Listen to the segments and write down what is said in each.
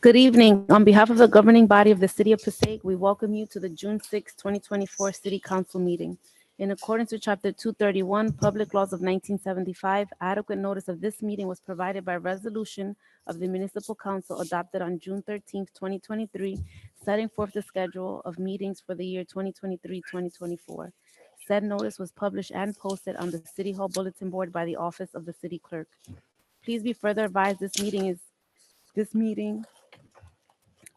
Good evening. On behalf of the governing body of the City of Passaic, we welcome you to the June 6, 2024 City Council meeting. In accordance with Chapter 231, Public Laws of 1975, adequate notice of this meeting was provided by resolution of the Municipal Council adopted on June 13, 2023, setting forth the schedule of meetings for the year 2023-2024. Said notice was published and posted on the City Hall Bulletin Board by the Office of the City Clerk. Please be further advised this meeting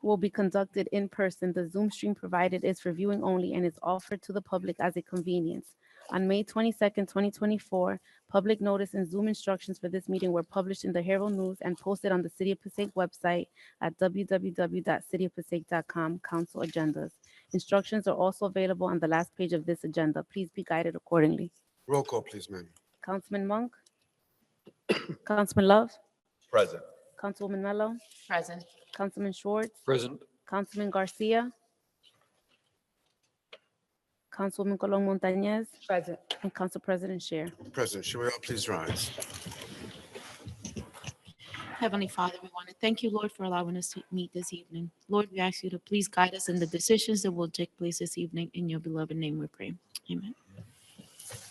will be conducted in person. The Zoom stream provided is for viewing only and is offered to the public as a convenience. On May 22nd, 2024, public notice and Zoom instructions for this meeting were published in the Herald News and posted on the City of Passaic website at www.cityofpassaic.com. Council agendas. Instructions are also available on the last page of this agenda. Please be guided accordingly. Roll call, please, ma'am. Councilman Monk? Councilman Love? Present. Councilwoman Mello? Present. Councilman Schwartz? Present. Councilman Garcia? Councilwoman Colon Montañez? Present. And Council President Scheer. President, should we all please rise? Heavenly Father, we want to thank you, Lord, for allowing us to meet this evening. Lord, we ask you to please guide us in the decisions that will take place this evening. In your beloved name we pray. Amen.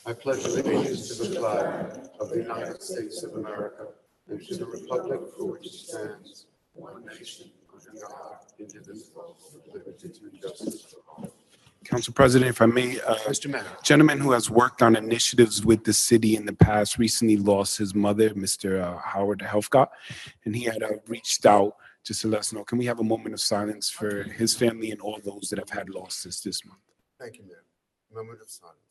I pledge allegiance to the flag of the United States of America and to the republic for which it stands, one nation, under God, indivisible, with liberty and justice for all. Council President, if I may, Mr. Mayor. gentleman who has worked on initiatives with the city in the past recently lost his mother, Mr. Howard Helfgott, and he had reached out just to let us know. Can we have a moment of silence for his family and all those that have had losses this month? Thank you, Mayor. Moment of silence, please.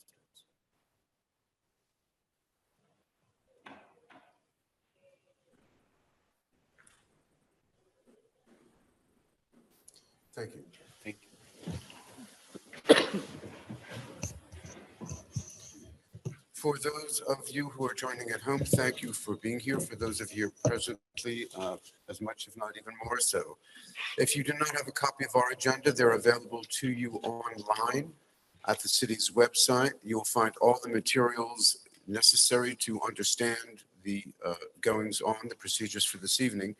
Thank you. Thank you. For those of you who are joining at home, thank you for being here. For those of you presently, as much, if not even more so. If you do not have a copy of our agenda, they're available to you online at the city's website. You'll find all the materials necessary to understand the goings on, the procedures for this evening,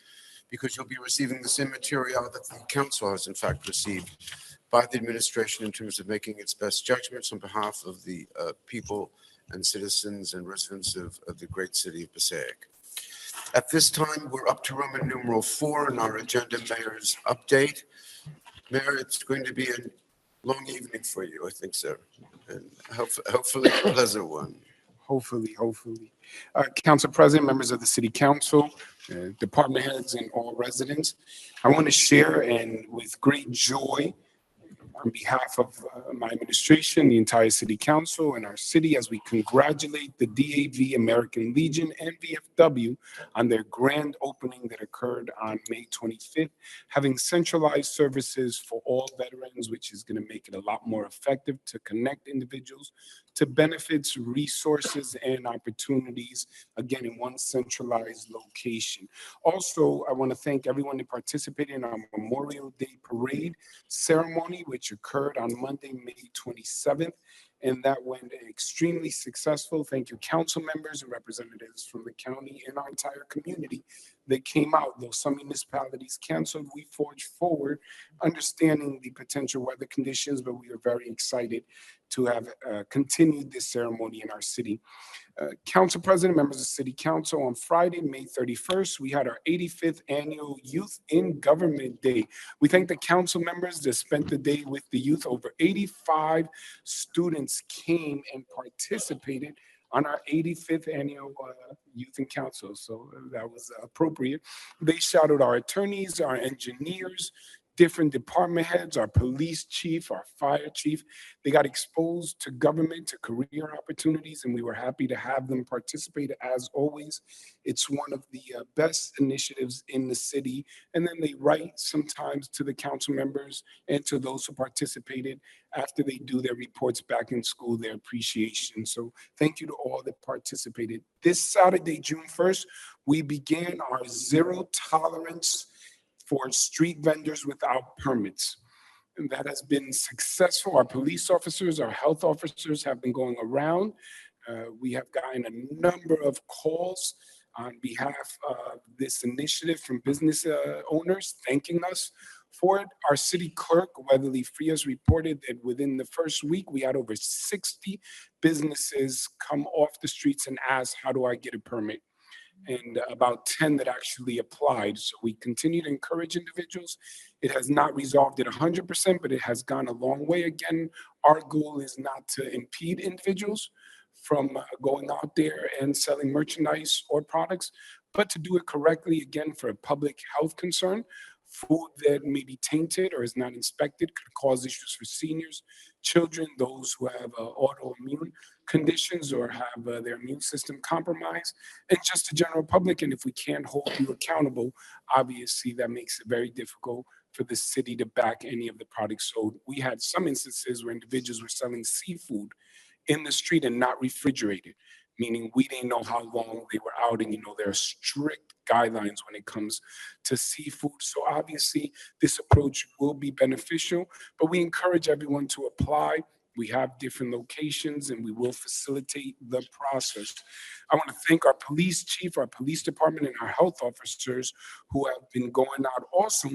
because you'll be receiving the same material that the council has in fact received by the administration in terms of making its best judgments on behalf of the people and citizens and residents of the great city of Passaic. At this time, we're up to Roman numeral 4 in our agenda, Mayor's update. Mayor, it's going to be a long evening for you, I think, sir, and hopefully a pleasant one. Hopefully. Council President, members of the City Council, department heads, and all residents, I want to share, and with great joy, on behalf of my administration, the entire City Council, and our city, as we congratulate the DAV, American Legion, and VFW on their grand opening that occurred on May 25th, having centralized services for all veterans, which is going to make it a lot more effective to connect individuals to benefits, resources, and opportunities, again, in one centralized location. Also, I want to thank everyone that participated in our Memorial Day Parade ceremony, which occurred on Monday, May 27th, and that went extremely successful. Thank you, council members and representatives from the county and our entire community that came out. Though some municipalities canceled, we forged forward, understanding the potential weather conditions, but we are very excited to have continued this ceremony in our city. Council President, members of City Council, on Friday, May 31st, we had our 85th annual Youth in Government Day. We thank the council members that spent the day with the youth. Over 85 students came and participated on our 85th annual Youth in Council, so that was appropriate. They shouted our attorneys, our engineers, different department heads, our police chief, our fire chief. They got exposed to government, to career opportunities, and we were happy to have them participate. As always, it's one of the best initiatives in the city. And then they write sometimes to the council members and to those who participated after they do their reports back in school, their appreciation. So thank you to all that participated. This Saturday, June 1st, we began our zero tolerance for street vendors without permits. And that has been successful. Our police officers, our health officers have been going around. We have gotten a number of calls on behalf of this initiative from business owners thanking us for it. Our city clerk, Weatherly Frias, reported that within the first week, we had over 60 businesses come off the streets and ask, how do I get a permit? And about 10 that actually applied. So we continue to encourage individuals. It has not resolved it 100%, but it has gone a long way. Again, our goal is not to impede individuals from going out there and selling merchandise or products, but to do it correctly, again, for a public health concern. Food that may be tainted or is not inspected could cause issues for seniors, children, those who have autoimmune conditions or have their immune system compromised, and just the general public. And if we can't hold you accountable, obviously that makes it very difficult for the city to back any of the products sold. We had some instances where individuals were selling seafood in the street and not refrigerated, meaning we didn't know how long they were out. And there are strict guidelines when it comes to seafood. So obviously this approach will be beneficial, but we encourage everyone to apply. We have different locations and we will facilitate the process. I want to thank our police chief, our police department, and our health officers who have been going out also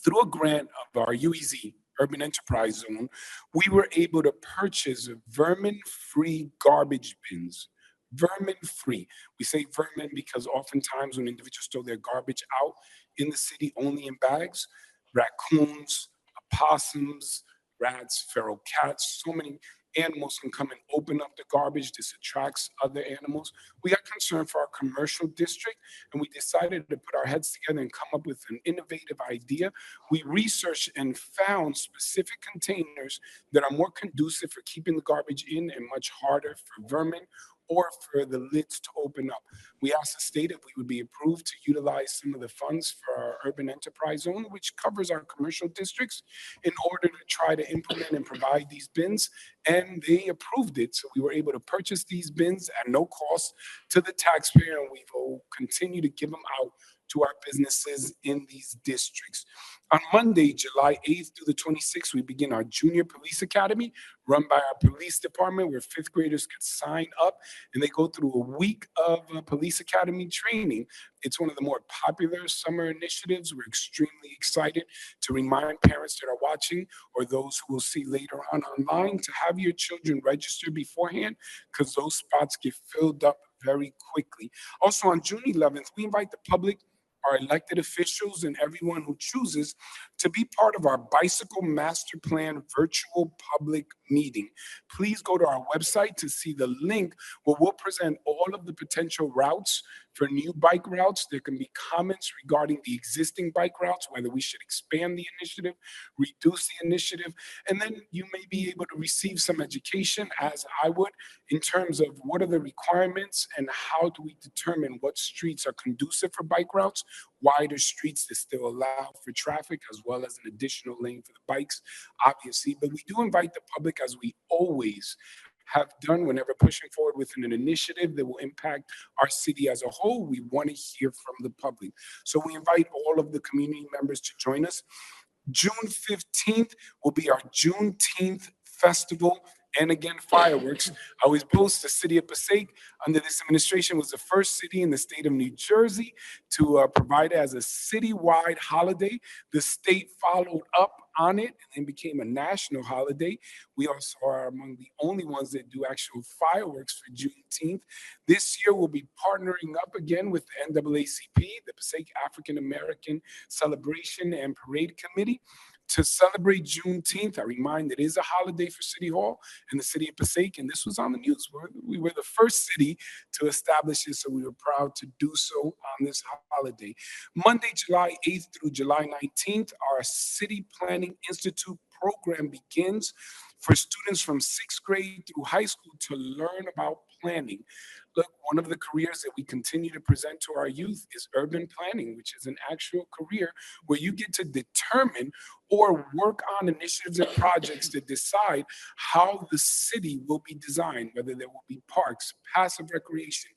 through a grant of our UEZ, Urban Enterprise Zone. We were able to purchase vermin-free garbage bins. Vermin-free. We say vermin because oftentimes when individuals throw their garbage out in the city only in bags, raccoons, opossums, rats, feral cats, so many animals can come and open up the garbage. This attracts other animals. We got concerned for our commercial district, and we decided to put our heads together and come up with an innovative idea. We researched and found specific containers that are more conducive for keeping the garbage in and much harder for vermin or for the lids to open up. We asked the state if we would be approved to utilize some of the funds for our urban enterprise zone, which covers our commercial districts, in order to try to implement and provide these bins. And they approved it. So we were able to purchase these bins at no cost to the taxpayer, and we will continue to give them out to our businesses in these districts. On Monday, July 8th through the 26th, we begin our Junior Police Academy run by our police department, where fifth graders could sign up and they go through a week of police academy training. It's one of the more popular summer initiatives. We're extremely excited to remind parents that are watching or those who will see later on online to have your children register beforehand, because those spots get filled up very quickly. Also on June 11th, we invite the public, our elected officials, and everyone who chooses to be part of our Bicycle Master Plan virtual public meeting. Please go to our website to see the link where we'll present all of the potential routes for new bike routes. There can be comments regarding the existing bike routes, whether we should expand the initiative, reduce the initiative, and then you may be able to receive some education, as I would, in terms of what are the requirements and how do we determine what streets are conducive for bike routes, wider streets that still allow for traffic, as well as an additional lane for the bikes, obviously. But we do invite the public, as we always have done whenever pushing forward with an initiative that will impact our city as a whole. We want to hear from the public. So we invite all of the community members to join us. June 15th will be our Juneteenth festival, and again, fireworks. I was boast the city of Passaic under this administration was the first city in the state of New Jersey to provide it as a citywide holiday. The state followed up on it and then became a national holiday. We also are among the only ones that do actual fireworks for Juneteenth. This year, we'll be partnering up again with the NAACP, the Passaic African American Celebration and Parade Committee, to celebrate Juneteenth. I remind it is a holiday for City Hall and the city of Passaic, and this was on the news. We were the first city to establish it, so we were proud to do so on this holiday. Monday, July 8th through July 19th, our City Planning Institute program begins for students from 6th grade through high school to learn about planning. Look, one of the careers that we continue to present to our youth is urban planning, which is an actual career where you get to determine or work on initiatives and projects to decide how the city will be designed, whether there will be parks, passive recreation,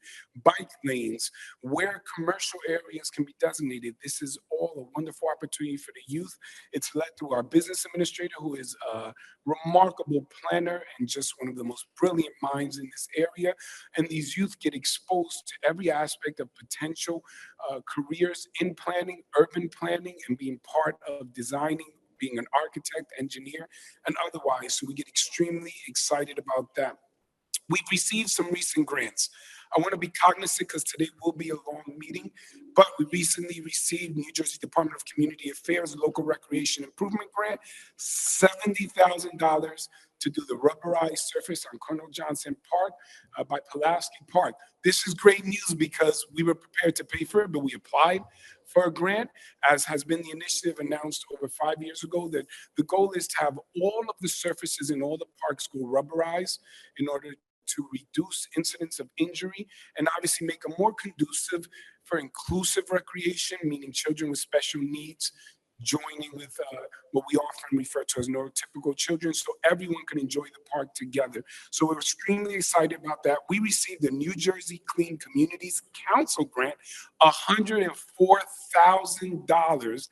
bike lanes, where commercial areas can be designated. This is all a wonderful opportunity for the youth. It's led through our business administrator, who is a remarkable planner and just one of the most brilliant minds in this area. And these youth youth get exposed to every aspect of potential careers in planning, urban planning, and being part of designing, being an architect, engineer, and otherwise. So we get extremely excited about that. We've received some recent grants. I want to be cognizant because today will be a long meeting, but we recently received New Jersey Department of Community Affairs Local Recreation Improvement Grant, $70,000 to do the rubberized surface on Colonel Johnson Park by Pulaski Park. This is great news because we were prepared to pay for it, but we applied for a grant, as has been the initiative announced over 5 years ago, that the goal is to have all of the surfaces in all the parks go rubberized in order to reduce incidents of injury and obviously make them more conducive for inclusive recreation, meaning children with special needs joining with what we often refer to as neurotypical children, so everyone can enjoy the park together. So we're extremely excited about that. We received the New Jersey Clean Communities Council grant, $104,000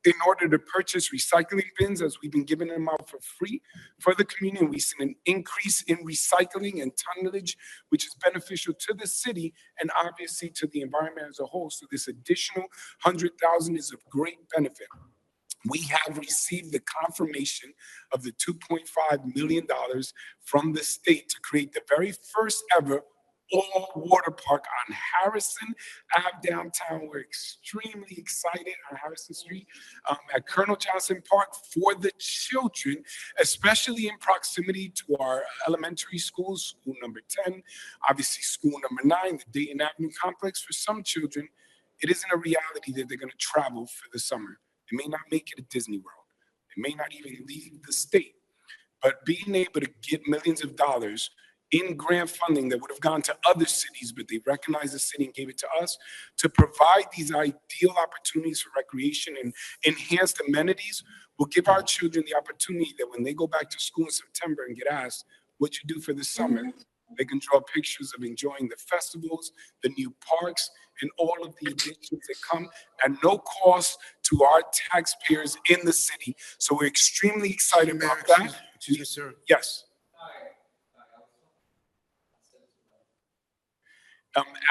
in order to purchase recycling bins, as we've been giving them out for free for the community. We've seen an increase in recycling and tonnage, which is beneficial to the city and obviously to the environment as a whole. So this additional $100,000 is of great benefit. We have received the confirmation of the $2.5 million from the state to create the very first ever all-water park on Harrison Ave downtown. We're extremely excited on Harrison Street at Colonel Johnson Park for the children, especially in proximity to our elementary schools, school number 10, obviously school number 9, the Dayton Avenue complex. For some children, it isn't a reality that they're going to travel for the summer. They may not make it at Disney World. They may not even leave the state. But being able to get millions of dollars in grant funding that would have gone to other cities, but they recognized the city and gave it to us to provide these ideal opportunities for recreation and enhanced amenities will give our children the opportunity that when they go back to school in September and get asked what you do for the summer, they can draw pictures of enjoying the festivals, the new parks, and all of the additions that come at no cost to our taxpayers in the city. So we're extremely excited about that. Excuse me, sir. Yes.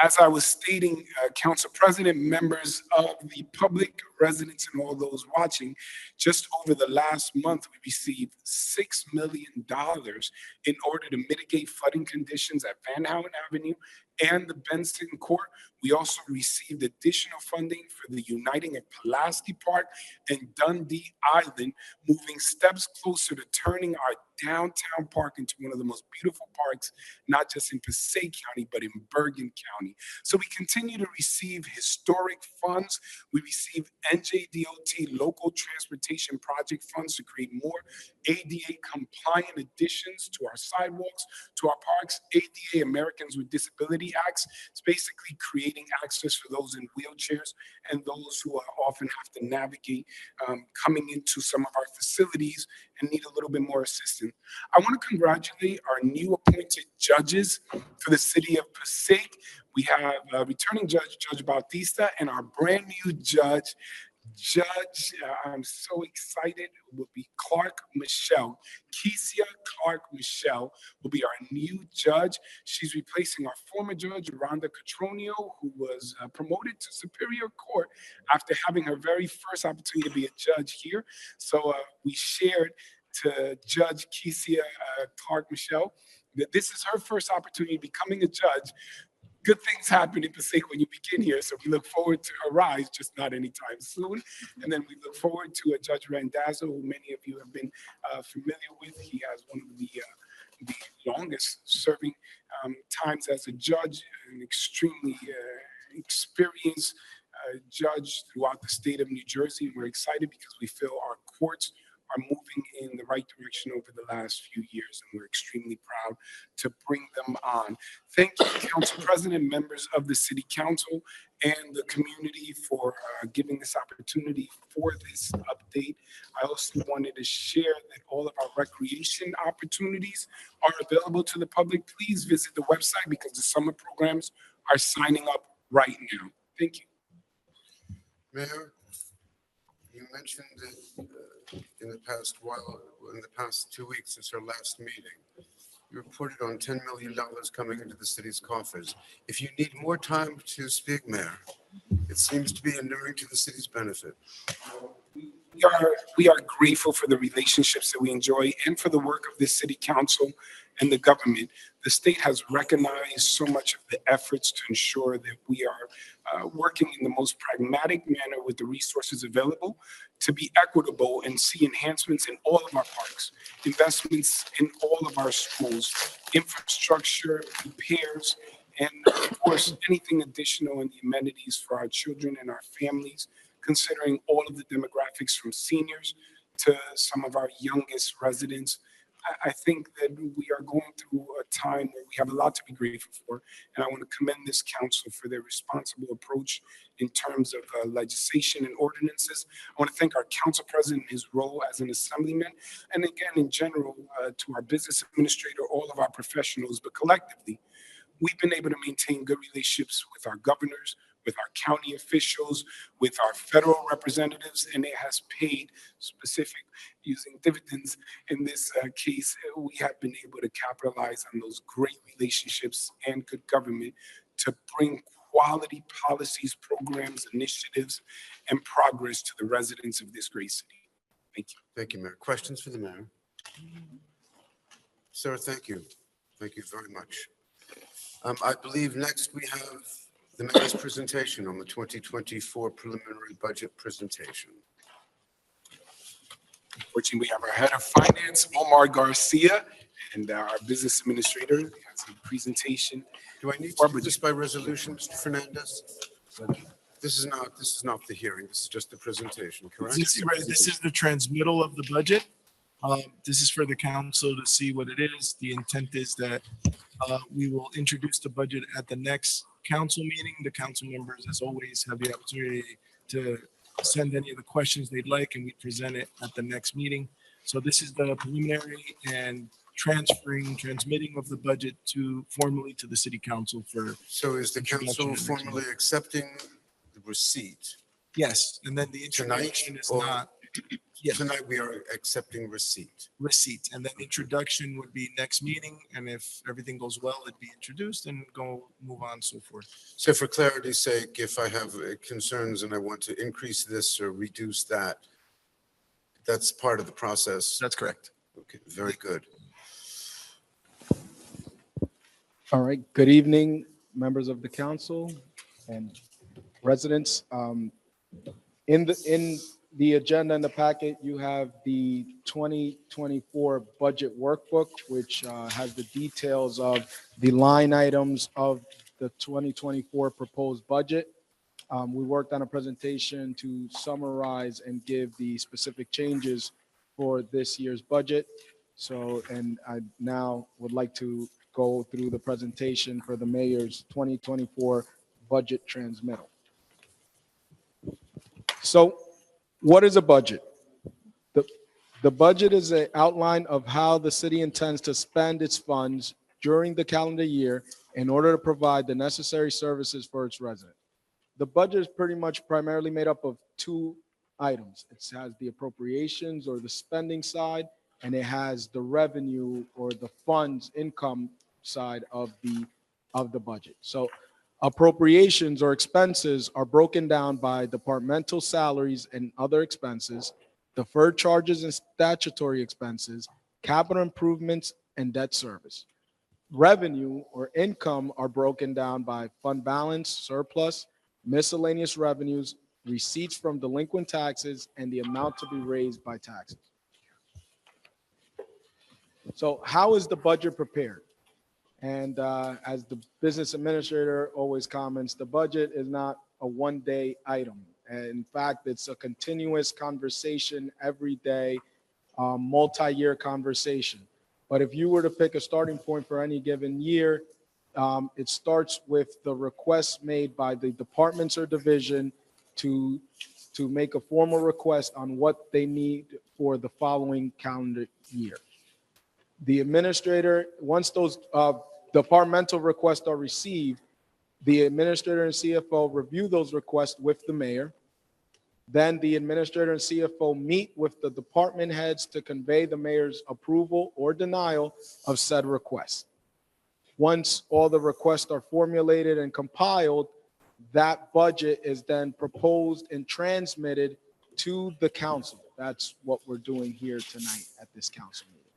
As I was stating, Council President, members of the public, residents, and all those watching, just over the last month, we received $6 million in order to mitigate flooding conditions at Van Houten Avenue and the Benson Court. We also received additional funding for the Uniting at Pulaski Park and Dundee Island, moving steps closer to turning our downtown park into one of the most beautiful parks, not just in Passaic County, but in Bergen County. So we continue to receive historic funds. We receive NJDOT local transportation project funds to create more ADA compliant additions to our sidewalks, to our parks. ADA, Americans with Disability Acts. It's basically creating access for those in wheelchairs and those who often have to navigate coming into some of our facilities and need a little bit more assistance. I want to congratulate our new appointed judges for the city of Passaic. We have returning judge, Judge Bautista, and our brand new judge, I'm so excited, will be Clark Michelle. Kesia Clark Michelle will be our new judge. She's replacing our former judge, Rhonda Catronio, who was promoted to Superior Court after having her very first opportunity to be a judge here. So we shared to Judge Kesia Clark Michelle that this is her first opportunity becoming a judge. Good things happen in Passaic when you begin here, so we look forward to her rise, just not anytime soon. And then we look forward to Judge Randazzo, who many of you have been familiar with. He has one of the longest serving times as a judge, an extremely experienced judge throughout the state of New Jersey. We're excited because we feel our courts are moving in the right direction over the last few years, and we're extremely proud to bring them on. Thank you, Council President, members of the City Council, and the community for giving this opportunity for this update. I also wanted to share that all of our recreation opportunities are available to the public. Please visit the website because the summer programs are signing up right now. Thank you. Mayor, you mentioned that in the past 2 weeks since our last meeting, You reported on $10 million coming into the city's coffers. If you need more time to speak, Mayor, it seems to be inuring to the city's benefit. We are grateful for the relationships that we enjoy and for the work of this city council and the government. The state has recognized so much of the efforts to ensure that we are working in the most pragmatic manner with the resources available to be equitable and see enhancements in all of our parks, investments in all of our schools, infrastructure, repairs, and of course, anything additional in the amenities for our children and our families, considering all of the demographics from seniors to some of our youngest residents. I think that we are going through a time where we have a lot to be grateful for, and I want to commend this council for their responsible approach in terms of legislation and ordinances. I want to thank our council president, his role as an assemblyman, and again, in general, to our business administrator, all of our professionals, but collectively, we've been able to maintain good relationships with our governors, with our county officials, with our federal representatives, and it has paid specific using dividends. In this case, we have been able to capitalize on those great relationships and good government to bring quality policies, programs, initiatives, and progress to the residents of this great city. Thank you. Thank you, Mayor. Questions for the mayor? Sir, thank you. Thank you very much. I believe next we have the mayor's presentation on the 2024 preliminary budget presentation. Fortunately, we have our head of finance, Omar Garcia, and our business administrator has a presentation. Do I need to do this by resolution, Mr. Fernandez? This is not the hearing. This is just the presentation, correct? This is the transmittal of the budget. This is for the council to see what it is. The intent is that we will introduce the budget at the next council meeting. The council members, as always, have the opportunity to send any of the questions they'd like, and we present it at the next meeting. So this is the preliminary and transmitting of the budget formally to the city council for. So is the council formally accepting the receipt? Yes, and then the introduction is not. Yes. Tonight we are accepting receipt. And then introduction would be next meeting, and if everything goes well, it'd be introduced and move on, so forth. So for clarity's sake, if I have concerns and I want to increase this or reduce that, that's part of the process? That's correct. Okay, very good. All right, good evening, members of the council and residents. In the agenda in the packet, you have the 2024 budget workbook, which has the details of the line items of the 2024 proposed budget. We worked on a presentation to summarize and give the specific changes for this year's budget. And I now would like to go through the presentation for the mayor's 2024 budget transmittal. So, what is a budget? The budget is an outline of how the city intends to spend its funds during the calendar year in order to provide the necessary services for its residents. The budget is pretty much primarily made up of two items. It has the appropriations or the spending side, and it has the revenue or the funds income side of the budget. So appropriations or expenses are broken down by departmental salaries and other expenses, deferred charges and statutory expenses, capital improvements, and debt service. Revenue or income are broken down by fund balance, surplus, miscellaneous revenues, receipts from delinquent taxes, and the amount to be raised by taxes. So how is the budget prepared? And as the business administrator always comments, the budget is not a one-day item. And in fact, it's a continuous conversation every day, multi-year conversation. But if you were to pick a starting point for any given year, it starts with the requests made by the departments or division to make a formal request on what they need for the following calendar year. The administrator, once those departmental requests are received, the administrator and CFO review those requests with the mayor. Then the administrator and CFO meet with the department heads to convey the mayor's approval or denial of said request. Once all the requests are formulated and compiled, that budget is then proposed and transmitted to the council. That's what we're doing here tonight at this council meeting.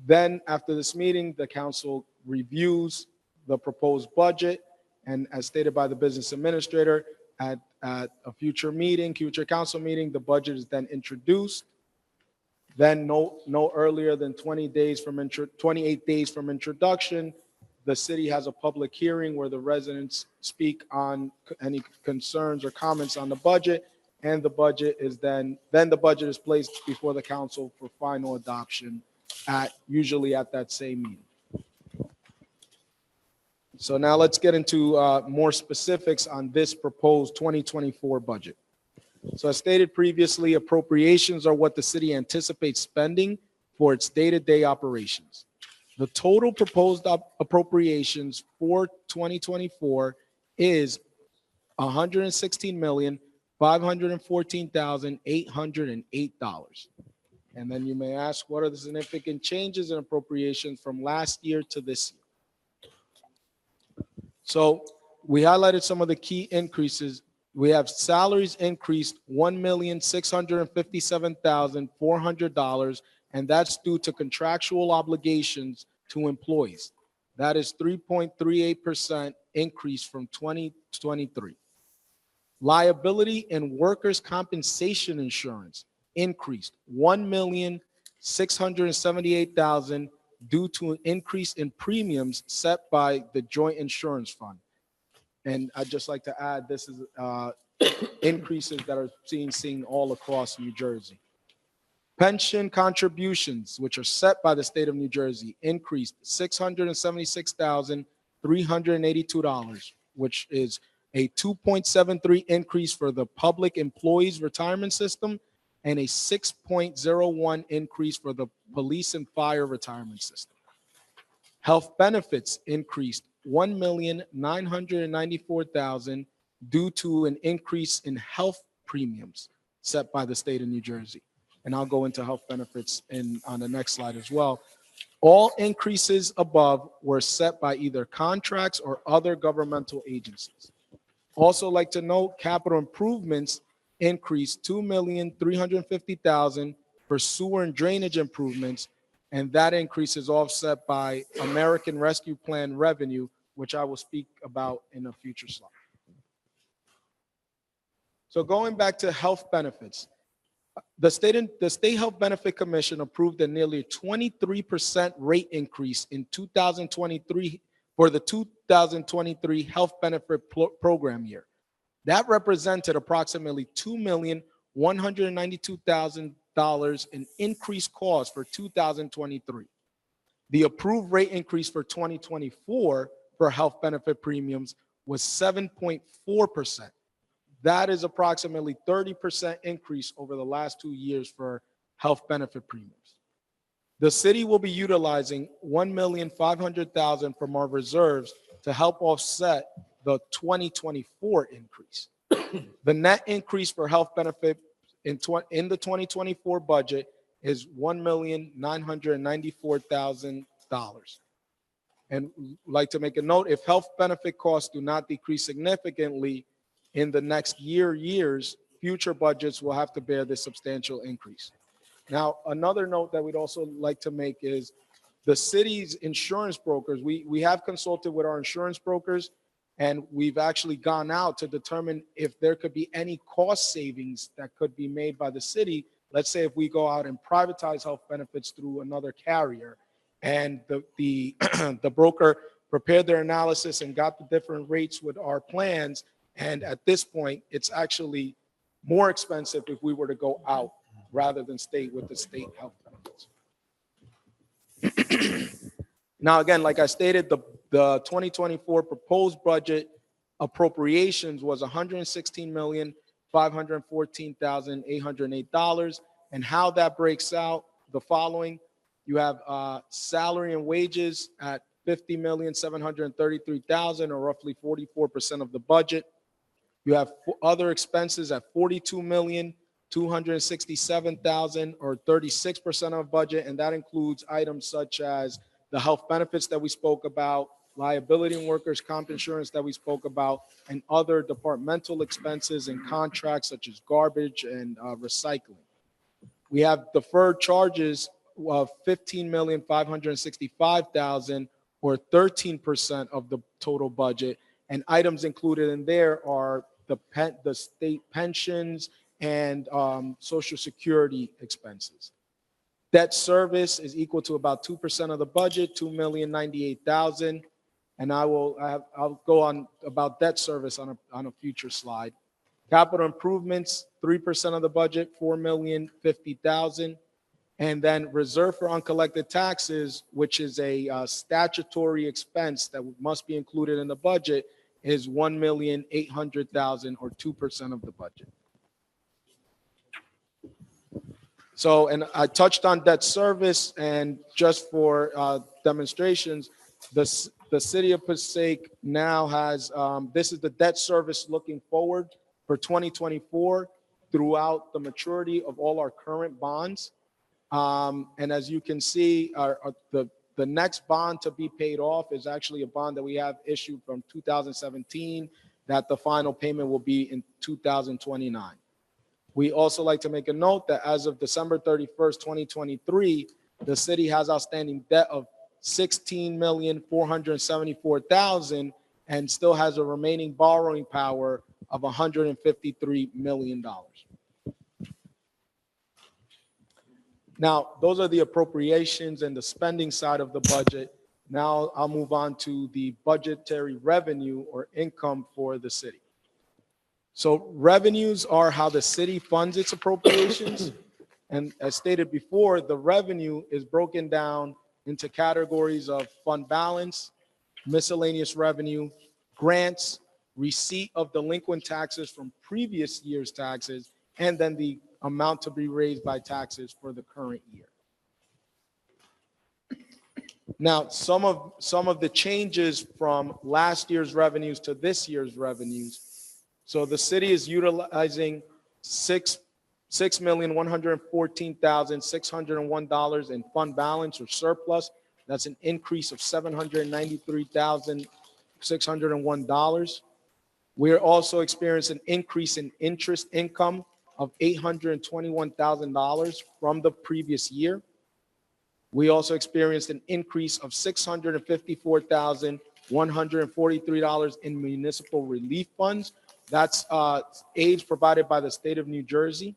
Then after this meeting, the council reviews the proposed budget, and as stated by the business administrator, at a future council meeting, the budget is then introduced. Then no earlier than 28 days from introduction, the city has a public hearing where the residents speak on any concerns or comments on the budget, and the budget is then the budget is placed before the council for final adoption usually at that same meeting. So now let's get into more specifics on this proposed 2024 budget. So as stated previously, appropriations are what the city anticipates spending for its day-to-day operations. The total proposed appropriations for 2024 is $116,514,808. And then you may ask, what are the significant changes in appropriations from last year to this year? So we highlighted some of the key increases. We have salaries increased $1,657,400, and that's due to contractual obligations to employees. That is 3.38% increase from 2023. Liability and workers' compensation insurance increased $1,678,000 due to an increase in premiums set by the Joint Insurance Fund. And I'd just like to add, this is increases that are seen all across New Jersey. Pension contributions, which are set by the state of New Jersey, increased $676,382, which is a 2.73 increase for the public employees retirement system and a 6.01 increase for the police and fire retirement system. Health benefits increased $1,994,000 due to an increase in health premiums set by the state of New Jersey. And I'll go into health benefits on the next slide as well. All increases above were set by either contracts or other governmental agencies. Also like to note, capital improvements increased $2,350,000 for sewer and drainage improvements, and that increase is offset by American Rescue Plan revenue, which I will speak about in a future slide. So going back to health benefits, the State Health Benefit Commission approved a nearly 23% rate increase in 2023 for the 2023 health benefit program year. That represented approximately $2,192,000 in increased costs for 2023. The approved rate increase for 2024 for health benefit premiums was 7.4%. That is approximately 30% increase over the last 2 years for health benefit premiums. The city will be utilizing $1,500,000 from our reserves to help offset the 2024 increase. The net increase for health benefit in the 2024 budget is $1,994,000. And like to make a note, if health benefit costs do not decrease significantly in the next years, future budgets will have to bear this substantial increase. Now, another note that we'd also like to make is the city's insurance brokers. We have consulted with our insurance brokers, and we've actually gone out to determine if there could be any cost savings that could be made by the city. Let's say if we go out and privatize health benefits through another carrier, and the broker prepared their analysis and got the different rates with our plans. And at this point, it's actually more expensive if we were to go out rather than stay with the state health benefits. Now, again, like I stated, the 2024 proposed budget appropriations was $116,514,808. And how that breaks out, the following: you have salary and wages at $50,733,000, or roughly 44% of the budget. You have other expenses at 42,267,000, or 36% of budget, and that includes items such as the health benefits that we spoke about, liability and workers' comp insurance that we spoke about, and other departmental expenses and contracts such as garbage and recycling. We have deferred charges of 15,565,000, or 13% of the total budget, and items included in there are the state pensions and Social Security expenses. Debt service is equal to about 2% of the budget, 2,098,000. And I'll go on about debt service on a future slide. Capital improvements, 3% of the budget, 4,050,000. And then reserve for uncollected taxes, which is a statutory expense that must be included in the budget, is 1,800,000, or 2% of the budget. So, and I touched on debt service, and just for demonstrations, the city of Passaic now has, this is the debt service looking forward for 2024 throughout the maturity of all our current bonds. And as you can see, the next bond to be paid off is actually a bond that we have issued from 2017, that the final payment will be in 2029. We also like to make a note that as of December 31st, 2023, the city has outstanding debt of 16,474,000 and still has a remaining borrowing power of $153 million. Now, those are the appropriations and the spending side of the budget. Now I'll move on to the budgetary revenue or income for the city. So revenues are how the city funds its appropriations. And as stated before, the revenue is broken down into categories of fund balance, miscellaneous revenue, grants, receipt of delinquent taxes from previous year's taxes, and then the amount to be raised by taxes for the current year. Now, some of the changes from last year's revenues to this year's revenues. So the city is utilizing $6,114,601 in fund balance or surplus. That's an increase of $793,601. We are also experiencing an increase in interest income of $821,000 from the previous year. We also experienced an increase of $654,143 in municipal relief funds. That's aids provided by the state of New Jersey.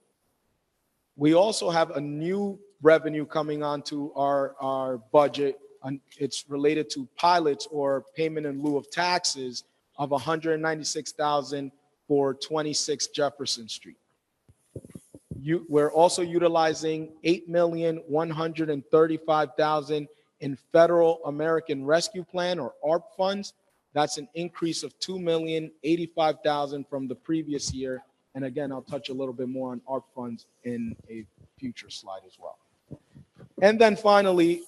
We also have a new revenue coming onto our budget. It's related to pilots or payment in lieu of taxes of $196,000 for 26 Jefferson Street. We're also utilizing $8,135,000 in Federal American Rescue Plan or ARP funds. That's an increase of $2,085,000 from the previous year. And again, I'll touch a little bit more on ARP funds in a future slide as well. And then finally,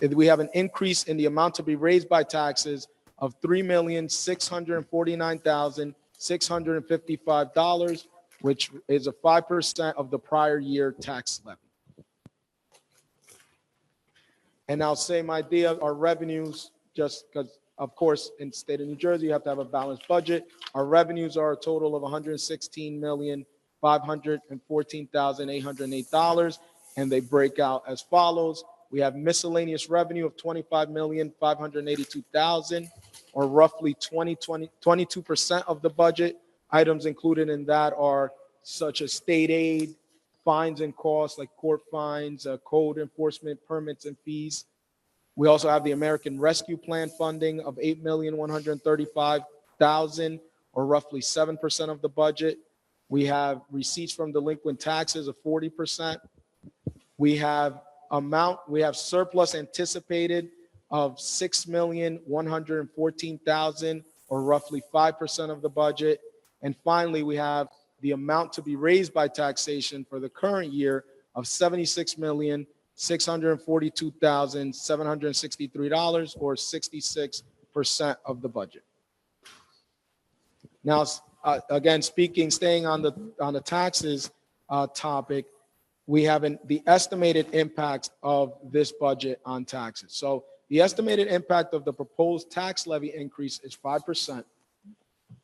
we have an increase in the amount to be raised by taxes of $3,649,655, which is a 5% of the prior year tax levy. And I'll say my idea, our revenues, just because, of course, in the state of New Jersey, you have to have a balanced budget. Our revenues are a total of $116,514,808, and they break out as follows. We have miscellaneous revenue of $25,582,000, or roughly 22% of the budget. Items included in that are such as state aid, fines and costs like court fines, code enforcement permits and fees. We also have the American Rescue Plan funding of $8,135,000, or roughly 7% of the budget. We have receipts from delinquent taxes of 40%. We have surplus anticipated of $6,114,000, or roughly 5% of the budget. And finally, we have the amount to be raised by taxation for the current year of $76,642,763, or 66% of the budget. Now, again, staying on the taxes topic, we have the estimated impact of this budget on taxes. So the estimated impact of the proposed tax levy increase is 5%.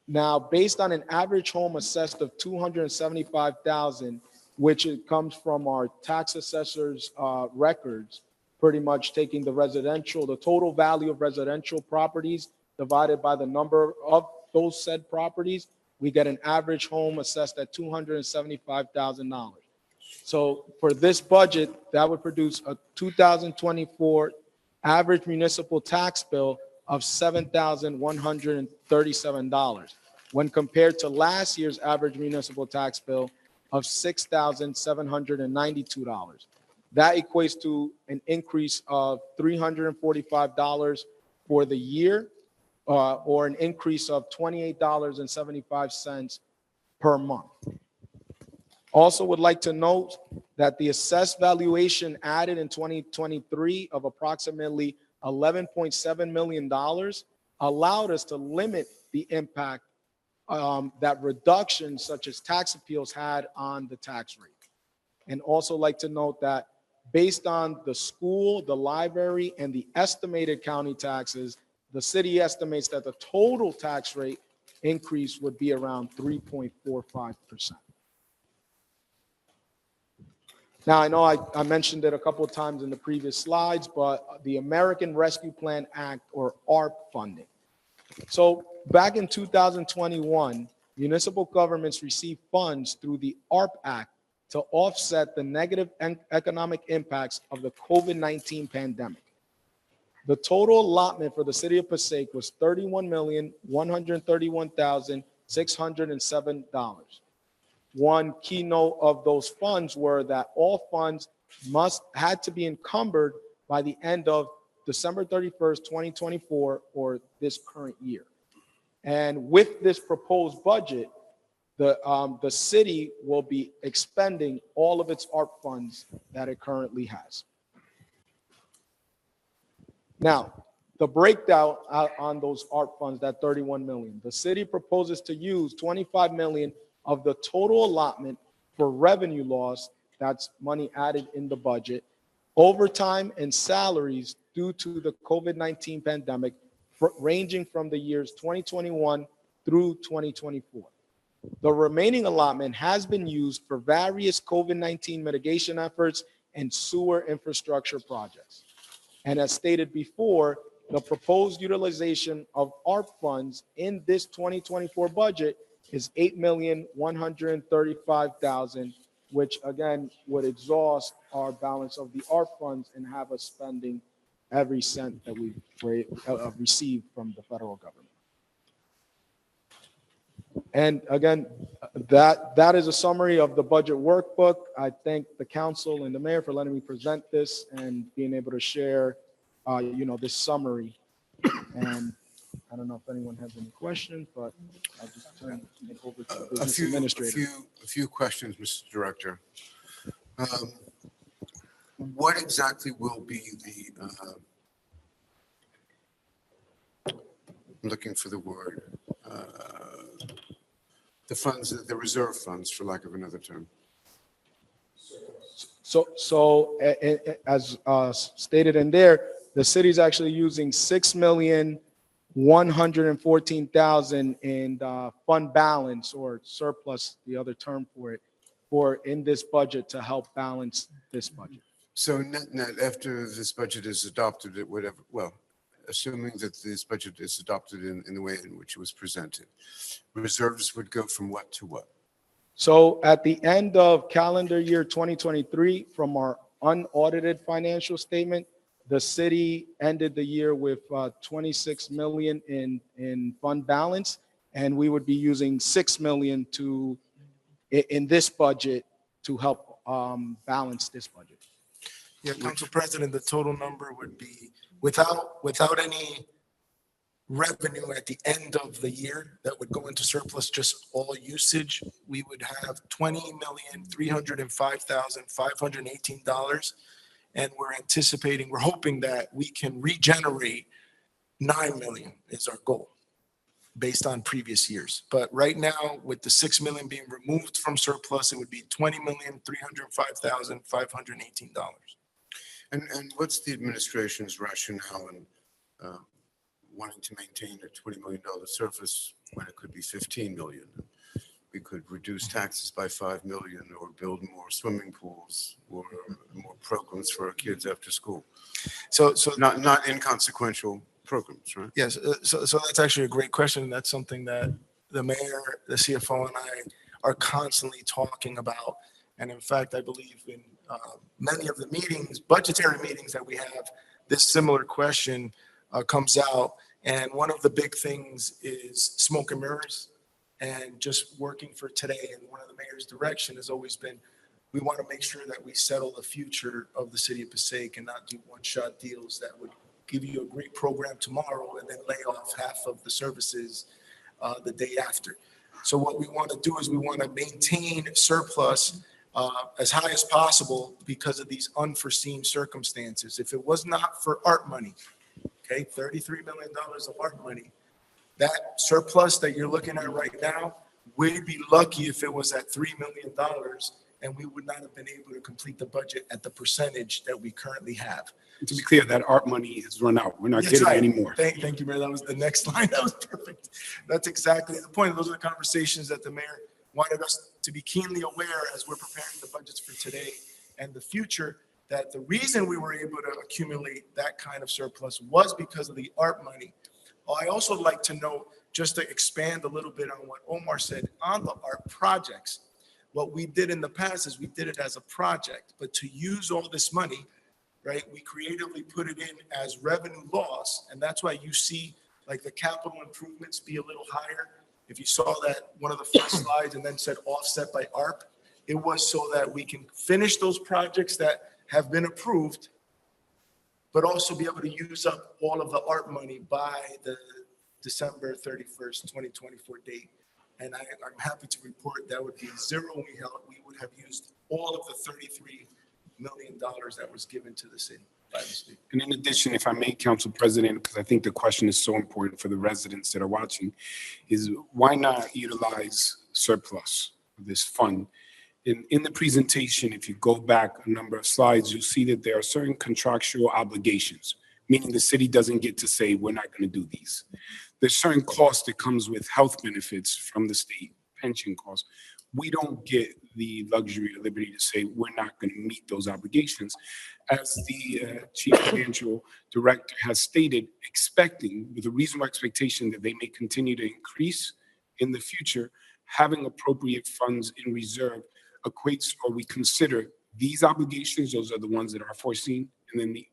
Now, based on an average home assessed of $275,000, which it comes from our tax assessor's records, pretty much taking the total value of residential properties divided by the number of those said properties, we get an average home assessed at $275,000. So for this budget, that would produce a 2024 average municipal tax bill of $7,137 when compared to last year's average municipal tax bill of $6,792. That equates to an increase of $345 for the year, or an increase of $28.75 per month. Also would like to note that the assessed valuation added in 2023 of approximately $11.7 million allowed us to limit the impact that reductions such as tax appeals had on the tax rate. And also like to note that based on the school, the library, and the estimated county taxes, the city estimates that the total tax rate increase would be around 3.45%. Now, I know I mentioned it a couple of times in the previous slides, but the American Rescue Plan Act, or ARP funding. So back in 2021, municipal governments received funds through the ARP Act to offset the negative economic impacts of the COVID-19 pandemic. The total allotment for the city of Passaic was $31,131,607. One keynote of those funds were that all funds had to be encumbered by the end of December 31st, 2024, or this current year. And with this proposed budget, the city will be expending all of its ARP funds that it currently has. Now, the breakdown on those ARP funds, that 31 million, the city proposes to use 25 million of the total allotment for revenue loss, that's money added in the budget, overtime and salaries due to the COVID-19 pandemic, ranging from the years 2021 through 2024. The remaining allotment has been used for various COVID-19 mitigation efforts and sewer infrastructure projects. And as stated before, the proposed utilization of ARP funds in this 2024 budget is $8,135,000, which again would exhaust our balance of the ARP funds and have us spending every cent that we've received from the federal government. And again, that is a summary of the budget workbook. I thank the council and the mayor for letting me present this and being able to share, this summary. And I don't know if anyone has any questions, but I'll just turn it over to the business administrator. A few questions, Mr. Director. What exactly will be I'm looking for the word, the funds, the reserve funds, for lack of another term? So as stated in there, the city's actually using $6,114,000 in fund balance, or surplus, the other term for it, in this budget to help balance this budget. So net, after this budget is adopted, assuming that this budget is adopted in the way in which it was presented, reserves would go from what to what? So at the end of calendar year 2023, from our unaudited financial statement, the city ended the year with 26 million in fund balance, and we would be using 6 million in this budget to help balance this budget. Yeah, Council President, the total number would be, without any revenue at the end of the year that would go into surplus, just all usage, we would have $20,305,518. And we're hoping that we can regenerate 9 million is our goal. based on previous years. But right now, with the 6 million being removed from surplus, it would be $20,305,518. And what's the administration's rationale in wanting to maintain a $20 million surplus when it could be 15 million? We could reduce taxes by 5 million or build more swimming pools or more programs for our kids after school. So Not inconsequential programs, right? yes, so that's actually a great question. And that's something that the mayor, the CFO, and I are constantly talking about. And in fact, I believe in many of the meetings, budgetary meetings that we have, this similar question comes out. And one of the big things is smoke and mirrors and just working for today. And one of the mayor's direction has always been, we want to make sure that we settle the future of the city of Passaic and not do one-shot deals that would give you a great program tomorrow and then lay off half of the services the day after. So what we want to do is we want to maintain surplus as high as possible because of these unforeseen circumstances. If it was not for art money, okay, $33 million of art money, that surplus that you're looking at right now, we'd be lucky if it was at $3 million, and we would not have been able to complete the budget at the percentage that we currently have. To be clear, that art money has run out. We're not That's getting right. any more. Thank you, Mayor. That was the next line. That was perfect. That's exactly the point. Those are the conversations that the mayor wanted us to be keenly aware as we're preparing the budgets for today and the future, that the reason we were able to accumulate that kind of surplus was because of the art money. I also like to note, just to expand a little bit on what Omar said on the art projects, what we did in the past is we did it as a project, but to use all this money, right, we creatively put it in as revenue loss. And that's why you see like the capital improvements be a little higher. If you saw that one of the first slides and then said offset by ARP, it was so that we can finish those projects that have been approved, but also be able to use up all of the art money by the December 31st, 2024 date. And I'm happy to report that would be zero. We would have used all of the $33 million that was given to the city by the state. And in addition, if I may, Council President, because I think the question is so important for the residents that are watching, is why not utilize surplus of this fund? In the presentation, if you go back a number of slides, you'll see that there are certain contractual obligations, meaning the city doesn't get to say, we're not going to do these. There's certain costs that comes with health benefits from the state, pension costs. We don't get the luxury or liberty to say we're not going to meet those obligations. As the chief financial director has stated, expecting, with a reasonable expectation that they may continue to increase in the future, having appropriate funds in reserve equates, or we consider these obligations, those are the ones that are foreseen, and then the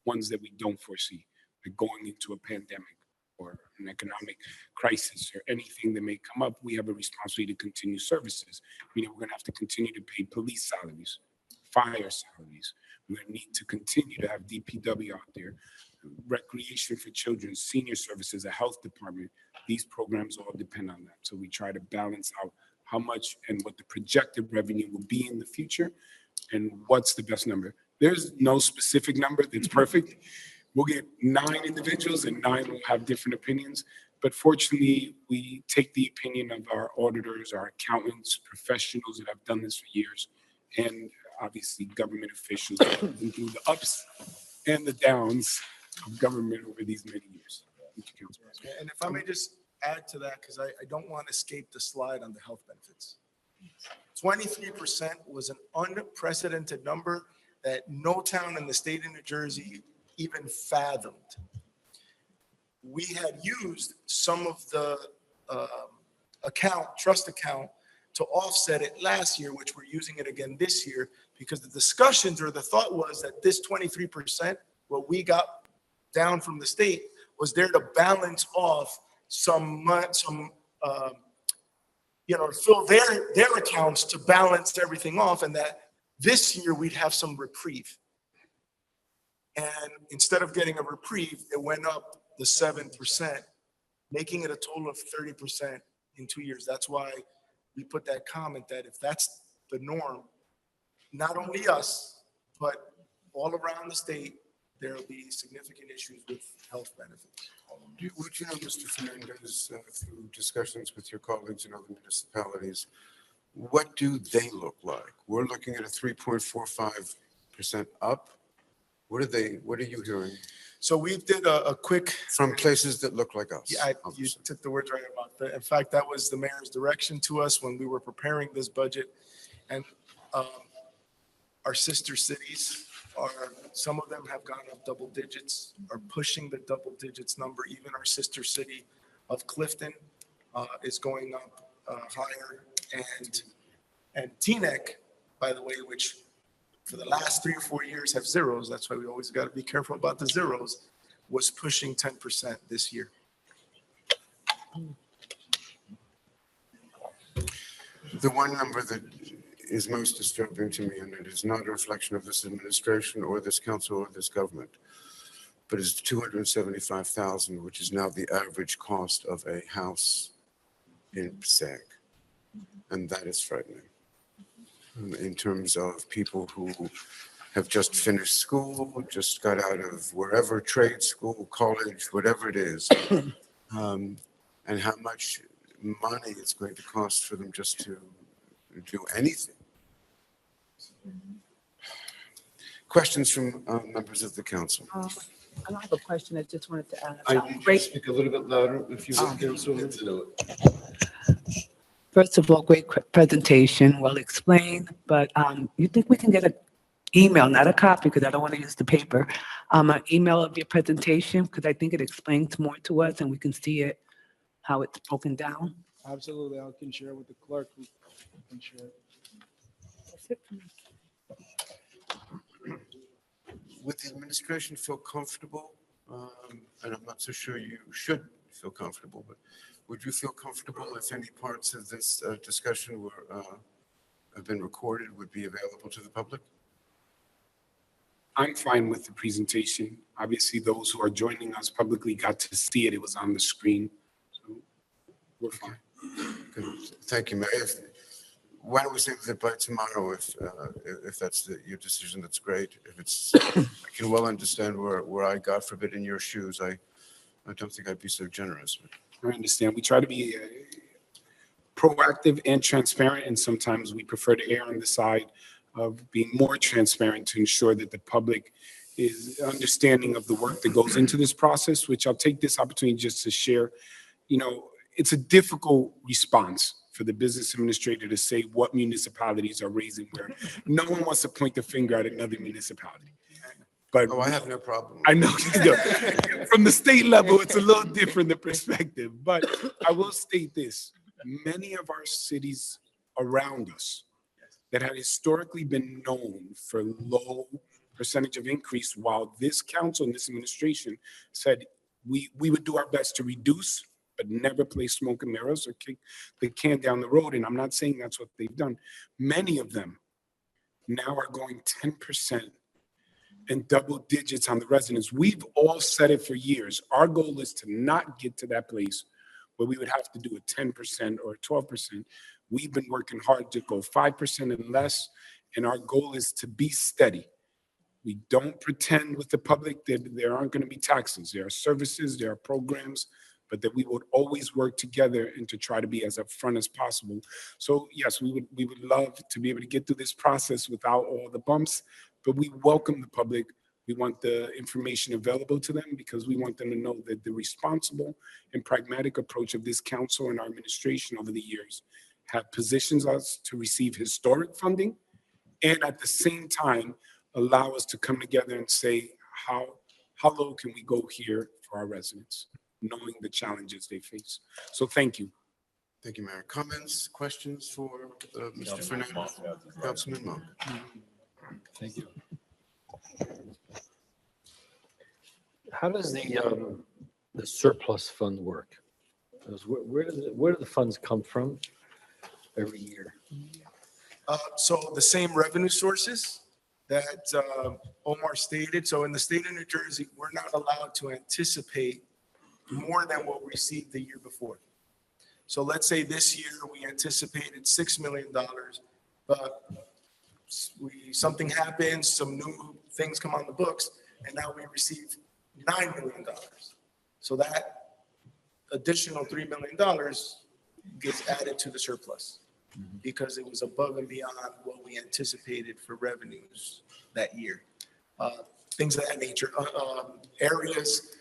ones that we don't foresee, like going into a pandemic or an economic crisis or anything that may come up. We have a responsibility to continue services. Meaning we're going to have to continue to pay police salaries, fire salaries. We're going to need to continue to have DPW out there, recreation for children, senior services, a health department. These programs all depend on that. So we try to balance out how much and what the projected revenue will be in the future and what's the best number. There's no specific number that's perfect. We'll get 9 individuals and 9 will have different opinions. But fortunately, we take the opinion of our auditors, our accountants, professionals that have done this for years, and obviously government officials that have been through the ups and the downs of government over these many years. Thank you, Council President. And if I may just add to that, because I don't want to escape the slide on the health benefits. 23% was an unprecedented number that no town in the state of New Jersey even fathomed. We had used some of the trust account to offset it last year, which we're using it again this year, because the discussions or the thought was that this 23%, what we got down from the state, was there to balance off fill their accounts to balance everything off, and that this year we'd have some reprieve. And instead of getting a reprieve, it went up the 7%, making it a total of 30% in 2 years. That's why we put that comment that if that's the norm, not only us, but all around the state, there will be significant issues with health benefits. Would you know, Mr. Fernandez, through discussions with your colleagues in other municipalities, what do they look like? We're looking at a 3.45% up. What are you hearing So we did a quick, from places that look like us? you obviously? took the words right about that. In fact, that was the mayor's direction to us when we were preparing this budget. And our sister cities some of them have gone up double digits, are pushing the double digits number. Even our sister city of Clifton is going up higher. And Teaneck, by the way, which for the last 3 or 4 years have zeros, that's why we always got to be careful about the zeros, was pushing 10% this year. The one number that is most disturbing to me, and it is not a reflection of this administration or this council or this government, but is 275,000, which is now the average cost of a house in Passaic. And that is frightening in terms of people who have just finished school, just got out of wherever, trade school, college, whatever it is, and how much money it's going to cost for them just to do anything. Questions from members of the council? I have a question I just wanted to ask. I need you to Great. speak a little bit louder if you would, Councilwoman. First of all, great presentation, well explained, but you think we can get an email, not a copy, because I don't want to use the paper, an email of your presentation, because I think it explains more to us and we can see it, how it's broken down. Absolutely, I can share with the clerk. We can share it. That's it for me. Would the administration feel comfortable, and I'm not so sure you should feel comfortable, but would you feel comfortable if any parts of this discussion have been recorded, would be available to the public? I'm fine with the presentation. Obviously, those who are joining us publicly got to see it. It was on the screen. So we're fine. Good. Thank you, Mayor. Why don't we save it by tomorrow if that's your decision, that's great. If it's, I can well understand where I, God forbid, in your shoes, I don't think I'd be so generous. But I understand. We try to be proactive and transparent, and sometimes we prefer to err on the side of being more transparent to ensure that the public is understanding of the work that goes into this process, which I'll take this opportunity just to share. You know, it's a difficult response for the business administrator to say what municipalities are raising where. No one wants to point the finger at another municipality. But I have no problem. I know, from the state level, it's a little different, the perspective. But I will state this, many of our cities around us that had historically been known for low percentage of increase, while this council and this administration said we would do our best to reduce, but never play smoke and mirrors or kick the can down the road. And I'm not saying that's what they've done. Many of them now are going 10% and double digits on the residents. We've all said it for years. Our goal is to not get to that place where we would have to do a 10% or a 12%. We've been working hard to go 5% and less, and our goal is to be steady. We don't pretend with the public that there aren't going to be taxes. There are services, there are programs, but that we would always work together and to try to be as upfront as possible. So yes, we would love to be able to get through this process without all the bumps, but we welcome the public. We want the information available to them because we want them to know that the responsible and pragmatic approach of this council and our administration over the years have positioned us to receive historic funding and at the same time allow us to come together and say, how low can we go here for our residents, knowing the challenges they face. So thank you. Thank you, Mayor. Comments, questions for Mr. Fernandez? Councilman Monk. Thank you. How does the surplus fund work? Where do the funds come from every year? So the same revenue sources that Omar stated. So in the state of New Jersey, we're not allowed to anticipate more than what we received the year before. So let's say this year we anticipated $6 million, but something happens, some new things come on the books, and now we receive $9 million. So that additional $3 million gets added to the surplus because it was above and beyond what we anticipated for revenues that year. Things of that nature, areas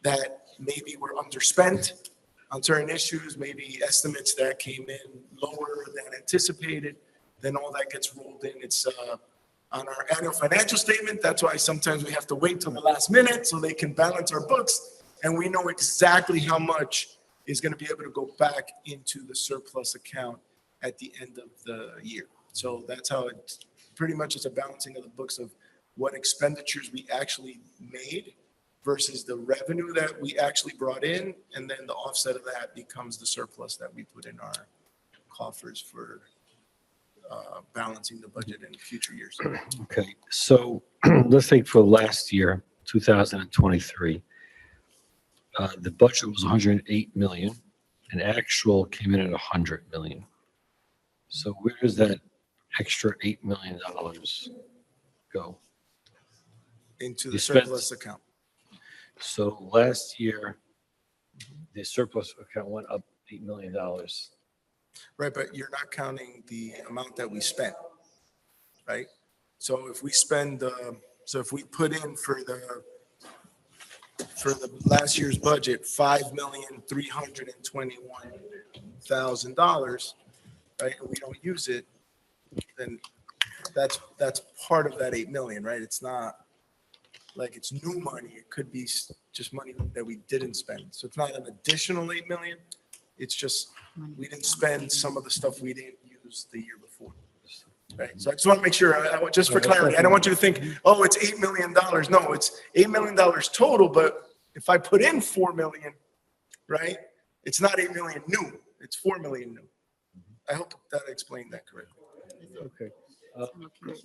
that maybe were underspent on certain issues, maybe estimates that came in lower than anticipated, then all that gets rolled in. It's on our annual financial statement. That's why sometimes we have to wait till the last minute so they can balance our books, and we know exactly how much is going to be able to go back into the surplus account at the end of the year. So that's how it pretty much is a balancing of the books of what expenditures we actually made versus the revenue that we actually brought in. And then the offset of that becomes the surplus that we put in our coffers for balancing the budget in future years. Okay, so let's take for last year, 2023, the budget was 108 million, and actual came in at 100 million. So where does that extra $8 million go? Into You the spent- surplus account. So last year, the surplus account went up $8 million. Right, but you're not counting the amount that we spent, right? So if we spend, so if we put in for the last year's budget, $5,321,000, right, and we don't use it, then that's part of that 8 million, right? It's not like it's new money. It could be just money that we didn't spend. So it's not an additional 8 million. It's just, we didn't spend some of the stuff we didn't use the year before. Right, so I just want to make sure, just for clarity, I don't want you to think, oh, it's $8 million. No, it's $8 million total, but if I put in 4 million, right, it's not 8 million new, it's 4 million new. I hope that I explained that correctly. Okay.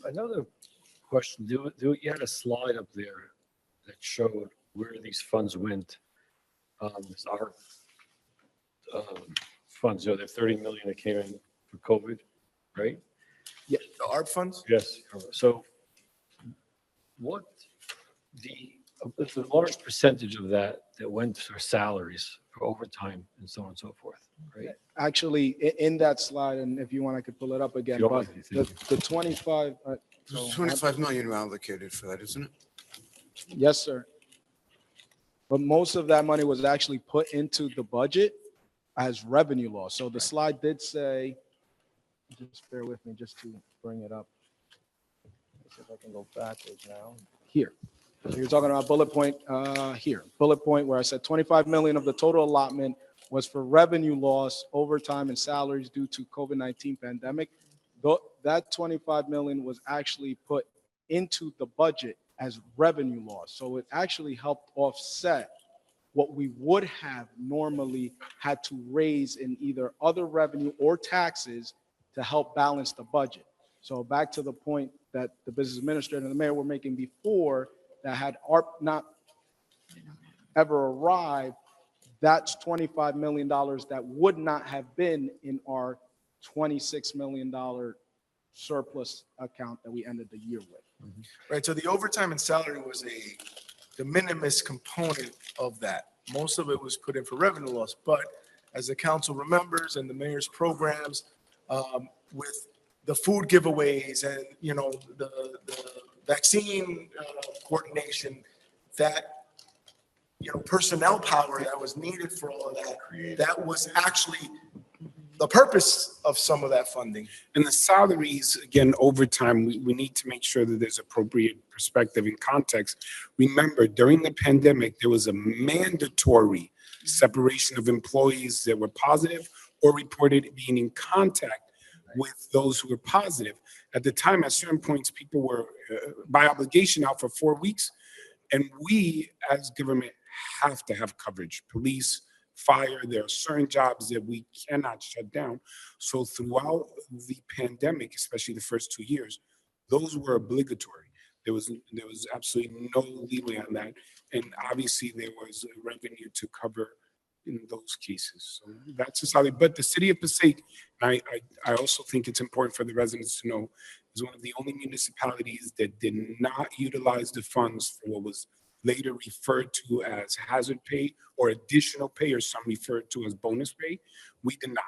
Another question, you had a slide up there that showed where these funds went. Our funds, the 30 million that came in for COVID, right? Yeah, the ARP funds? Yes. So what the large percentage of that went for salaries, for overtime and so on and so forth, right? Actually, in that slide, and if you want, I could pull it up again, If you but don't mind, the 25, There's 25 million allocated for that, isn't it? yes, sir. But most of that money was actually put into the budget as revenue loss. So the slide did say, just bear with me just to bring it up. Let's see if I can go backwards now. Here. So you're talking about bullet point here. Bullet point where I said 25 million of the total allotment was for revenue loss, overtime, and salaries due to COVID-19 pandemic. That 25 million was actually put into the budget as revenue loss. So it actually helped offset what we would have normally had to raise in either other revenue or taxes to help balance the budget. So back to the point that the business administrator and the mayor were making before, that had ARP not ever arrived, that's $25 million that would not have been in our $26 million surplus account that we ended the year with. Right, so the overtime and salary was the de minimis component of that. Most of it was put in for revenue loss, but as the council remembers and the mayor's programs, with the food giveaways and, the vaccine coordination, that, personnel power that was needed for all of that, that was actually the purpose of some of that funding. And the salaries, again, overtime, we need to make sure that there's appropriate perspective and context. Remember, during the pandemic, there was a mandatory separation of employees that were positive or reported being in contact with those who were positive. At the time, at certain points, people were by obligation out for 4 weeks. And we, as government, have to have coverage. Police, fire, there are certain jobs that we cannot shut down. So throughout the pandemic, especially the first 2 years, those were obligatory. There was absolutely no leeway on that. And obviously there was revenue to cover, in those cases. So that's a solid, but the city of Passaic, I also think it's important for the residents to know, is one of the only municipalities that did not utilize the funds for what was later referred to as hazard pay or additional pay, or some referred to as bonus pay. We did not.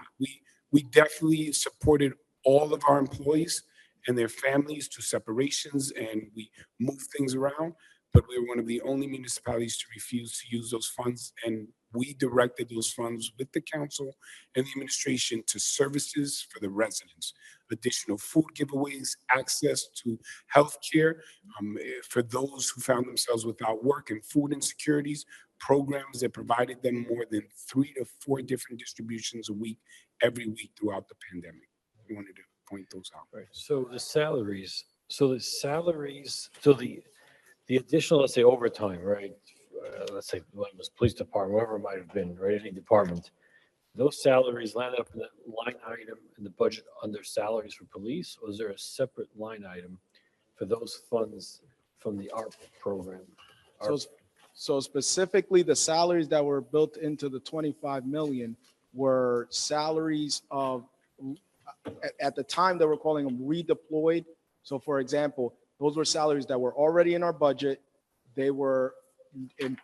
We definitely supported all of our employees and their families to separations, and we moved things around. But we were one of the only municipalities to refuse to use those funds, and we directed those funds with the council and the administration to services for the residents, additional food giveaways, access to health care for those who found themselves without work, and food insecurities, programs that provided them more than 3 to 4 different distributions a week, every week throughout the pandemic. I wanted to point those out. Right. So the salaries, so the additional, let's say overtime, right? Let's say well, it was police department, whatever it might have been, right? Any department. Those salaries landed up in that line item in the budget under salaries for police, or is there a separate line item for those funds from the ARP program? So specifically, the salaries that were built into the 25 million were salaries of, at the time they were calling them redeployed. So for example, those were salaries that were already in our budget. They were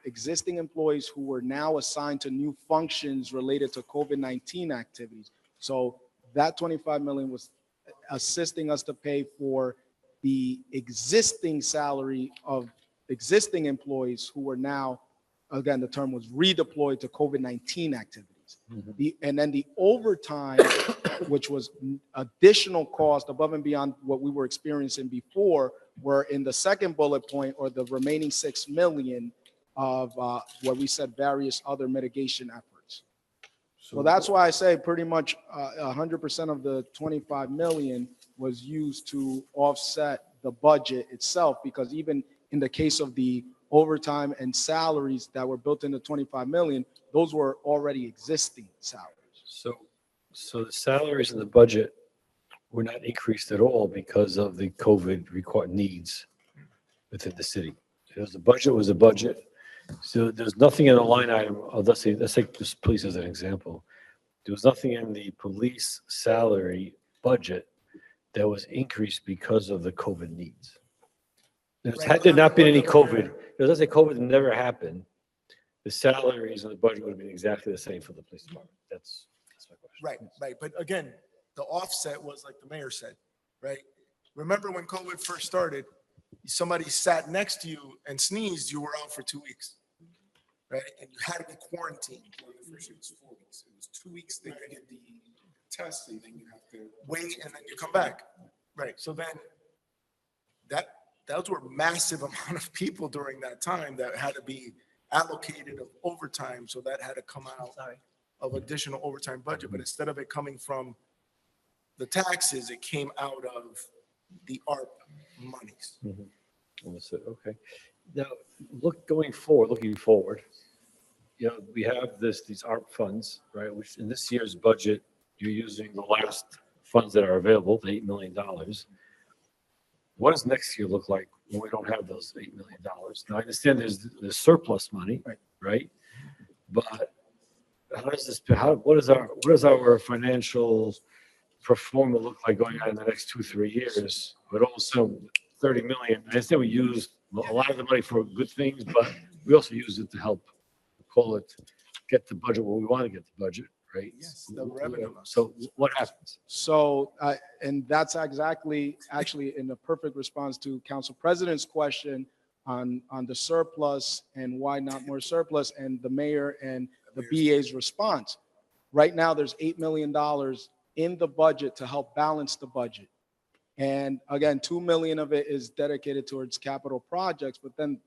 existing employees who were now assigned to new functions related to COVID-19 activities. So that 25 million was assisting us to pay for the existing salary of existing employees who were now, again, the term was redeployed to COVID-19 activities. And then the overtime, which was additional cost above and beyond what we were experiencing before, were in the second bullet point, or the remaining 6 million of what we said various other mitigation efforts. So that's why I say pretty much 100% of the 25 million was used to offset the budget itself, because even in the case of the overtime and salaries that were built into 25 million, those were already existing salaries. So the salaries in the budget were not increased at all because of the COVID required needs within the city. Because the budget was a budget. So there's nothing in the line item of, let's take this police as an example. There was nothing in the police salary budget that was increased because of the COVID needs. Had there not been any COVID, let's say COVID never happened, the salaries and the budget would have been exactly the same for the police department. That's my question. Right. But again, the offset was like the mayor said, right? Remember when COVID first started, somebody sat next to you and sneezed, you were out for 2 weeks, right? And you had to be quarantined. Well, the first year was 4 weeks. It was 2 weeks that you get the test, and then you have to Wait, and then you come back. Right. So then those were massive amount of people during that time that had to be allocated of overtime. So that had to come out of additional overtime budget. But instead of it coming from the taxes, it came out of the ARP monies. Understood. Okay. Now, looking forward, you know, we have these ARP funds, right? Which in this year's budget, you're using the last funds that are available, the $8 million. What does next year look like when we don't have those $8 million? Now, I understand there's surplus money, right? But how does this? What does our financial performance look like going on in the next 2-3 years? But also 30 million. I understand we used a lot of the money for good things, but we also use it to help get the budget where we want to get the budget, right? Yes, the revenue. So what happens? So, and that's actually in the perfect response to Council President's question on the surplus and why not more surplus, and the mayor and the BA's response. Right now, there's $8 million in the budget to help balance the budget. And again, 2 million of it is dedicated towards capital projects. But then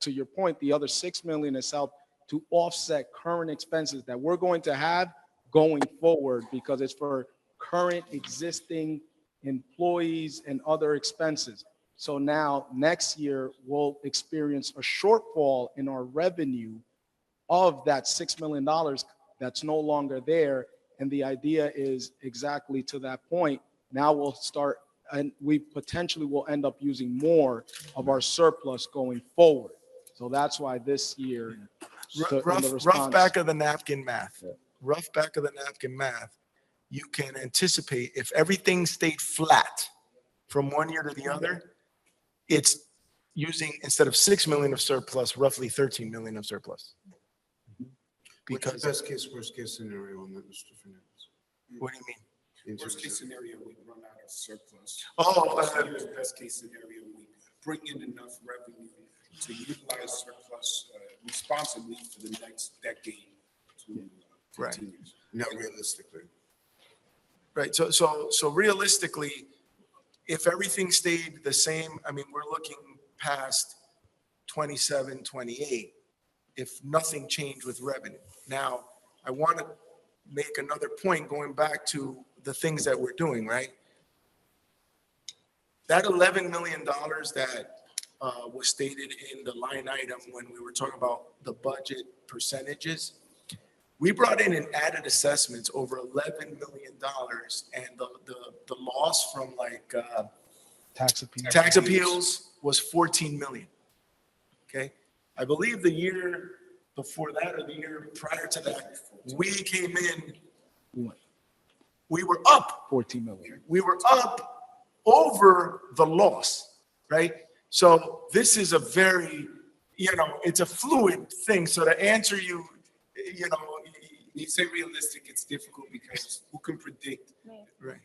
to your point, the other 6 million is helped to offset current expenses that we're going to have going forward, because it's for current existing employees and other expenses. So now next year, we'll experience a shortfall in our revenue of that $6 million that's no longer there. And the idea is exactly to that point. Now we'll start, and we potentially will end up using more of our surplus going forward. So that's why this year So in the Rough response- back of the napkin math. Yeah. Rough back of the napkin math. You can anticipate if everything stayed flat from one year to the other, it's using, instead of 6 million of surplus, roughly 13 million of surplus. What's the Because, best case, worst case scenario on that, Mr. Fernandez? what do you mean? In Worst terms case of- scenario, we run out of surplus. Oh, Best case scenario, we bring in enough revenue to utilize surplus responsibly for the next decade to 15 years. No, realistically. right. So realistically, if everything stayed the same, I mean, we're looking past 27, 28, if nothing changed with revenue. Now, I want to make another point going back to the things that we're doing, right? That $11 million that was stated in the line item when we were talking about the budget percentages, we brought in and added assessments over $11 million, and the loss from like tax appeals was 14 million. Okay, I believe the year before that or the year prior to that, we came in, we were up 14 million. we were up over the loss, right? So this is a very, it's a fluid thing. So to answer you, When you say realistic, it's difficult because who can predict? right?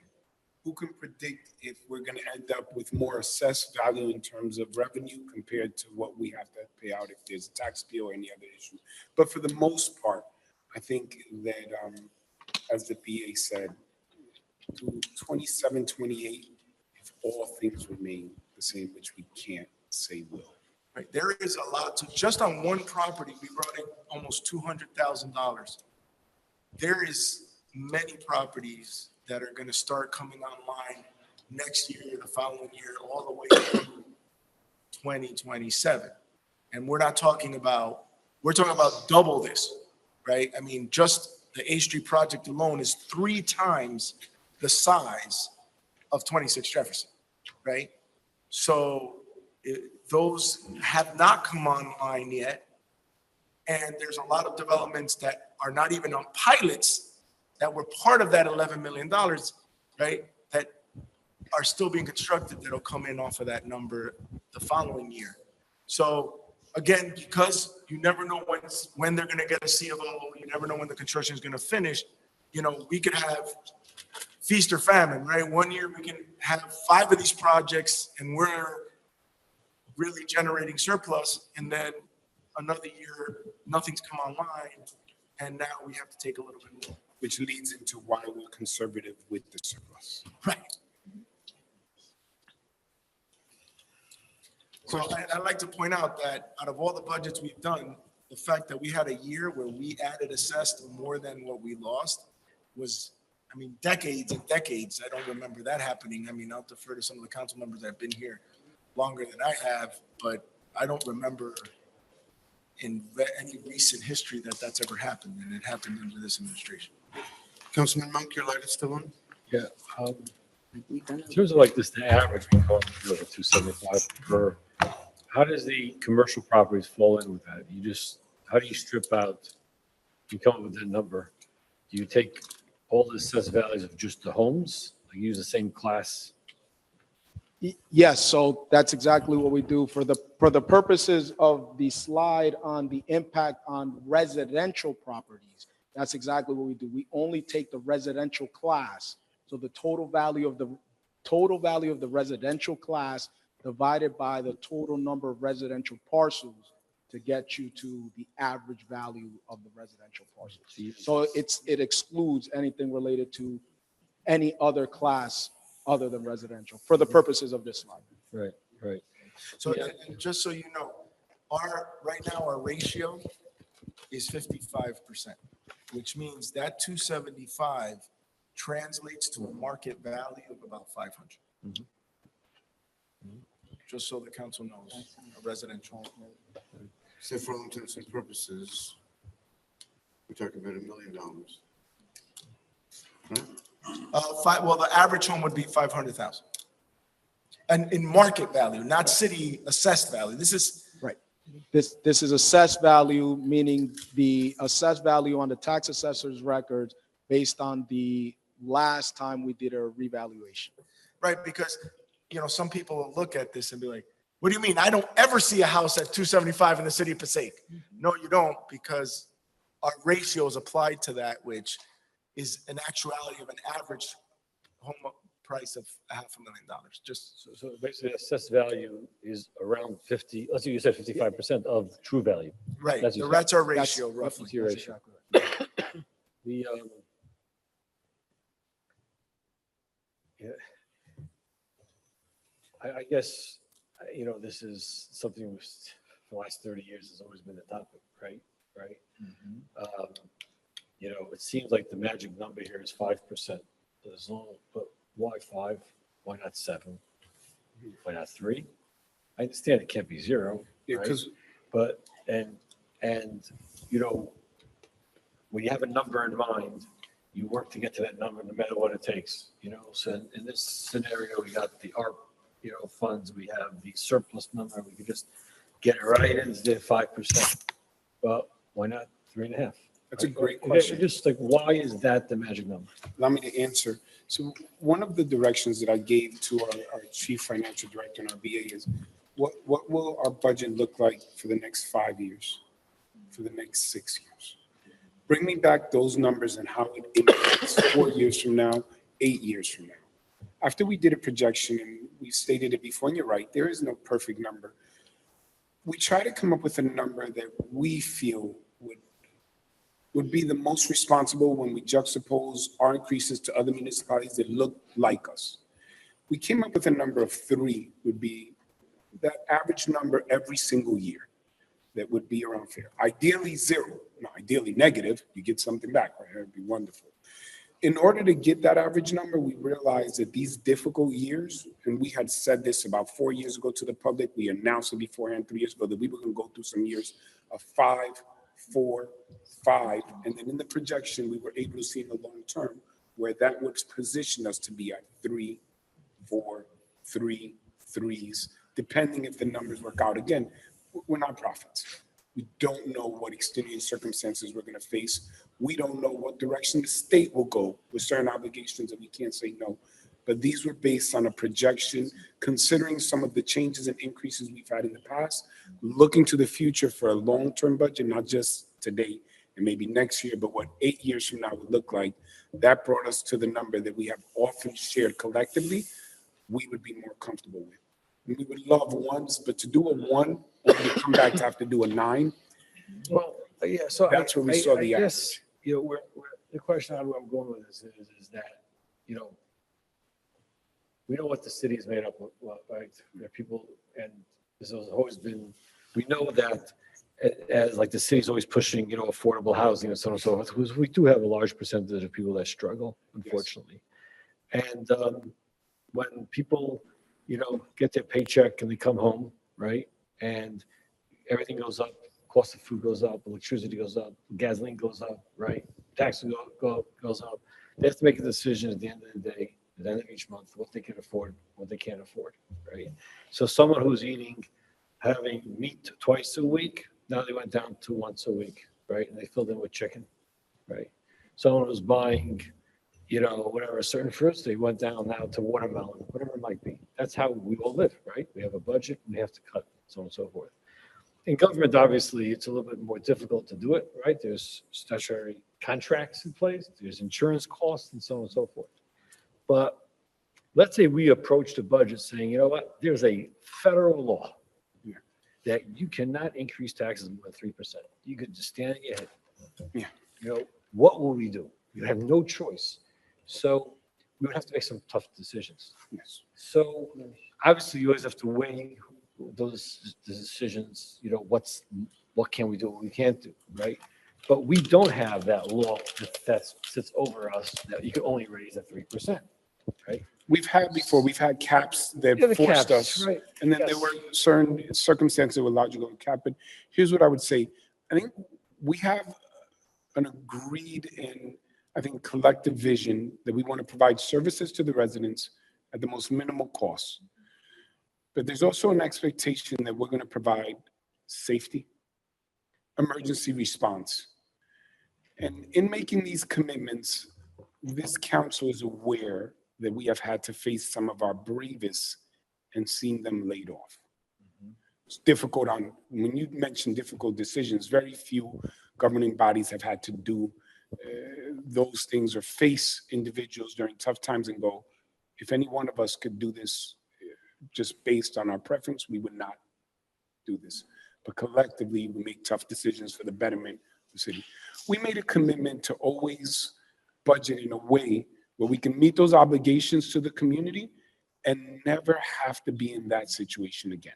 Who can predict if we're going to end up with more assessed value in terms of revenue compared to what we have to pay out if there's a tax appeal or any other issue? But for the most part, I think that, as the PA said, to 27, 28, if all things remain the same, which we can't say will. Right. There is a lot to, just on one property, we brought in almost $200,000. There is many properties that are going to start coming online next year, the following year, all the way through 2027. And we're talking about double this, right? I mean, just the A Street project alone is 3 times the size of 26 Jefferson, right? So those have not come online yet. And there's a lot of developments that are not even on pilots that were part of that $11 million, right? That are still being constructed that'll come in off of that number the following year. So again, because you never know when they're gonna get a C of O, you never know when the construction is gonna finish, we could have feast or famine, right? One year we can have 5 of these projects and we're really generating surplus, and then another year, nothing's come online, and now we have to take a little bit more. Which leads into why we're conservative with the surplus. Right. So I'd like to point out that out of all the budgets we've done, the fact that we had a year where we added assessed more than what we lost was, I mean, decades and decades. I don't remember that happening. I mean, I'll defer to some of the council members that have been here longer than I have, but I don't remember in any recent history that that's ever happened, and it happened under this administration. Councilman Monk, your light is still on? Yeah. In terms of like this, the average, we call it 275 per, how does the commercial properties fall in with that? How do you strip out, you come up with that number? Do you take all the assessed values of just the homes, like use the same class? Yes, so that's exactly what we do for the purposes of the slide on the impact on residential properties. That's exactly what we do. We only take the residential class. So the total value of the residential class divided by the total number of residential parcels to get you to the average value of the residential parcels. So it excludes anything related to any other class other than residential for the purposes of this slide. Right, right. So and just so you know, right now our ratio is 55%, which means that 275 translates to a market value of about 500. Just so the council knows, a residential. So for all intents and purposes, we're talking about $1 million. Right? Well, the average home would be 500,000. And in market value, not city assessed value. This is Right. This is assessed value, meaning the assessed value on the tax assessor's records based on the last time we did a revaluation. Right, because, some people will look at this and be like, what do you mean? I don't ever see a house at 275 in the city of Passaic. No, you don't, because our ratio is applied to that, which is an actuality of an average home price of $500,000. Just So basically, assessed value is around 50, let's say you said 55% of true value. right. That's That's our That's- ratio roughly. That's your That's ratio. exactly right. The, yeah. I guess, this is something for the last 30 years has always been the topic, right? Right? It seems like the magic number here is 5%. As long, but why 5? Why not 7? Why not 3? I understand it can't be 0, Yeah, right? because But, and, when you have a number in mind, you work to get to that number no matter what it takes, So in this scenario, we got the ARP, funds, we have the surplus number, we could just get it right into 5%. Well, why not 3.5? that's a great Okay, question. just like, why is that the magic number? Allow me to answer. So one of the directions that I gave to our chief financial director and our BA is what will our budget look like for the next 5 years, for the next 6 years? Bring me back those numbers and how it impacts 4 years from now, 8 years from now. After we did a projection, and we stated it before, and you're right, there is no perfect number. We try to come up with a number that we feel would be the most responsible when we juxtapose our increases to other municipalities that look like us. We came up with a number of 3 would be that average number every single year that would be around fair. Ideally 0, no, ideally negative, you get something back, right? That'd be wonderful. In order to get that average number, we realized that these difficult years, and we had said this about 4 years ago to the public, we announced it beforehand 3 years ago, that we were gonna go through some years of 5, 4, 5, and then in the projection, we were able to see in the long term where that would position us to be at 3, 4, 3, 3s, depending if the numbers work out. Again, we're not prophets. We don't know what extenuating circumstances we're going to face. We don't know what direction the state will go with certain obligations that we can't say no. But these were based on a projection, considering some of the changes and increases we've had in the past, looking to the future for a long-term budget, not just today and maybe next year, but what 8 years from now would look like. That brought us to the number that we have often shared collectively, we would be more comfortable with. And we would love 1s, but to do a 1, only to come back to have to do a 9, Well, yeah, so that's where we saw the I average. guess, the question I'm going with this is that, we know what the city is made up of, right? There are people, and this has always been, we know that as like the city's always pushing, affordable housing and so on and so forth, because we do have a large percentage of people that struggle, unfortunately. And when people, get their paycheck and they come home, right? And everything goes up, cost of food goes up, electricity goes up, gasoline goes up, right? Taxes goes up. They have to make a decision at the end of the day, at the end of each month, what they can afford, what they can't afford, right? So someone who's having meat twice a week, now they went down to once a week, right? And they filled in with chicken, right? Someone who's buying, whatever, certain fruits, they went down now to watermelon, whatever it might be. That's how we all live, right? We have a budget, we have to cut, so on and so forth. In government, obviously, it's a little bit more difficult to do it, right? There's statutory contracts in place, there's insurance costs, and so on and so forth. But let's say we approach the budget saying, you know what, there's a federal law that you cannot increase taxes more than 3%. You could just stand at your head. Yeah. What will we do? You have no choice. So we would have to make some tough decisions. Yes. So obviously you always have to weigh those decisions, what can we do, what we can't do, right? But we don't have that law that sits over us that you can only raise at 3%, right? We've had caps that Yeah, the forced caps, us. right. And then there Yes. were certain circumstances that were logical to cap it. Here's what I would say. I think we have an agreed and I think collective vision that we want to provide services to the residents at the most minimal cost. But there's also an expectation that we're going to provide safety, emergency response. And in making these commitments, this council is aware that we have had to face some of our bravest and seen them laid off. It's difficult when you mention difficult decisions, very few governing bodies have had to do those things or face individuals during tough times and go, if any one of us could do this just based on our preference, we would not do this. But collectively, we make tough decisions for the betterment of the city. We made a commitment to always budget in a way where we can meet those obligations to the community and never have to be in that situation again.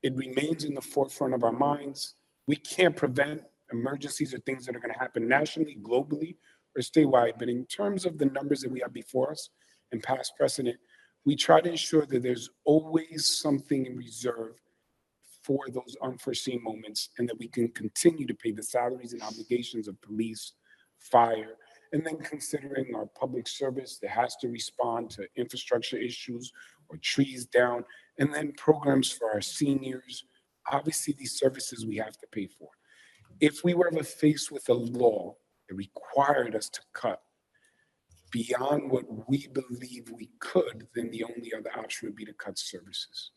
It remains in the forefront of our minds. We can't prevent emergencies or things that are going to happen nationally, globally, or statewide. But in terms of the numbers that we have before us and past precedent, we try to ensure that there's always something in reserve for those unforeseen moments and that we can continue to pay the salaries and obligations of police, fire, and then considering our public service that has to respond to infrastructure issues or trees down, and then programs for our seniors. Obviously, these services we have to pay for. If we were ever faced with a law that required us to cut beyond what we believe we could, then the only other option would be to cut services.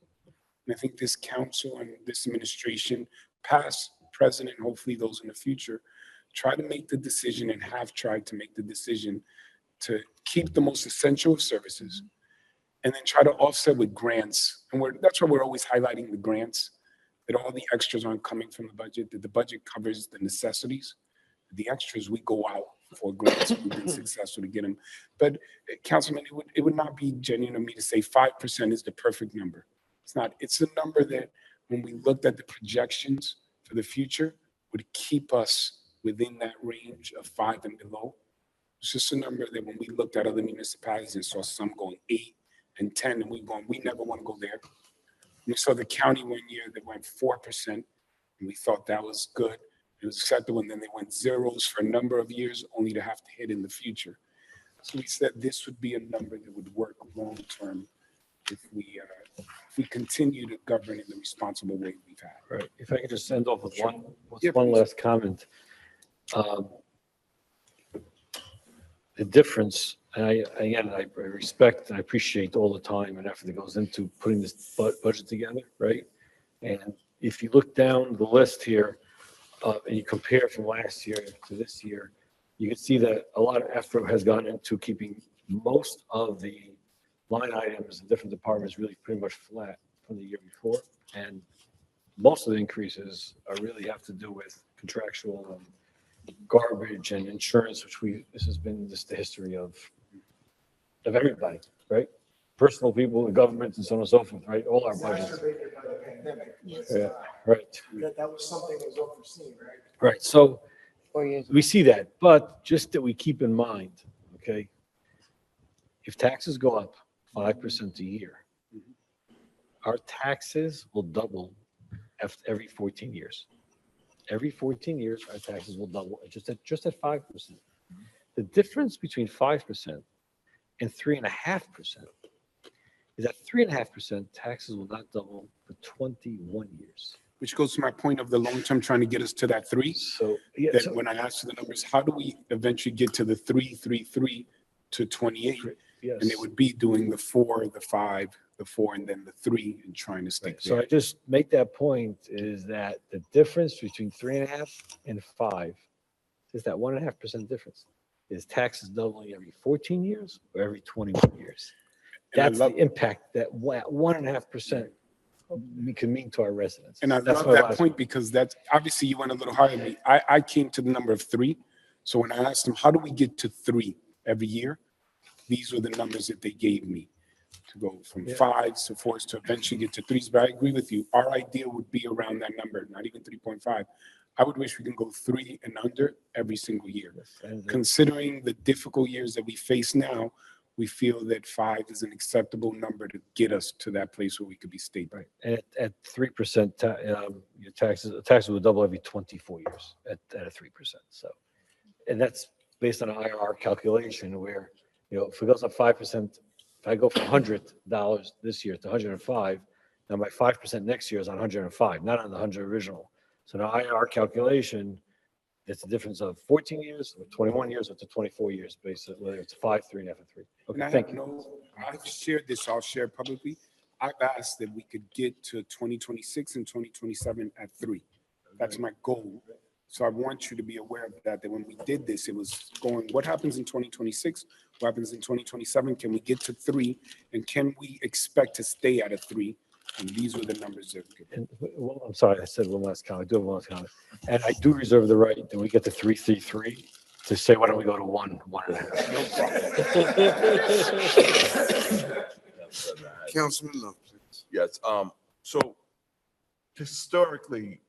And I think this council and this administration, past, present, and hopefully those in the future, try to make the decision and have tried to make the decision to keep the most essential of services and then try to offset with grants. And that's why we're always highlighting the grants, that all the extras aren't coming from the budget, that the budget covers the necessities. The extras, we go out for grants. We've been successful to get them. But Councilman, it would not be genuine of me to say 5% is the perfect number. It's not. It's a number that when we looked at the projections for the future would keep us within that range of 5 and below. It's just a number that when we looked at other municipalities and saw some going 8 and 10, and we never want to go there. We saw the county one year that went 4%, and we thought that was good. It was acceptable, and then they went zeros for a number of years, only to have to hit in the future. So we said this would be a number that would work long term if we continue to govern in the responsible way we've had. Right. If I could just end off with Sure. one Please. last comment. The difference, and I respect and I appreciate all the time and effort that goes into putting this budget together, right? And if you look down the list here, and you compare from last year to this year, you can see that a lot of effort has gone into keeping most of the line items in different departments really pretty much flat from the year before. And most of the increases really have to do with contractual garbage and insurance, which this has been just the history of everybody, right? Personal people, the government, and so on and so forth, right? All our budgets. Exacerbated by the pandemic. Yeah, right. That was something that was unforeseen, right? Right. So we see that, but just that we keep in mind, okay, if taxes go up 5% a year, our taxes will double after every 14 years. Every 14 years, our taxes will double just at 5%. The difference between 5% and 3.5% is that 3.5% taxes will not double for 21 years. Which goes to my point of the long term trying to get us to that 3. So, yeah, That when I asked for the numbers, how do we eventually get to the 3 to 28? yes. And it would be doing the 4, the 5, the 4, and then the 3 and trying to stick Right. So there. I just make that point is that the difference between 3.5 and 5 is that 1.5% difference. Is taxes doubling every 14 years or every 21 years? And I That's the impact that 1.5% we can mean to our residents. And I That's love my that last point because that's obviously you went a little higher than me. I came to the number of 3. So when I asked them, how do we get to 3 every year? These were the numbers that they gave me to go from 5s to 4s to eventually get to 3s. But I agree with you. Our idea would be around that number, not even 3.5. I would wish we can go 3 and under every single year. And Considering the difficult years that we face now, we feel that 5 is an acceptable number to get us to that place where we could be stable. right. And at 3%, your taxes will double every 24 years at a 3%. So, and that's based on an IRR calculation where, if it goes up 5%, if I go from $100 this year to 105, Now my 5% next year is on 105, not on the 100 original. So now our calculation, it's a difference of 14 years, or 21 years, or to 24 years, basically, whether it's 5, 3.5, and 3. And Okay, I thank have you. no, I've shared this, I'll share publicly. I've asked that we could get to 2026 and 2027 at 3. That's my goal. So I want you to be aware of that, that when we did this, it was going, what happens in 2026? What happens in 2027? Can we get to 3? And can we expect to stay at a 3? And these were the numbers that we could. And, well, I'm sorry, I said one last comment. I do have one last comment. And I do reserve the right, when we get to 333, to say, why don't we go to 1, 1.5? Councilman Love, please. Yes, so historically,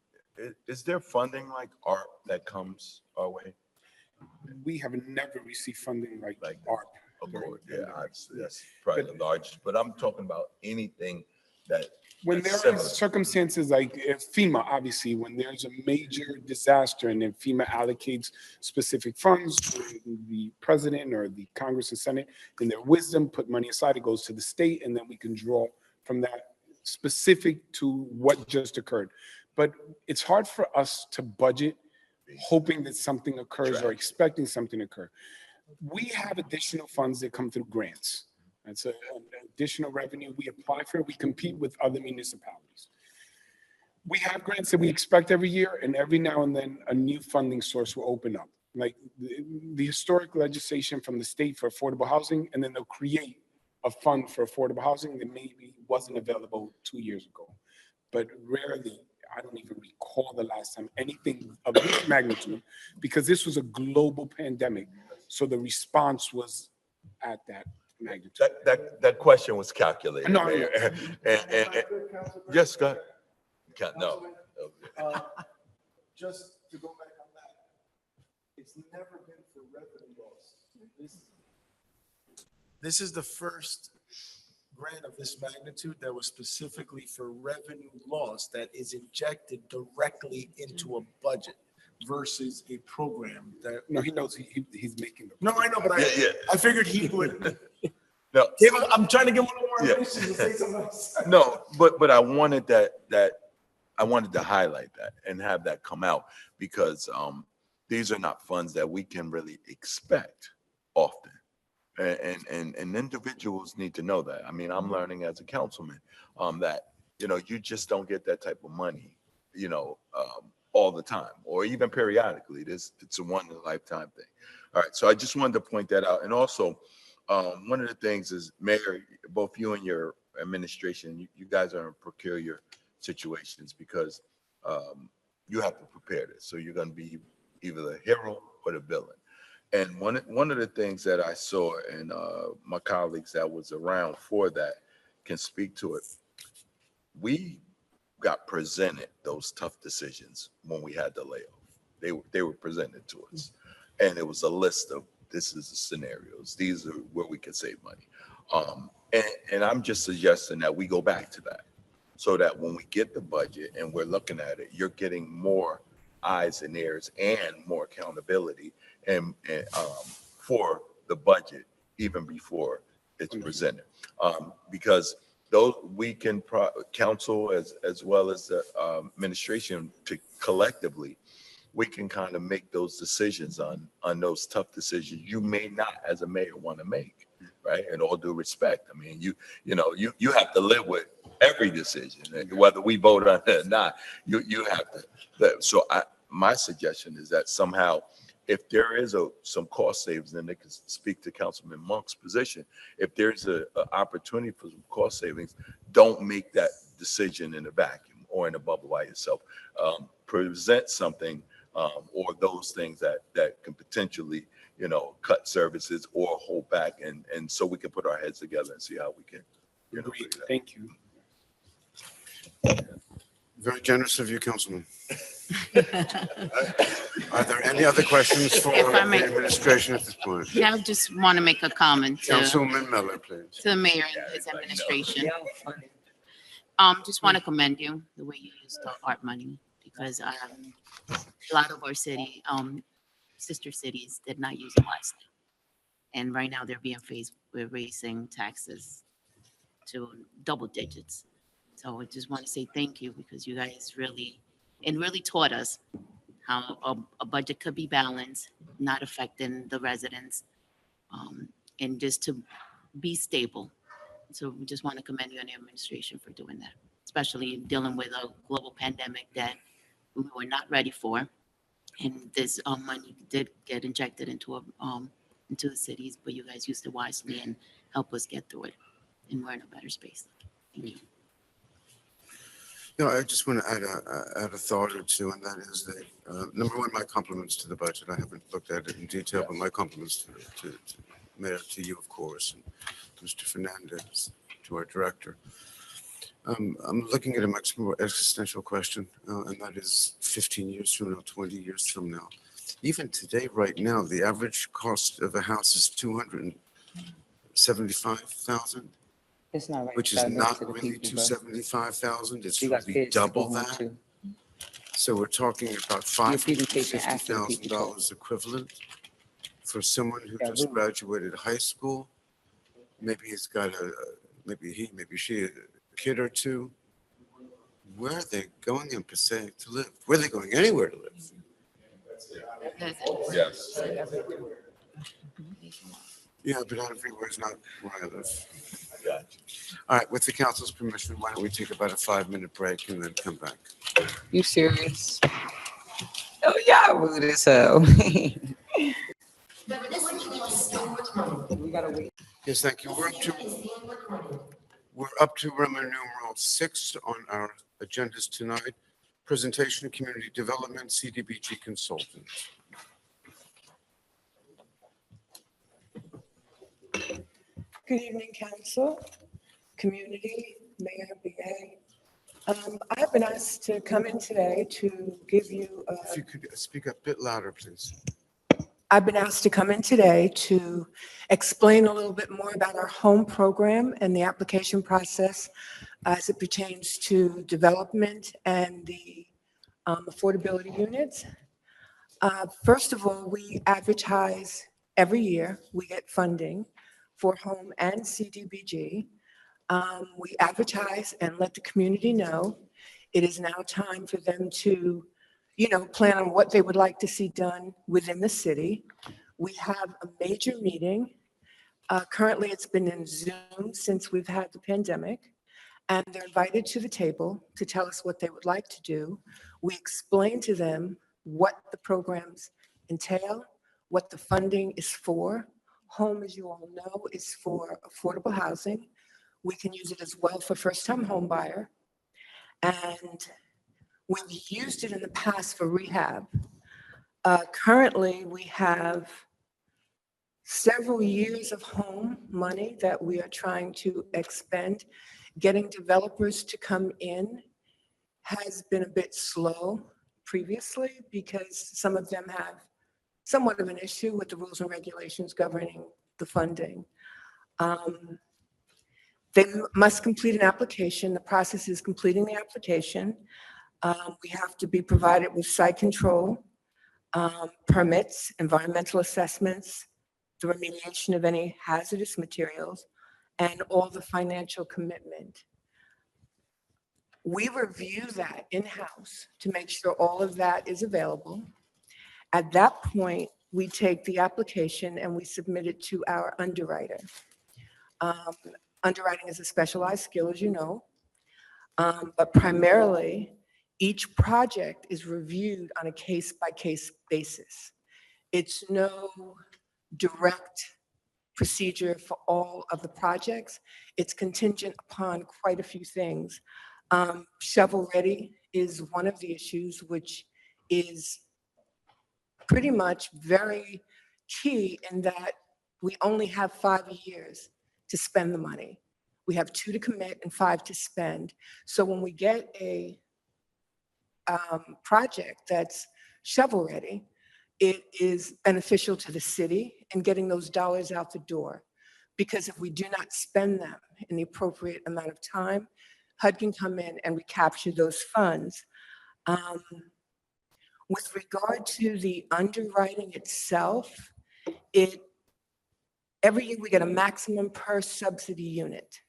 is there funding like ARP that comes our way? We have never received funding like ARP. Of course, yeah, that's probably the largest, but I'm talking about anything that. When there are circumstances like FEMA, obviously, when there's a major disaster and then FEMA allocates specific funds to the president or the Congress and Senate, in their wisdom, put money aside, it goes to the state, and then we can draw from that specific to what just occurred. But it's hard for us to budget hoping that something occurs or expecting something to occur. We have additional funds that come through grants. That's an additional revenue. We apply for it. We compete with other municipalities. We have grants that we expect every year, and every now and then a new funding source will open up. Like the historic legislation from the state for affordable housing, and then they'll create a fund for affordable housing that maybe wasn't available 2 years ago. But rarely, I don't even recall the last time anything of this magnitude, because this was a global pandemic. So the response was at that magnitude. That question was calculated. No, Mayor. And yes, go ahead. No. Just to go back on that, it's never been for revenue loss. This is the first grant of this magnitude that was specifically for revenue loss that is injected directly into a budget versus a program that. No, he knows he's making them. No, I know, but I figured he would. No. I'm trying to get one more Yeah. information to say something else. No, but I wanted that I wanted to highlight that and have that come out because these are not funds that we can really expect often. And individuals need to know that. I mean, I'm learning as a councilman that, you just don't get that type of money, all the time, or even periodically. It's a one in a lifetime thing. All right. So I just wanted to point that out. And also, one of the things is, Mayor, both you and your administration, you guys are in peculiar situations because you have to prepare this. So you're going to be either the hero or the villain. And one of the things that I saw, and my colleagues that was around for that can speak to it, we got presented those tough decisions when we had the layoff. They were presented to us. And it was a list of, this is the scenarios. These are where we can save money. And I'm just suggesting that we go back to that so that when we get the budget and we're looking at it, you're getting more eyes and ears and more accountability and for the budget even before it's presented. Because those we can council as well as the administration to collectively, we can kind of make those decisions on those tough decisions you may not as a mayor want to make, right? And all due respect. I mean, you have to live with every decision, whether we vote on it or not. You have to. So my suggestion is that somehow, if there is some cost savings, then they can speak to Councilman Monk's position. If there's an opportunity for some cost savings, don't make that decision in a vacuum or in a bubble by yourself. Present something or those things that can potentially, cut services or hold back, and so we can put our heads together and see how we can. Agreed. Thank you. Very generous of you, Councilman. Are there any other questions for If I may. the administration at this point? Yeah, I just want to make a comment to Councilman Miller, please. the mayor and his administration. Just want to commend you the way you used the art money because a lot of our city, sister cities did not use it wisely. And right now they're being faced with raising taxes to double digits. So I just want to say thank you because you guys really taught us how a budget could be balanced, not affecting the residents, and just to be stable. So we just want to commend you and the administration for doing that, especially dealing with a global pandemic that we were not ready for. And this money did get injected into the cities, but you guys used it wisely and helped us get through it. And we're in a better space. Thank you. You know, I just want to add a thought or two, and that is that, number one, my compliments to the budget. I haven't looked at it in detail, but my compliments to Mayor, to you, of course, and to Mr. Fernandez, to our director. I'm looking at a much more existential question, and that is 15 years from now, 20 years from now. Even today, right now, the average cost of a house is $275,000. It's not right. Which is not really 275,000, it's really double that. So we're talking about $550,000 equivalent for someone who just graduated high school. Maybe he's got maybe she, a kid or two. Where are they going in Passaic to live? Where are they going anywhere to live? Yes. Yeah, but everywhere is not where I live. Gotcha. All right, with the council's permission, why don't we take about a 5-minute break and then come back? You serious? Oh, yeah, rude as hell. We gotta wait. Yes, thank you. We're up to Roman numeral 6 on our agendas tonight. Presentation of Community Development, CDBG Consultant. Good evening, council, community, mayor, BA. I've been asked to come in today to give you, If you could speak a bit louder, please. I've been asked to come in today to explain a little bit more about our home program and the application process as it pertains to development and the affordability units. First of all, we advertise every year. We get funding for home and CDBG. We advertise and let the community know it is now time for them to, plan on what they would like to see done within the city. We have a major meeting. Currently, it's been in Zoom since we've had the pandemic, and they're invited to the table to tell us what they would like to do. We explain to them what the programs entail, what the funding is for. Home, as you all know, is for affordable housing. We can use it as well for first-time home buyer. And we've used it in the past for rehab. Currently, we have several years of home money that we are trying to expend. Getting developers to come in has been a bit slow previously because some of them have somewhat of an issue with the rules and regulations governing the funding. They must complete an application. The process is completing the application. We have to be provided with site control, permits, environmental assessments, the remediation of any hazardous materials, and all the financial commitment. We review that in-house to make sure all of that is available. At that point, we take the application and we submit it to our underwriter. Underwriting is a specialized skill, as you know, but primarily, each project is reviewed on a case-by-case basis. It's no direct procedure for all of the projects. It's contingent upon quite a few things. Shovel-ready is one of the issues, which is pretty much very key in that we only have 5 years to spend the money. We have 2 to commit and 5 to spend. So when we get a project that's shovel-ready, it is beneficial to the city in getting those dollars out the door. Because if we do not spend them in the appropriate amount of time, HUD can come in and recapture those funds. With regard to the underwriting itself, every year we get a maximum per subsidy unit.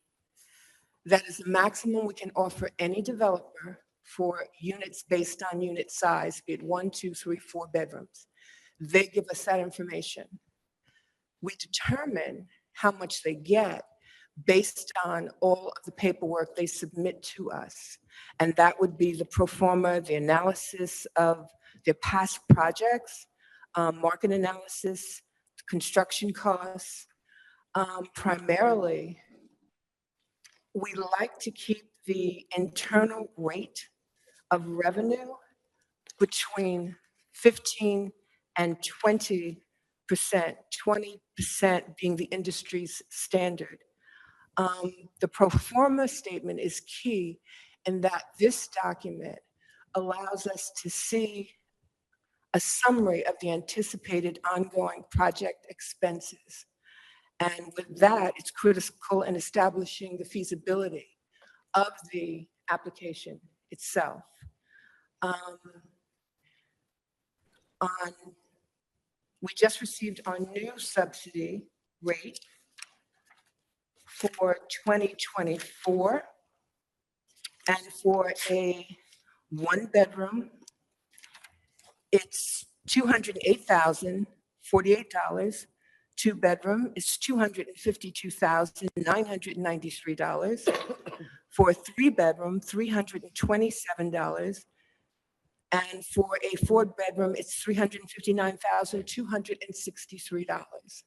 That is the maximum we can offer any developer for units based on unit size, be it 1, 2, 3, 4 bedrooms. They give us that information. We determine how much they get based on all of the paperwork they submit to us. And that would be the pro forma, the analysis of their past projects, market analysis, construction costs. Primarily, we like to keep the internal rate of revenue between 15 and 20%, 20% being the industry's standard. The pro forma statement is key in that this document allows us to see a summary of the anticipated ongoing project expenses. And with that, it's critical in establishing the feasibility of the application itself. We just received our new subsidy rate for 2024. And for a 1-bedroom, it's $208,048. 2-bedroom is $252,993. For a 3-bedroom, $327. And for a 4-bedroom, it's $359,263.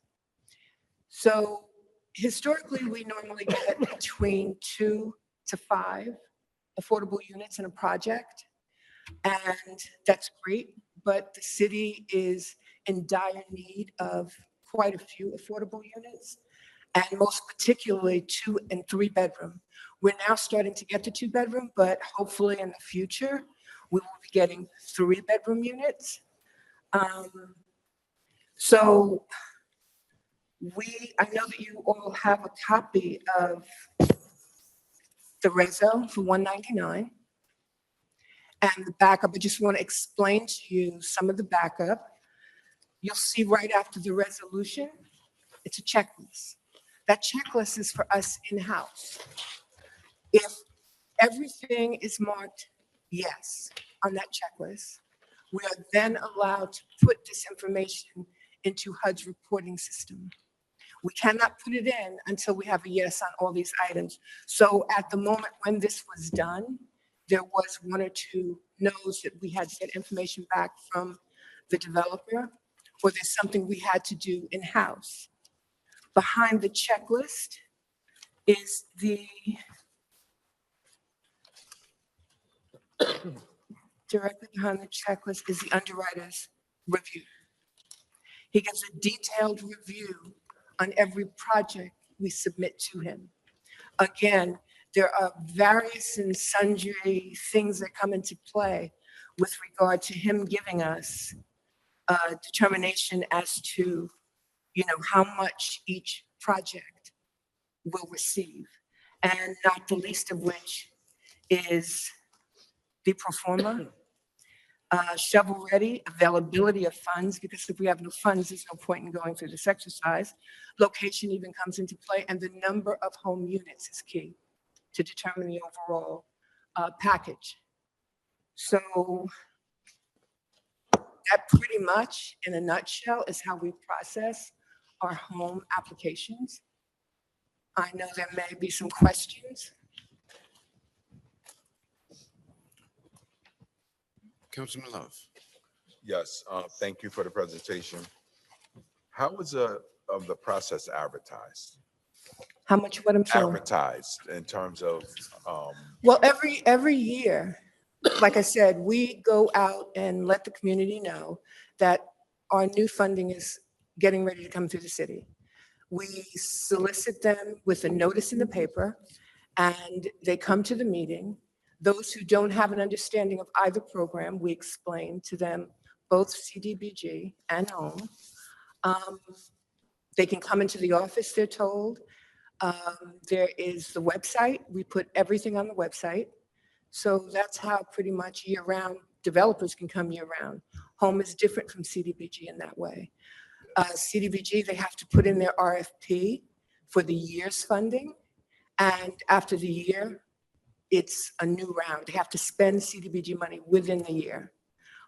So historically, we normally get between 2 to 5 affordable units in a project. And that's great, but the city is in dire need of quite a few affordable units, and most particularly 2 and 3 bedroom. We're now starting to get to 2-bedroom, but hopefully in the future, we will be getting 3-bedroom units. So I know that you all have a copy of the reso for 199 and the backup. I just want to explain to you some of the backup. You'll see right after the resolution, it's a checklist. That checklist is for us in-house. If everything is marked yes on that checklist, we are then allowed to put this information into HUD's reporting system. We cannot put it in until we have a yes on all these items. So at the moment when this was done, there was 1 or 2 no's that we had to get information back from the developer, or there's something we had to do in-house. Behind the checklist is directly behind the checklist is the underwriter's review. He gives a detailed review on every project we submit to him. Again, there are various and sundry things that come into play with regard to him giving us a determination as to, how much each project will receive, and not the least of which is the pro forma, shovel ready, availability of funds, because if we have no funds, there's no point in going through this exercise. Location even comes into play, and the number of home units is key to determine the overall package. So that pretty much, in a nutshell, is how we process our home applications. I know there may be some questions. Councilman Love. Yes, thank you for the presentation. How was the process advertised? How much, what I'm sorry? Advertised in terms of, Well, every year, like I said, we go out and let the community know that our new funding is getting ready to come through the city. We solicit them with a notice in the paper, and they come to the meeting. Those who don't have an understanding of either program, we explain to them both CDBG and home. They can come into the office, they're told. There is the website. We put everything on the website. So that's how pretty much year-round developers can come year-round. Home is different from CDBG in that way. CDBG, they have to put in their RFP for the year's funding, And after the year, it's a new round. They have to spend CDBG money within the year.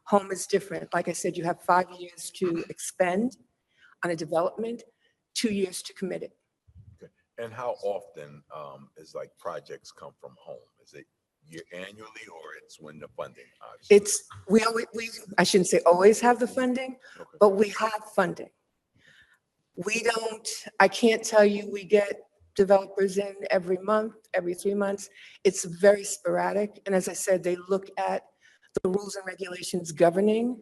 Home is different. Like I said, you have 5 years to expend on a development, 2 years to commit it. Okay. And how often is like projects come from home? Is it annually or it's when the funding? Obviously? It's, I shouldn't say always have the funding, Okay. but we have funding. I can't tell you we get developers in every month, every 3 months. It's very sporadic. And as I said, they look at the rules and regulations governing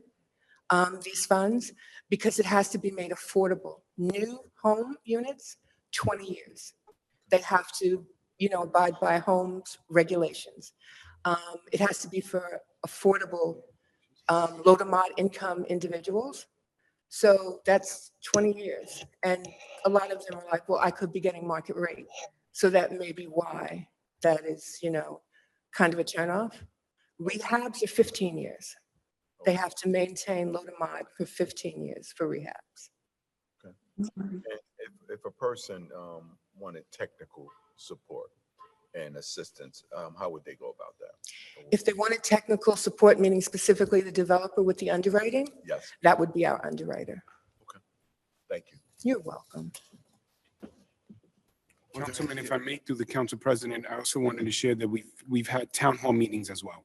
these funds because it has to be made affordable. New home units, 20 years. They have to, abide by homes regulations. It has to be for affordable, low to moderate income individuals. So that's 20 years. And a lot of them are like, well, I could be getting market rate. So that may be why that is, kind of a turnoff. Rehabs are 15 years. They have to maintain low to mod for 15 years for rehabs. Okay. And if a person wanted technical support and assistance, how would they go about that? If they wanted technical support, meaning specifically the developer with the underwriting, Yes. that would be our underwriter. Okay. Thank you. You're welcome. Councilman, if I may, through the council president, I also wanted to share that we've had town hall meetings as well.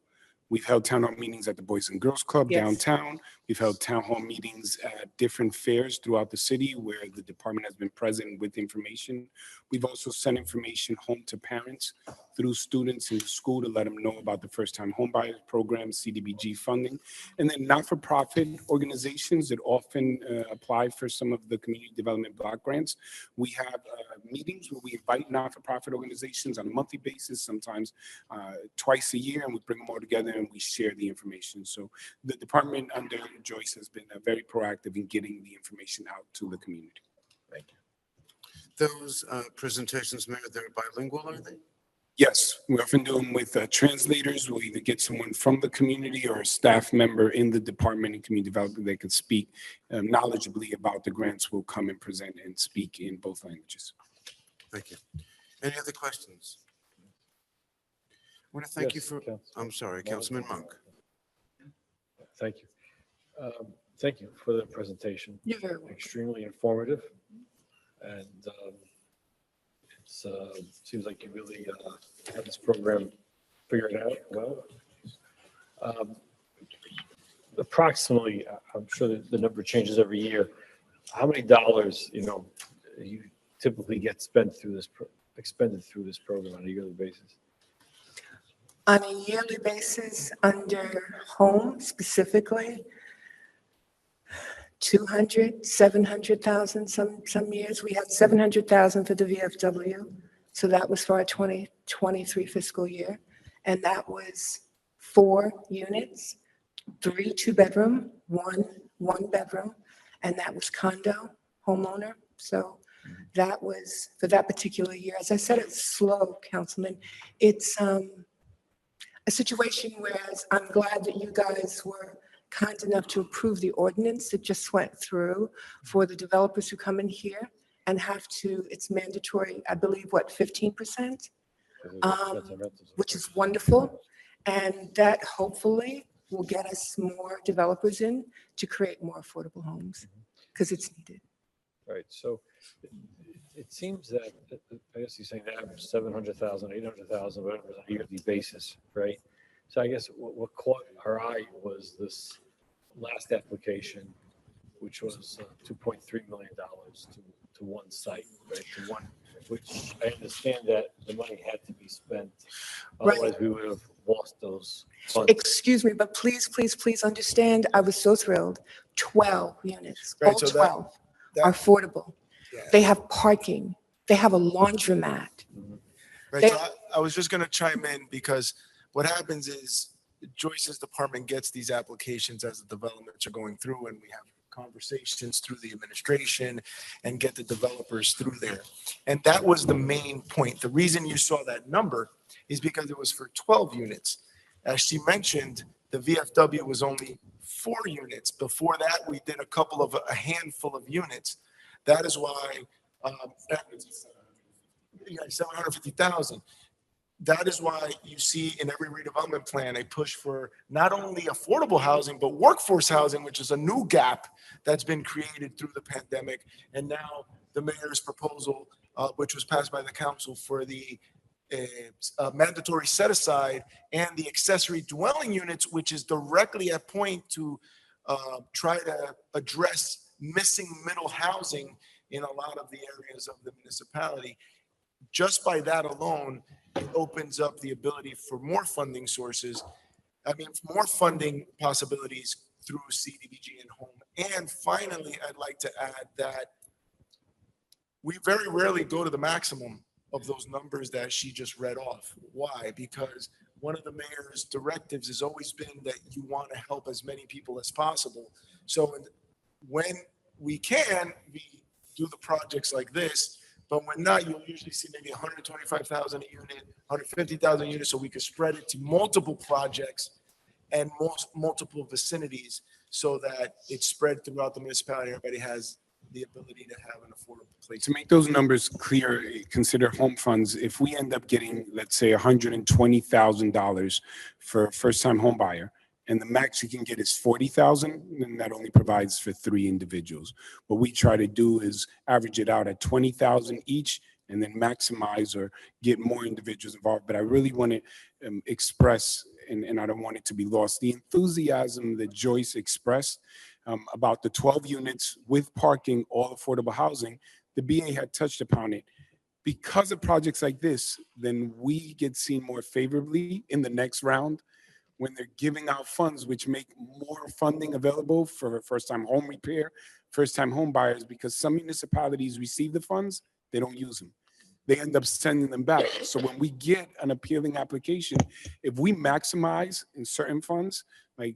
We've held town hall meetings at the Boys and Girls Club Yes. downtown. We've held town hall meetings at different fairs throughout the city where the department has been present with information. We've also sent information home to parents through students in the school to let them know about the first-time homebuyers program, CDBG funding, and then not-for-profit organizations that often apply for some of the community development block grants. We have meetings where we invite not-for-profit organizations on a monthly basis, sometimes twice a year, and we bring them all together and we share the information. So the department under Joyce has been very proactive in getting the information out to the community. Thank you. Those presentations, Mayor, they're bilingual, are they? Yes, we often do them with translators. We'll either get someone from the community or a staff member in the department in community development that can speak knowledgeably about the grants. Will come and present and speak in both languages. Thank you. Any other questions? I want to thank you Yes, for, Council. I'm sorry, Councilman Monk. Thank you. Thank you for the presentation. You're very welcome. Extremely informative. And seems like you really have this program figured out well. Approximately, I'm sure that the number changes every year. How many dollars, you typically get expended through this program on a yearly basis? On a yearly basis, under home specifically, 200, 700,000, some years. We had 700,000 for the VFW. So that was for our 2023 fiscal year. And that was 4 units, 3 2-bedroom, 1 bedroom, and that was condo, homeowner. So that was for that particular year. As I said, it's slow, Councilman. It's a situation whereas I'm glad that you guys were kind enough to approve the ordinance that just went through for the developers who come in here and have to, it's mandatory, I believe, 15%, which is wonderful. And that hopefully will get us more developers in to create more affordable homes because it's needed. Right. So it seems that, I guess you're saying that 700,000, 800,000, whatever, on a yearly basis, right? So I guess what caught our eye was this last application, which was $2.3 million to one site, right? To one, which I understand that the money had to be spent. Otherwise, we would have lost those funds. Excuse me, but please, please, please understand, I was so thrilled. 12 units, Right, all so 12 that- are affordable. Yeah. They have parking. They have a laundromat. Right, so I was just gonna chime in because what happens is Joyce's department gets these applications as the developments are going through and we have conversations through the administration and get the developers through there. And that was the main point. The reason you saw that number is because it was for 12 units. As she mentioned, the VFW was only 4 units. Before that, we did a handful of units. That is why, 750,000. That is why you see in every redevelopment plan, a push for not only affordable housing, but workforce housing, which is a new gap that's been created through the pandemic. And now the mayor's proposal, which was passed by the council for the mandatory set aside and the accessory dwelling units, which is directly at point to try to address missing middle housing in a lot of the areas of the municipality. Just by that alone, it opens up the ability for more funding sources. I mean, more funding possibilities through CDBG and home. And finally, I'd like to add that we very rarely go to the maximum of those numbers that she just read off. Why? Because one of the mayor's directives has always been that you want to help as many people as possible. So when we can, we do the projects like this, but when not, you'll usually see maybe 125,000 a unit, 150,000 units, so we could spread it to multiple projects and multiple vicinities so that it's spread throughout the municipality. Everybody has the ability to have an affordable place. To make those numbers clear, consider home funds. If we end up getting, let's say, $120,000 for a first-time home buyer, and the max you can get is 40,000, then that only provides for 3 individuals. What we try to do is average it out at 20,000 each, and then maximize or get more individuals involved. But I really want to express, and I don't want it to be lost, the enthusiasm that Joyce expressed about the 12 units with parking, all affordable housing. The BA had touched upon it. Because of projects like this, then we get seen more favorably in the next round when they're giving out funds, which make more funding available for first-time home repair, first-time home buyers, because some municipalities receive the funds, they don't use them. They end up sending them back. So when we get an appealing application, if we maximize in certain funds, like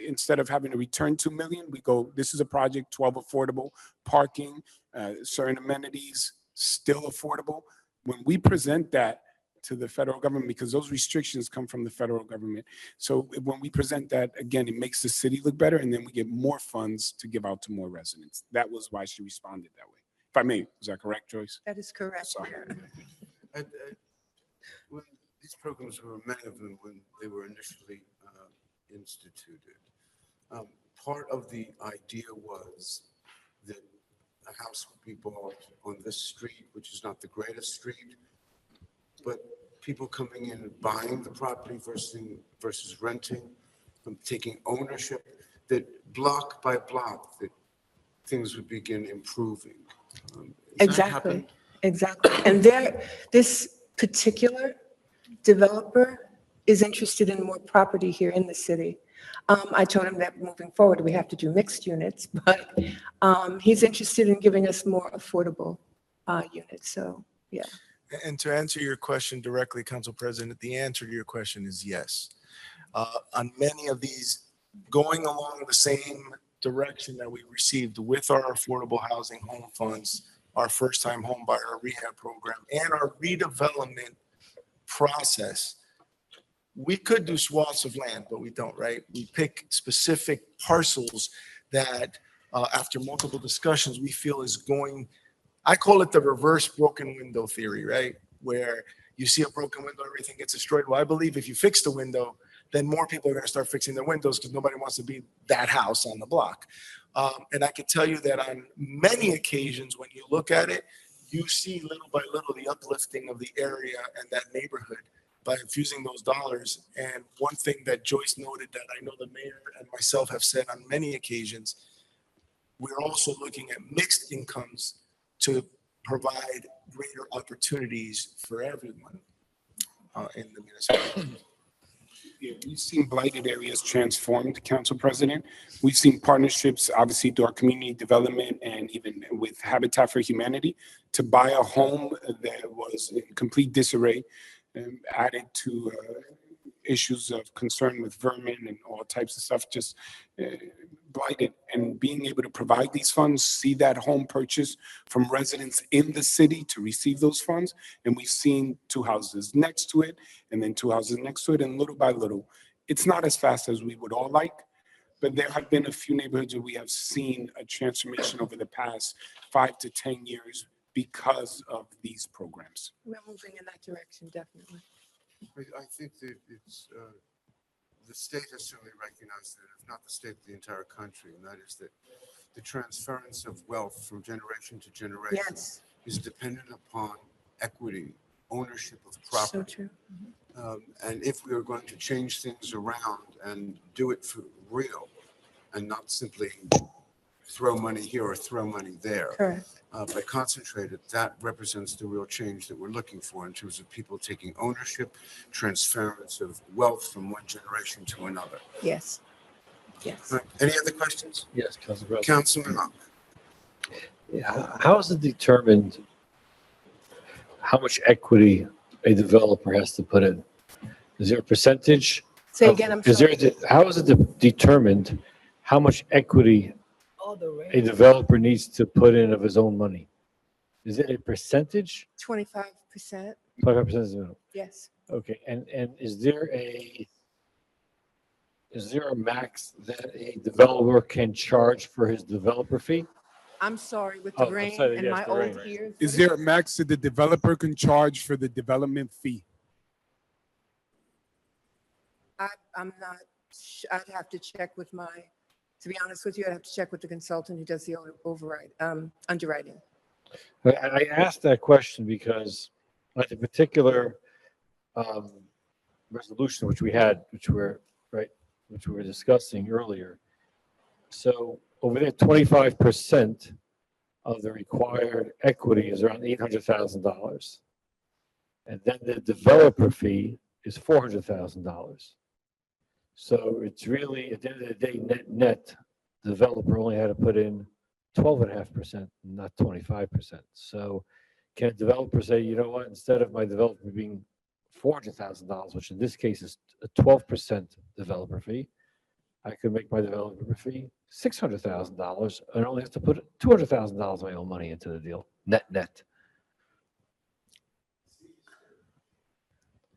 instead of having to return 2 million, we go, this is a project, 12 affordable, parking, certain amenities, still affordable. When we present that to the federal government, because those restrictions come from the federal government. So when we present that, again, it makes the city look better, and then we get more funds to give out to more residents. That was why she responded that way. If I may, is that correct, Joyce? That is correct. Sorry. When these programs were, many of them, when they were initially instituted, part of the idea was that a house would be bought on this street, which is not the greatest street, but people coming in and buying the property versus renting, taking ownership, that block by block, that things would begin improving. Exactly. And this particular developer is interested in more property here in the city. I told him that moving forward, we have to do mixed units, but he's interested in giving us more affordable units. So, yeah. And to answer your question directly, Council President, the answer to your question is yes. On many of these, going along the same direction that we received with our affordable housing home funds, our first-time home buyer rehab program, and our redevelopment process, we could do swaths of land, but we don't, right? We pick specific parcels that after multiple discussions, we feel is going, I call it the reverse broken window theory, right? Where you see a broken window, everything gets destroyed. Well, I believe if you fix the window, then more people are going to start fixing their windows because nobody wants to be that house on the block. And I can tell you that on many occasions, when you look at it, you see little by little the uplifting of the area and that neighborhood by infusing those dollars. And one thing that Joyce noted that I know the mayor and myself have said on many occasions, we're also looking at mixed incomes to provide greater opportunities for everyone in the municipality. Yeah, we've seen blighted areas transformed, Council President. We've seen partnerships, obviously, through our community development and even with Habitat for Humanity, to buy a home that was in complete disarray, added to issues of concern with vermin and all types of stuff, just blighted. And being able to provide these funds, see that home purchase from residents in the city to receive those funds. And we've seen 2 houses next to it, and then 2 houses next to it, and little by little. It's not as fast as we would all like, but there have been a few neighborhoods where we have seen a transformation over the past 5 to 10 years because of these programs. We're moving in that direction, definitely. I think that it's, the state has certainly recognized that, if not the state, the entire country, and that is that the transference of wealth from generation to generation Yes, is dependent upon equity, ownership of so property. true. And if we are going to change things around and do it for real and not simply throw money here or throw money there, Correct. but concentrate it, that represents the real change that we're looking for in terms of people taking ownership, transference of wealth from one generation to another. Yes. Yes. All right, any other questions? Yes, Council President. Councilman Monk. Yeah, how is it determined how much equity a developer has to put in? Is there a percentage? Say again, I'm Is there, sorry. how is it determined how much equity a developer needs to put in of his own money? Is it a percentage? 25%, 25% is the minimum. yes. Okay, and is there a max that a developer can charge for his developer fee? I'm sorry, with Oh, the I'm rain sorry, and yes, my the old rain. ears. Is what there a max that the developer can charge for the development fee? I'm not, I'd have to check with to be honest with you, I'd have to check with the consultant who does the underwriting. I asked that question because like the particular resolution which we were discussing earlier. So over there, 25% of the required equity is around $800,000. And then the developer fee is $400,000. So it's really, at the end of the day, net, the developer only had to put in 12.5%, not 25%. So can a developer say, you know what, instead of my developer being $400,000, which in this case is a 12% developer fee, I could make my developer fee $600,000 and only have to put $200,000 of my own money into the deal, net.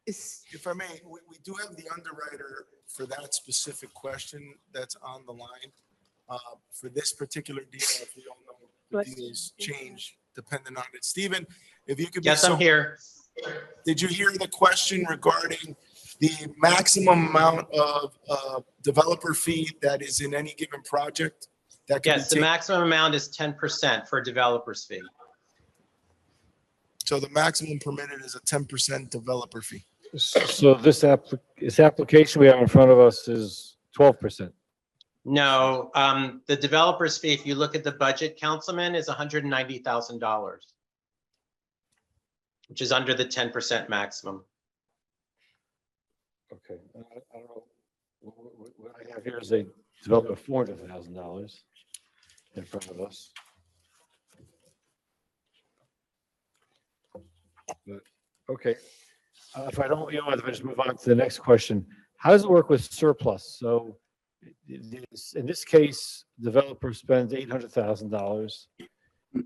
If I may, we do have the underwriter for that specific question that's on the line. For this particular deal, as we all know, the deals change depending on it. Stephen, if you could be Yes, I'm here. Did you hear the question regarding the maximum amount of developer fee that is in any given project? That can be Yes, the taken? maximum amount is 10% for a developer's fee. So the maximum permitted is a 10% developer fee. So this application we have in front of us is 12%. No, the developer's fee, if you look at the budget, Councilman, is $190,000, which is under the 10% maximum. Okay, I don't know. What I have here is a development of $400,000 in front of us. But, okay, if I don't, if I just move on to the next question, how does it work with surplus? So in this case, developer spends $800,000, and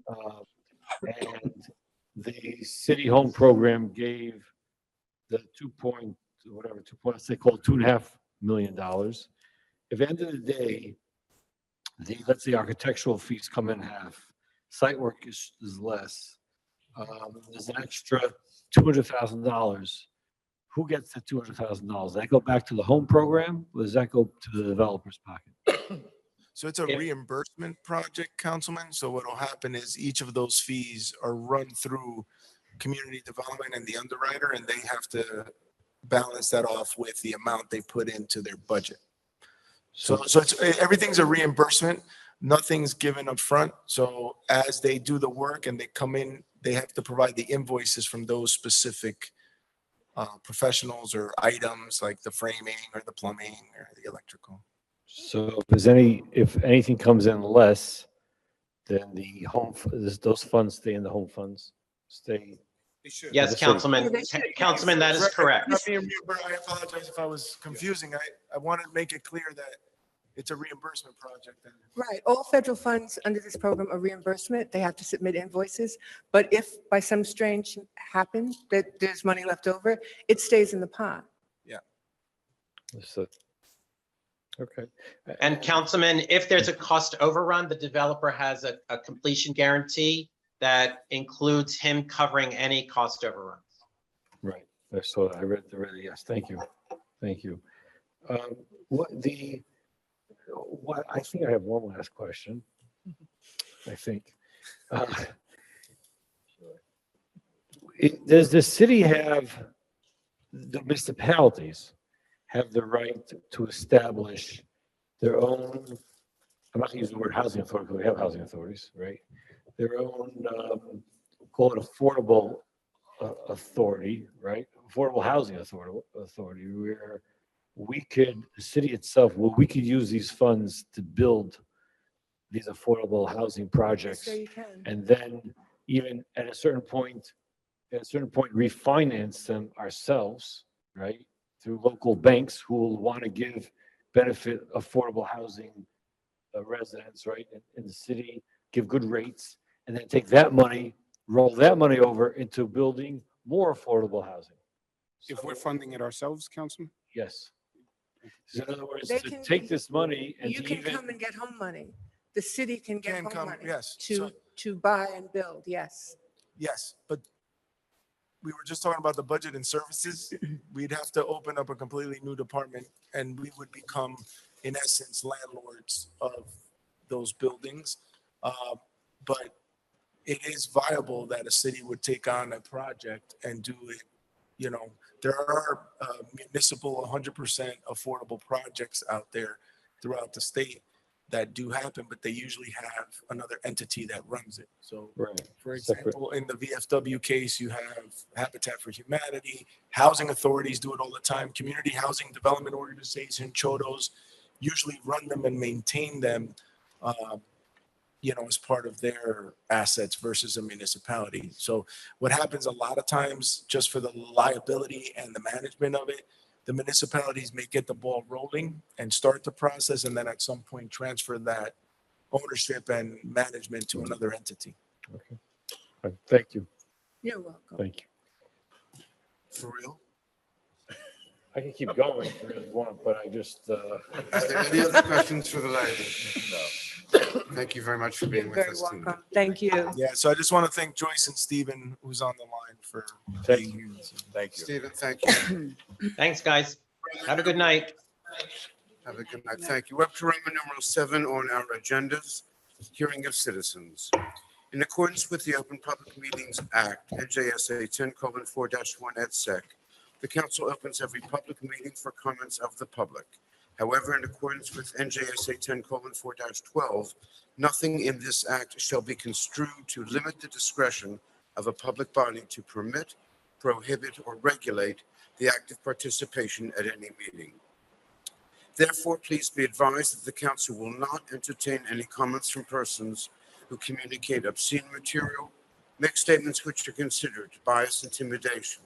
the city home program gave the let's say called $2.5 million. If at the end of the day, let's say architectural fees come in half, site work is less, there's an extra $200,000. Who gets the $200,000? Does that go back to the home program, or does that go to the developer's pocket? So it's a reimbursement project, Councilman. So what'll happen is each of those fees are run through community development and the underwriter, and they have to balance that off with the amount they put into their budget. So it's, everything's a reimbursement. Nothing's given up front. So as they do the work and they come in, they have to provide the invoices from those specific professionals or items like the framing or the plumbing or the electrical. So if anything comes in less, then those funds stay in the home funds, stay. Yes, Councilman. Councilman, that is correct. I apologize if I was confusing. I wanted to make it clear that it's a reimbursement project. Right, all federal funds under this program are reimbursement. They have to submit invoices. But if by some strange happen that there's money left over, it stays in the pot. So, okay. And Councilman, if there's a cost overrun, the developer has a completion guarantee that includes him covering any cost overruns. Right. I saw that. I read the, yes, thank you. Thank you. What, I think I have one last question. I think. Does the city have, the municipalities have the right to establish their own, I'm not gonna use the word housing authority because we have housing authorities, right? Their own, call it affordable authority, right? Affordable housing authority, where we could, the city itself, well, we could use these funds to build these affordable housing projects. So you can. And then even at a certain point, refinance them ourselves, right? Through local banks who will want to give benefit affordable housing residents, right? In the city, give good rates, and then take that money, roll that money over into building more affordable housing. If we're funding it ourselves, Councilman? Yes. So in other words, They to can- take this money and You to can even, come and get home money. The city can get Can home come, money. yes. To buy and build, yes. Yes, but we were just talking about the budget and services. We'd have to open up a completely new department and we would become, in essence, landlords of those buildings. But it is viable that a city would take on a project and do it. You know, there are municipal 100% affordable projects out there throughout the state that do happen, but they usually have another entity that runs it. So right, for separate. example, in the VFW case, you have Habitat for Humanity, housing authorities do it all the time, community housing development organization, CHODOs, usually run them and maintain them, as part of their assets versus a municipality. So what happens a lot of times, just for the liability and the management of it, the municipalities may get the ball rolling and start the process, and then at some point transfer that ownership and management to another entity. Okay. Thank you. You're welcome. Thank you. For real? I can keep going if you really want, but I just, Are there any other questions for the lady? No. Thank you very much for being You're with very us tonight. welcome. Thank you. Yeah, so I just want to thank Joyce and Stephen, who's on the line, for Thank being here. Thank you. Stephen, thank you. Thanks, guys. Have a good night. Have a good night. Thank you. We're up to Roman numeral 7 on our agendas, hearing of citizens. In accordance with the Open Public Meetings Act, NJSA 10:4-1 et sec, the council opens every public meeting for comments of the public. However, in accordance with NJSA 10:4-12, nothing in this act shall be construed to limit the discretion of a public body to permit, prohibit, or regulate the active participation at any meeting. Therefore, please be advised that the council will not entertain any comments from persons who communicate obscene material, make statements which are considered bias, intimidation,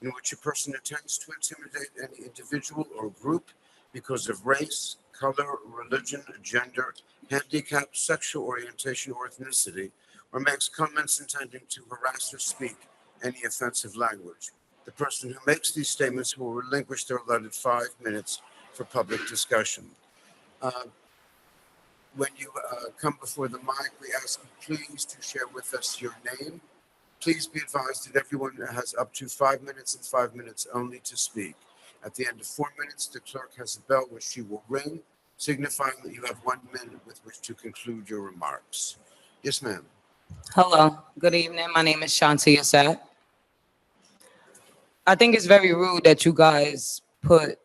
in which a person attempts to intimidate any individual or group because of race, color, religion, gender, handicap, sexual orientation, or ethnicity, or makes comments intending to harass or speak any offensive language. The person who makes these statements will relinquish their allotted 5 minutes for public discussion. When you come before the mic, we ask you please to share with us your name. Please be advised that everyone has up to 5 minutes and 5 minutes only to speak. At the end of 4 minutes, the clerk has a bell which she will ring, signifying that you have 1 minute with which to conclude your remarks. Yes, ma'am. Hello, good evening. My name is Shanti Assad. I think it's very rude that you guys put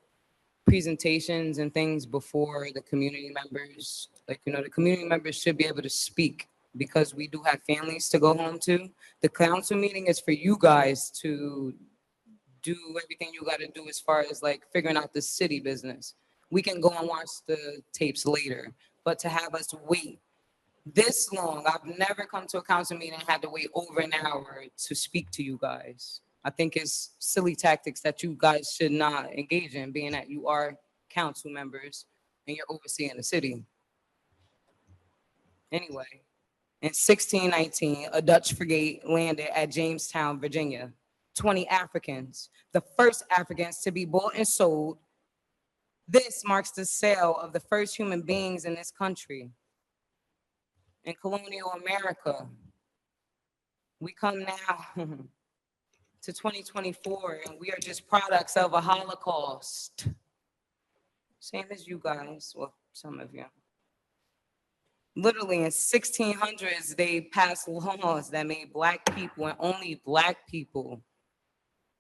presentations and things before the community members. Like, the community members should be able to speak because we do have families to go home to. The council meeting is for you guys to do everything you got to do as far as like figuring out the city business. We can go and watch the tapes later, but to have us wait this long, I've never come to a council meeting and had to wait over an hour to speak to you guys. I think it's silly tactics that you guys should not engage in, being that you are council members and you're overseeing the city. Anyway, in 1619, a Dutch frigate landed at Jamestown, Virginia. 20 Africans, the first Africans to be bought and sold. This marks the sale of the first human beings in this country. In colonial America, We come now to 2024, and we are just products of a Holocaust. Same as you guys, well, some of you. Literally in 1600s, they passed laws that made Black people and only Black people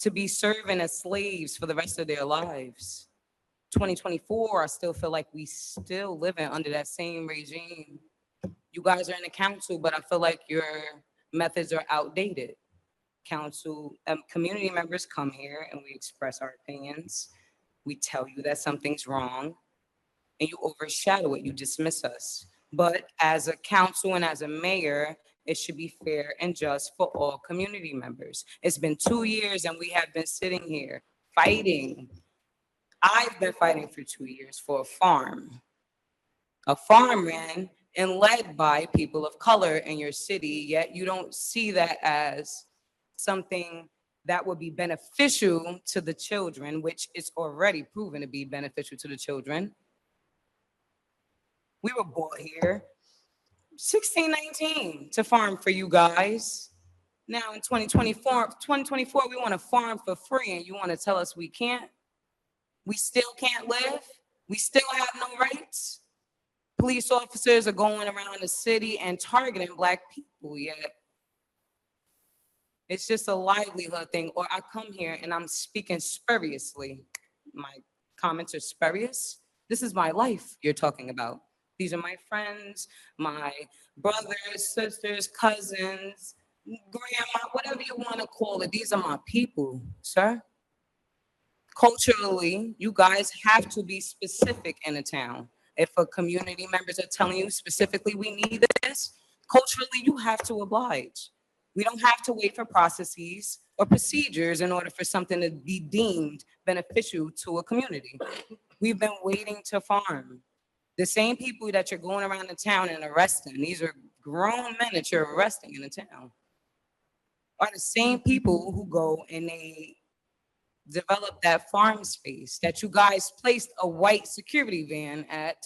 to be serving as slaves for the rest of their lives. 2024, I still feel like we still living under that same regime. You guys are in the council, but I feel like your methods are outdated. Council, community members come here and we express our opinions. We tell you that something's wrong and you overshadow it, you dismiss us. But as a council and as a mayor, it should be fair and just for all community members. It's been 2 years and we have been sitting here fighting. I've been fighting for 2 years for a farm ran and led by people of color in your city, yet you don't see that as something that would be beneficial to the children, which is already proven to be beneficial to the children. We were bought here 1619 to farm for you guys. Now in 2024, we want to farm for free and you want to tell us we can't? We still can't live? We still have no rights? Police officers are going around the city and targeting Black people, yet it's just a livelihood thing. Or I come here and I'm speaking spuriously. My comments are spurious. This is my life you're talking about. These are my friends, my brothers, sisters, cousins, grandma, whatever you want to call it. These are my people, sir. Culturally, you guys have to be specific in a town. If a community members are telling you specifically we need this, culturally you have to oblige. We don't have to wait for processes or procedures in order for something to be deemed beneficial to a community. We've been waiting to farm. The same people that you're going around the town and arresting, these are grown men that you're arresting in the town, are the same people who go and they develop that farm space that you guys placed a white security van at.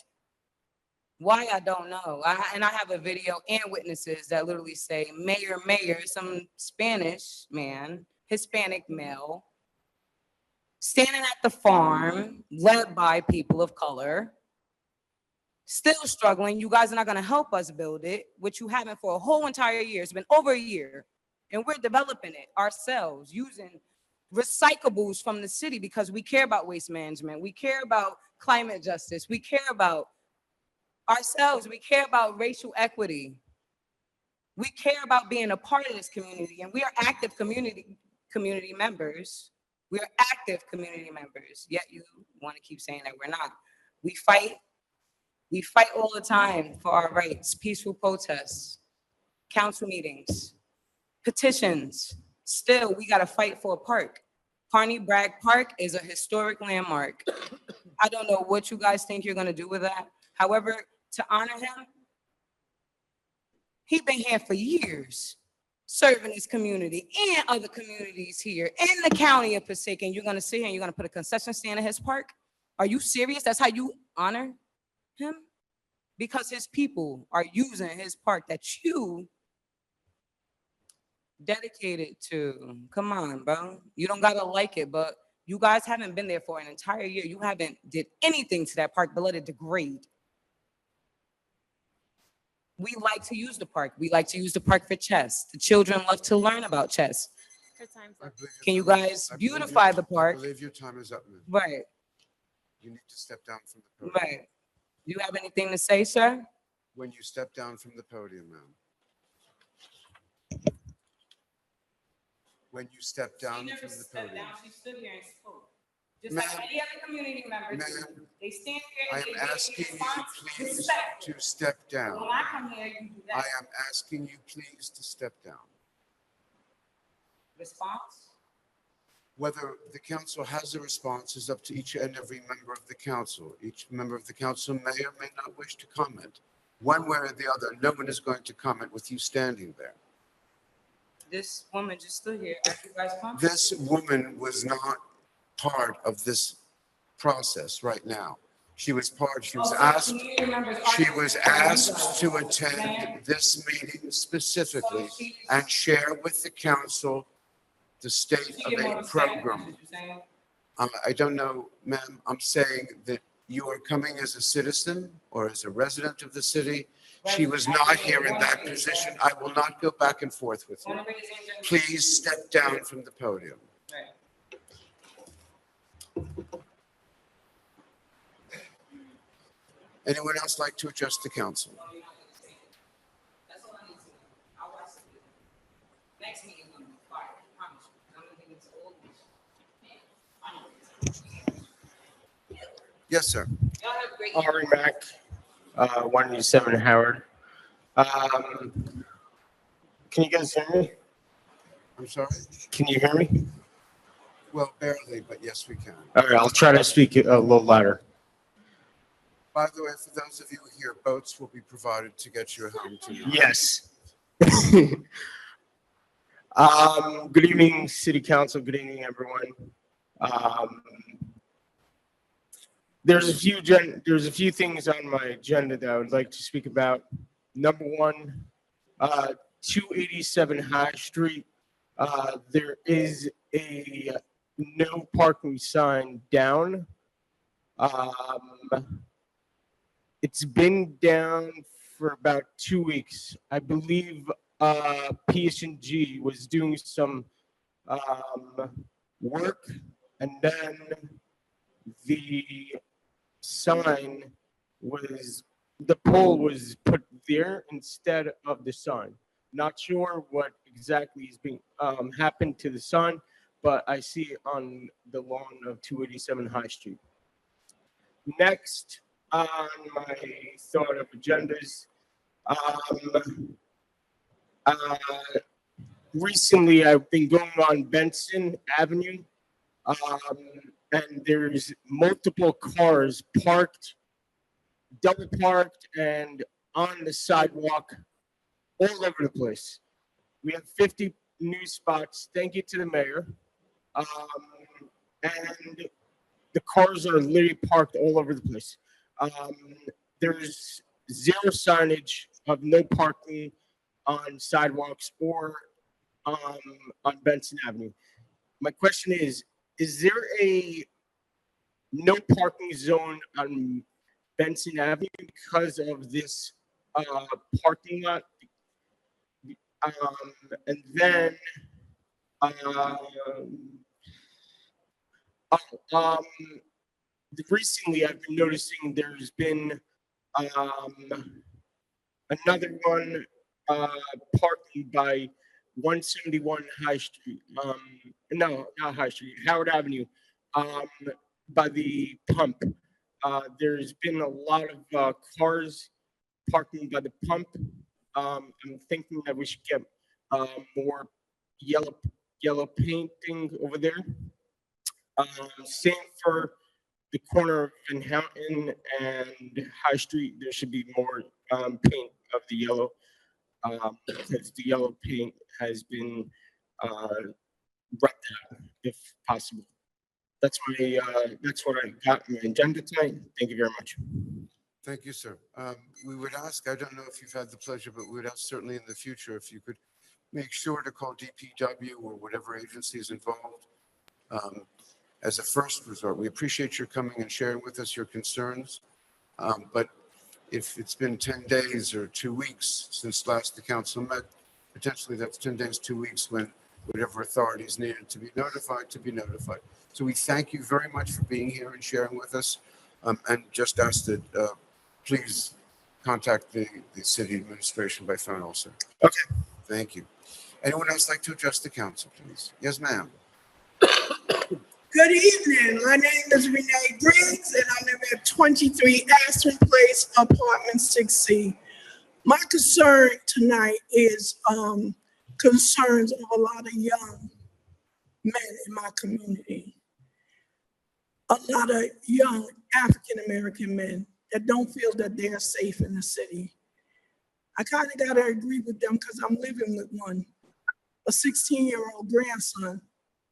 Why, I don't know. And I have a video and witnesses that literally say, Mayor, some Spanish man, Hispanic male, standing at the farm, led by people of color, still struggling. You guys are not gonna help us build it, which you haven't for a whole entire year. It's been over a year. And we're developing it ourselves using recyclables from the city because we care about waste management. We care about climate justice. We care about ourselves. We care about racial equity. We care about being a part of this community, and we are active community members. We are active community members, yet you want to keep saying that we're not. We fight all the time for our rights, peaceful protests, council meetings, petitions. Still, we got to fight for a park. Carney Bragg Park is a historic landmark. I don't know what you guys think you're going to do with that. However, to honor him, he's been here for years, serving his community and other communities here in the county of Passaic. And you're going to sit here and you're going to put a concession stand in his park? Are you serious? That's how you honor him? Because his people are using his park that you dedicated to. Come on, bro. You don't gotta like it, but you guys haven't been there for an entire year. You haven't did anything to that park but let it degrade. We like to use the park. We like to use the park for chess. The children love to learn about chess. Can you guys beautify the park? I believe your time is up, ma'am. Right. You need to step down from the podium. Right. You have anything to say, sir? When you step down from the podium, ma'am. When you step down from the podium. She stood here and spoke. Just Ma'am, like any other community members, ma'am, they stand here I and am they asking you please respect. to step down. When I come here, you do I that. am asking you please to step down. Response? Whether the council has a response is up to each and every member of the council. Each member of the council may or may not wish to comment. One way or the other, no one is going to comment with you standing there. This woman just stood here after you guys come. This woman was not part of this process right now. She was asked to attend this meeting specifically and share with the council the state of a program. I don't know, ma'am, I'm saying that you are coming as a citizen or as a resident of the city. She was not here in that position. I will not go back and forth with you. Please step down from the podium. Anyone else like to address the council? Yes, sir. Ari Mack, 187 Howard. Can you guys hear me? I'm sorry? Can you hear me? Well, barely, but yes, we can. All right, I'll try to speak a little louder. By the way, for those of you here, boats will be provided to get you home tonight. Yes. Good evening, City Council. Good evening, everyone. There's a few things on my agenda that I would like to speak about. Number one, 287 High Street. There is a no parking sign down. It's been down for about 2 weeks. I believe PSG was doing some work, and then the pole was put there instead of the sign. Not sure what exactly is being happened to the sign, but I see it on the lawn of 287 High Street. Next on my thought of agendas, recently I've been going on Benson Avenue, and there's multiple cars parked, double parked, and on the sidewalk all over the place. We have 50 new spots. Thank you to the mayor. And the cars are literally parked all over the place. There's zero signage of no parking on sidewalks or on Benson Avenue. My question is there a no parking zone on Benson Avenue because of this parking lot? And then recently I've been noticing there's been another one parking by 171 High Street. No, not High Street, Howard Avenue, by the pump. There's been a lot of cars parking by the pump. I'm thinking that we should get more yellow painting over there. Same for the corner of Manhattan and High Street. There should be more paint of the yellow, because the yellow paint has been wrecked out, if possible. That's what I got on my agenda tonight. Thank you very much. Thank you, sir. We would ask, I don't know if you've had the pleasure, but we would ask certainly in the future if you could make sure to call DPW or whatever agency is involved as a first resort. We appreciate your coming and sharing with us your concerns. But if it's been 10 days or 2 weeks since last the council met, potentially that's 10 days, 2 weeks when whatever authorities needed to be notified. So we thank you very much for being here and sharing with us. And just ask that please contact the city administration by phone also. Okay. Thank you. Anyone else like to address the council, please? Yes, ma'am. Good evening. My name is Renee Briggs, and I live at 23 Aston Place, apartment 6C. My concern tonight is concerns of a lot of young men in my community. A lot of young African-American men that don't feel that they are safe in the city. I kind of got to agree with them because I'm living with one, a 16-year-old grandson,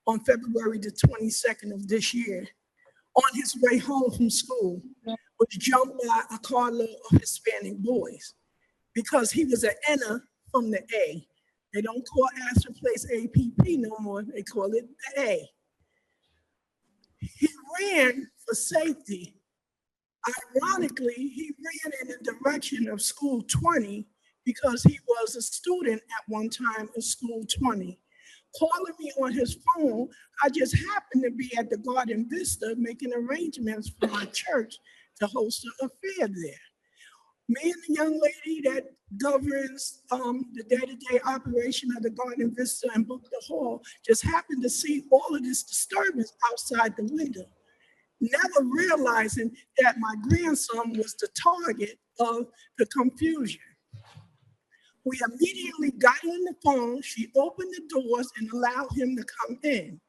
on February the 22nd of this year, on his way home from school, was jumped by a carload of Hispanic boys because he was an N from the A. They don't call Astor Place APP no more. They call it the A. He ran for safety. Ironically, he ran in the direction of School 20 because he was a student at one time in School 20. Calling me on his phone, I just happened to be at the Garden Vista making arrangements for my church to host an affair there. Me and the young lady that governs the day-to-day operation of the Garden Vista and booked the hall just happened to see all of this disturbance outside the window, never realizing that my grandson was the target of the confusion. We immediately got on the phone. She opened the doors and allowed him to come in.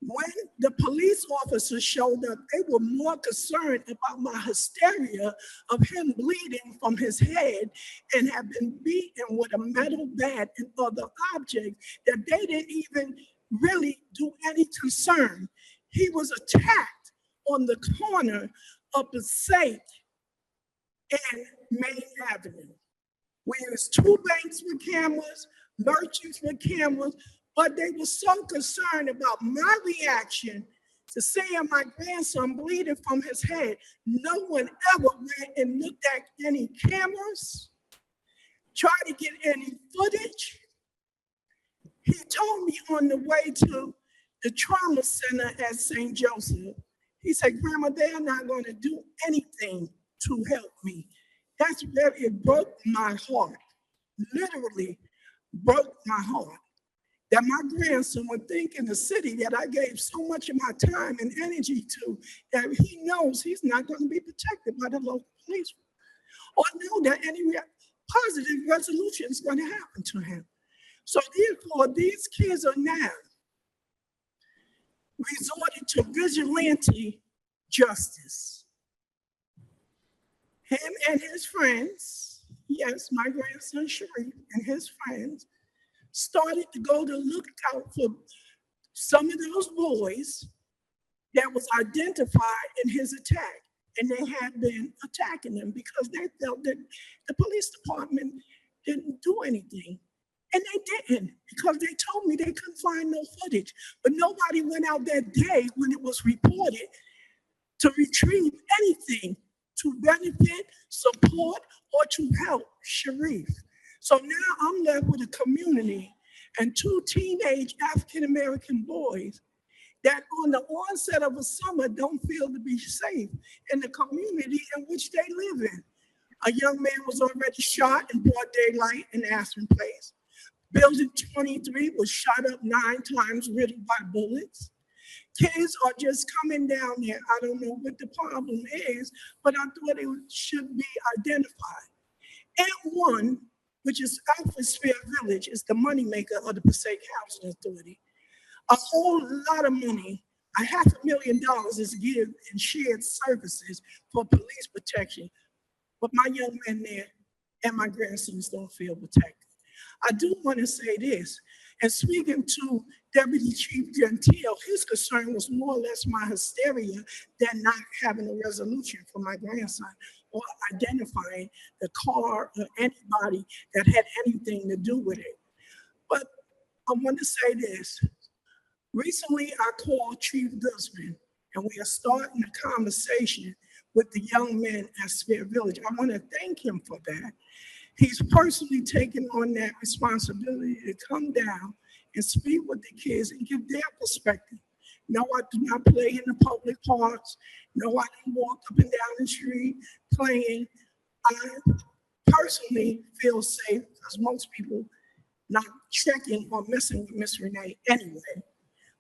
When the police officers showed up, they were more concerned about my hysteria of him bleeding from his head and had been beaten with a metal bat and other objects that they didn't even really do any concern. He was attacked on the corner of Passaic and Main Avenue. We used 2 banks with cameras, merchants with cameras, but they were so concerned about my reaction to seeing my grandson bleeding from his head. No one ever went and looked at any cameras, tried to get any footage. He told me on the way to the trauma center at St. Joseph, he said, Grandma, they're not going to do anything to help me. It broke my heart, literally broke my heart, that my grandson would think in the city that I gave so much of my time and energy to, that he knows he's not going to be protected by the local police, or know that any positive resolution is going to happen to him. So therefore, these kids are now resorted to vigilante justice. Him and his friends, yes, my grandson Sharif and his friends, started to go to look out for some of those boys that was identified in his attack. And they had been attacking them because they felt that the police department didn't do anything. And they didn't, because they told me they couldn't find no footage. But nobody went out that day when it was reported to retrieve anything to benefit, support, or to help Sharif. So now I'm left with a community and 2 teenage African-American boys that on the onset of a summer don't feel to be safe in the community in which they live in. A young man was already shot in broad daylight in Aspen Place. Building 23 was shot up 9 times, riddled by bullets. Kids are just coming down there. I don't know what the problem is, but I thought it should be identified. And one, which is Alpha Sphere Village, is the moneymaker of the Passaic Housing Authority. A whole lot of money, $500,000 is given in shared services for police protection. But my young men there and my grandsons don't feel protected. I do want to say this, and speaking to Deputy Chief Gentile, his concern was more or less my hysteria than not having a resolution for my grandson or identifying the car or anybody that had anything to do with it. But I want to say this. Recently, I called Chief Guzman, and we are starting a conversation with the young men at Sphere Village. I want to thank him for that. He's personally taken on that responsibility to come down and speak with the kids and give their perspective. No, I do not play in the public parks. No, I don't walk up and down the street playing. I personally feel safe because most people not checking or messing with Miss Renee anyway.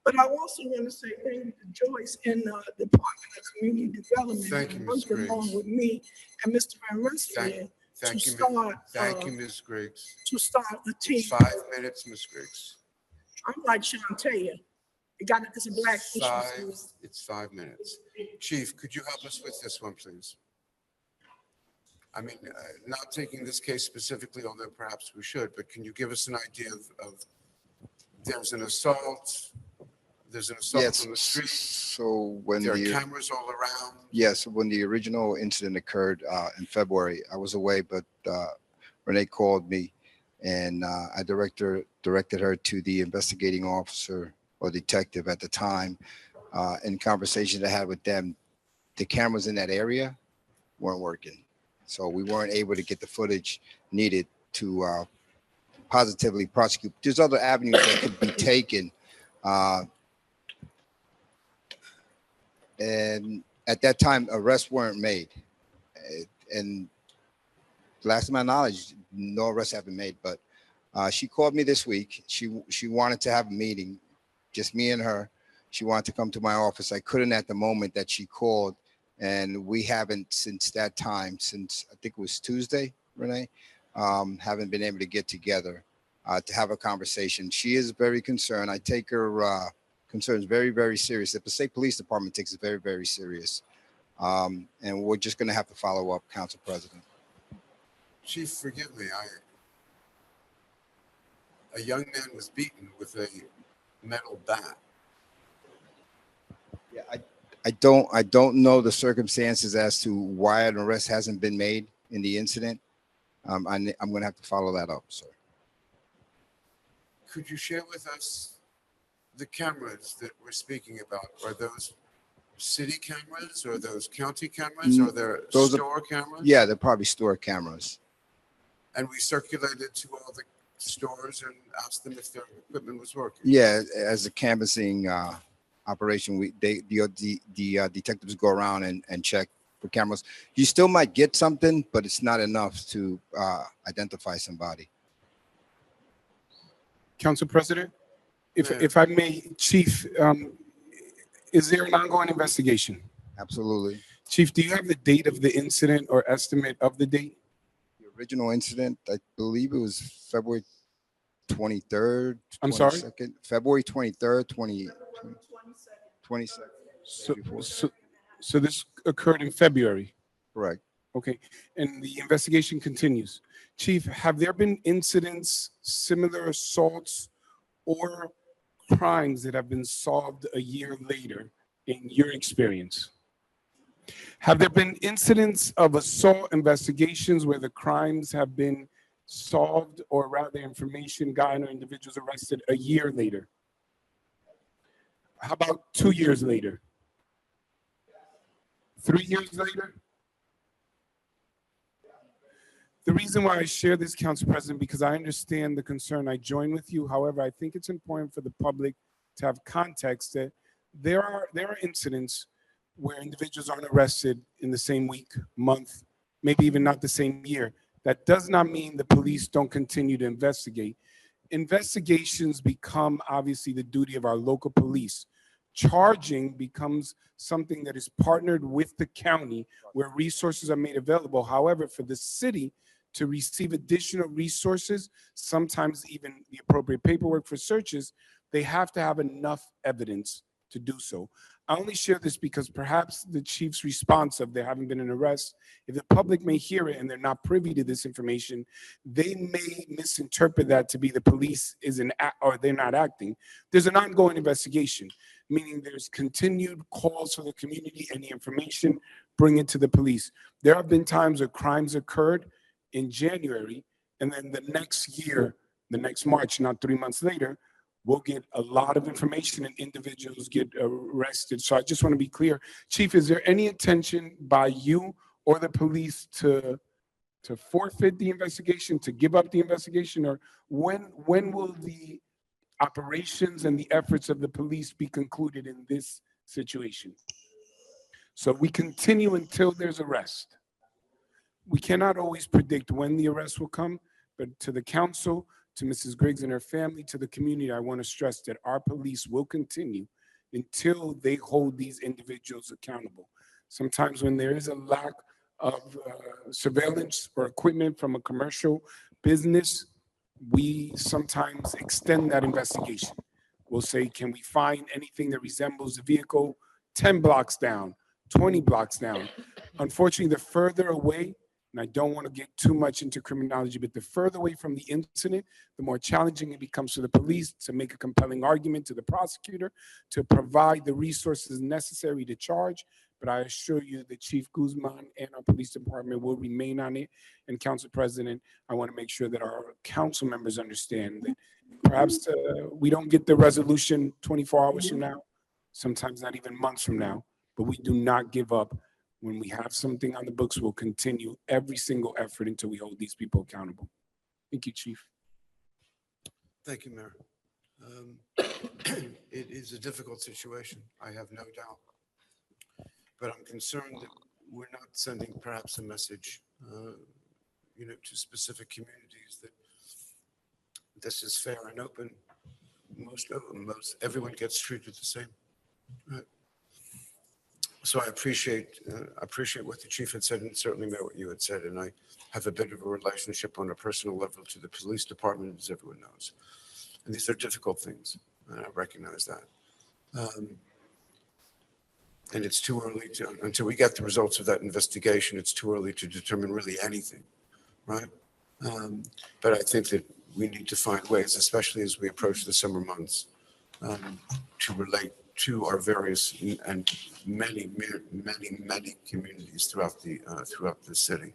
But I also want to say thank you to Joyce in the Department of Community Development. Thank you, Ms. Worked along Griggs. with me and Mr. Van Rensselaer Thank you, thank you, Ms. Griggs. to start a team. It's 5 minutes, Ms. Griggs. I'm like Shantae. It's a black issue. It's 5 minutes. Chief, could you help us with this one, please? I mean, not taking this case specifically, although perhaps we should, but can you give us an idea of there's an assault, there's an assault Yes, on the street. so when There are the, cameras all around. yes, when the original incident occurred in February, I was away, but Renee called me and I directed her to the investigating officer or detective at the time. In conversations I had with them, the cameras in that area weren't working. So we weren't able to get the footage needed to positively prosecute. There's other avenues that could be taken. And at that time, arrests weren't made. And last to my knowledge, no arrests have been made. But she called me this week. She wanted to have a meeting, just me and her. She wanted to come to my office. I couldn't at the moment that she called. And we haven't since that time, since I think it was Tuesday, Renee, haven't been able to get together to have a conversation. She is very concerned. I take her concerns very, very serious. The Passaic Police Department takes it very, very serious. And we're just going to have to follow up, Council President. Chief, forgive me. A young man was beaten with a metal bat. Yeah, I don't know the circumstances as to why an arrest hasn't been made in the incident. I'm going to have to follow that up, sir. Could you share with us the cameras that we're speaking about? Are those city cameras or those county cameras or they're Those are- store cameras? Yeah, they're probably store cameras. And we circulated to all the stores and asked them if their equipment was working. Yeah, as a canvassing operation, the detectives go around and check for cameras. You still might get something, but it's not enough to identify somebody. Council President, Yeah. if I may, Chief, is there an ongoing investigation? Absolutely. Chief, do you have the date of the incident or estimate of the date? The original incident, I believe it was February 23rd. I'm sorry? 22nd, February 23rd, 22nd. So this occurred in February? Correct. Okay, and the investigation continues. Chief, have there been incidents, similar assaults, or crimes that have been solved a year later in your experience? Have there been incidents of assault investigations where the crimes have been solved or rather information gotten or individuals arrested a year later? How about 2 years later? 3 years later? The reason why I share this, Council President, because I understand the concern. I join with you. However, I think it's important for the public to have context that there are incidents where individuals aren't arrested in the same week, month, maybe even not the same year. That does not mean the police don't continue to investigate. Investigations become obviously the duty of our local police. Charging becomes something that is partnered with the county where resources are made available. However, for the city to receive additional resources, sometimes even the appropriate paperwork for searches, they have to have enough evidence to do so. I only share this because perhaps the chief's response of there having been an arrest, if the public may hear it and they're not privy to this information, they may misinterpret that to be the police or they're not acting. There's an ongoing investigation, meaning there's continued calls for the community and the information, bring it to the police. There have been times where crimes occurred in January, and then the next year, the next March, not 3 months later, we'll get a lot of information and individuals get arrested. So I just want to be clear. Chief, is there any intention by you or the police to forfeit the investigation, to give up the investigation, or when will the operations and the efforts of the police be concluded in this situation? So we continue until there's arrest. We cannot always predict when the arrest will come, but to the council, to Mrs. Griggs and her family, to the community, I want to stress that our police will continue until they hold these individuals accountable. Sometimes when there is a lack of surveillance or equipment from a commercial business, we sometimes extend that investigation. We'll say, can we find anything that resembles the vehicle 10 blocks down, 20 blocks down? Unfortunately, the further away And I don't want to get too much into criminology, but the further away from the incident, the more challenging it becomes for the police to make a compelling argument to the prosecutor, to provide the resources necessary to charge. But I assure you that Chief Guzman and our police department will remain on it. And Council President, I want to make sure that our council members understand that perhaps we don't get the resolution 24 hours from now, sometimes not even months from now, but we do not give up. When we have something on the books, we'll continue every single effort until we hold these people accountable. Thank you, Chief. Thank you, Mayor. It is a difficult situation, I have no doubt. But I'm concerned that we're not sending perhaps a message, to specific communities that this is fair and open. Everyone gets treated the same. Right? So I appreciate what the chief had said, and certainly Mayor, what you had said. And I have a bit of a relationship on a personal level to the police department, as everyone knows. And these are difficult things, and I recognize that. And it's too early until we get the results of that investigation, it's too early to determine really anything, right? But I think that we need to find ways, especially as we approach the summer months, to relate to our various and many communities throughout the city,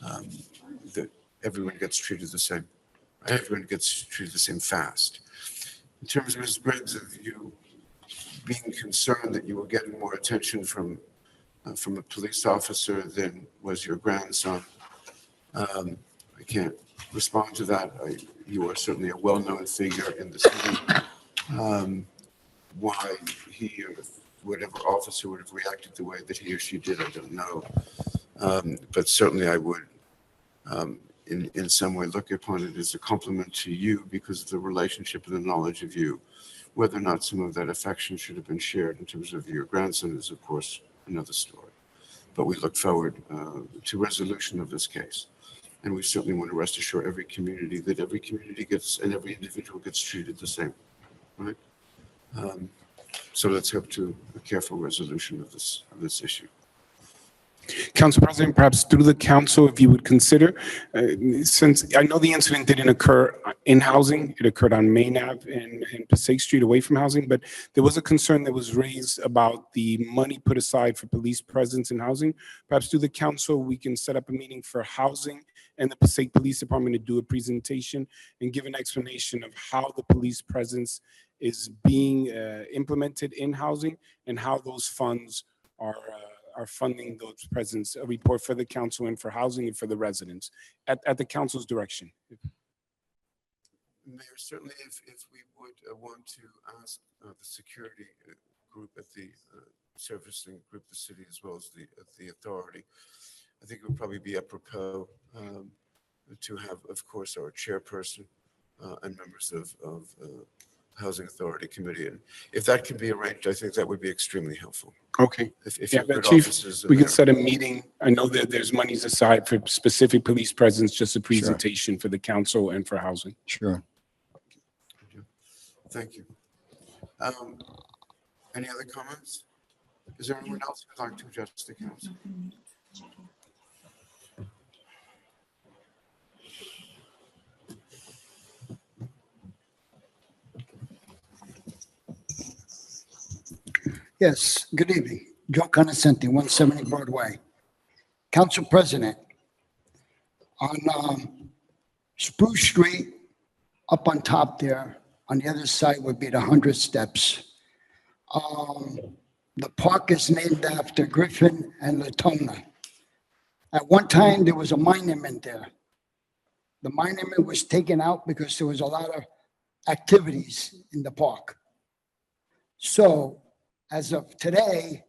that everyone gets treated the same. Everyone gets treated the same fast. In terms of Ms. Briggs, of you being concerned that you were getting more attention from a police officer than was your grandson, I can't respond to that. You are certainly a well-known figure in the city. Why he or whatever officer would have reacted the way that he or she did, I don't know. But certainly I would, in some way, look upon it as a compliment to you because of the relationship and the knowledge of you. Whether or not some of that affection should have been shared in terms of your grandson is, of course, another story. But we look forward to resolution of this case. And we certainly want to rest assure every community that every community gets and every individual gets treated the same, right? So let's hope to a careful resolution of this issue. Council President, perhaps through the council, if you would consider, since I know the incident didn't occur in housing, it occurred on Main Ave and Passaic Street away from housing, but there was a concern that was raised about the money put aside for police presence in housing. Perhaps through the council, we can set up a meeting for housing and the Passaic Police Department to do a presentation and give an explanation of how the police presence is being implemented in housing and how those funds are funding those presence, a report for the council and for housing and for the residents at the council's direction. Mayor, certainly if we would want to ask the security group at the servicing group, the city, as well as the authority, I think it would probably be apropos to have, of course, our chairperson and members of Housing Authority Committee. And if that can be arranged, I think that would be extremely helpful. Okay. If Yeah, you but could Chief, officers in we could there. set a meeting. I know that there's monies aside for specific police presence, just a presentation for the council and for housing. Sure. Thank you. Any other comments? Is there anyone else who'd like to address the council? Yes, good evening. Joe Conoscenti, 170 Broadway. Council President, on Spruce Street, up on top there, on the other side would be the 100 Steps. The park is named after Griffin and Latona. At one time, there was a monument there. The monument was taken out because there was a lot of activities in the park. So as of today,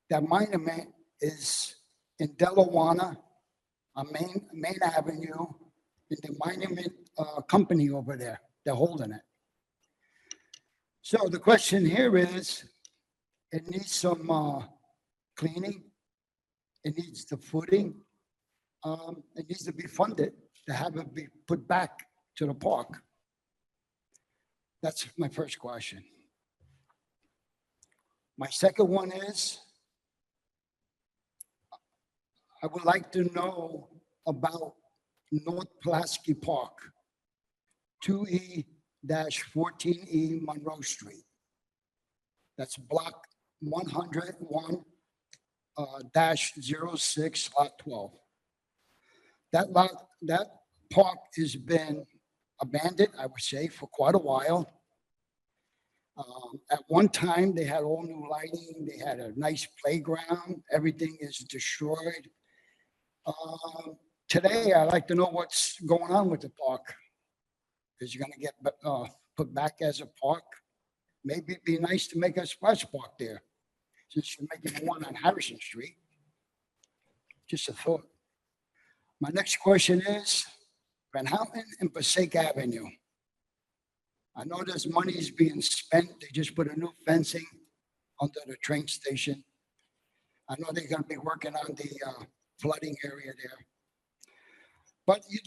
that monument is in Delawana on Main Avenue, in the monument company over there. They're holding it. So the question here is, it needs some cleaning. It needs the footing. It needs to be funded to have it be put back to the park. That's my first question. My second one is, I would like to know about North Pulaski Park, 2E-14E Monroe Street. That's block 101 -06, lot 12. That park has been abandoned, I would say, for quite a while. At one time, they had all new lighting, they had a nice playground, everything is destroyed. Today, I'd like to know what's going on with the park. Is it gonna get put back as a park? Maybe it'd be nice to make a splash park there, since you're making one on Harrison Street. Just a thought. My next question is, Van Houten and Passaic Avenue. I know there's money's being spent. They just put a new fencing under the train station. I know they're gonna be working on the flooding area there. But if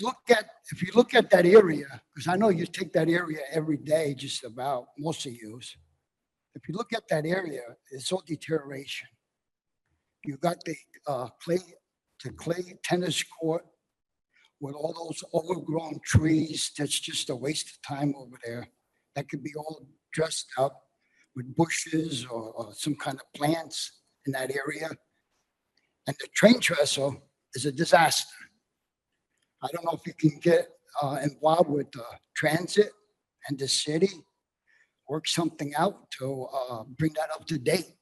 you look at that area, because I know you take that area every day, just about, most of you. If you look at that area, it's all deterioration. You got the clay tennis court with all those overgrown trees. That's just a waste of time over there. That could be all dressed up with bushes or some kind of plants in that area. And the train trestle is a disaster. I don't know if you can get involved with transit and the city, work something out to bring that up to date,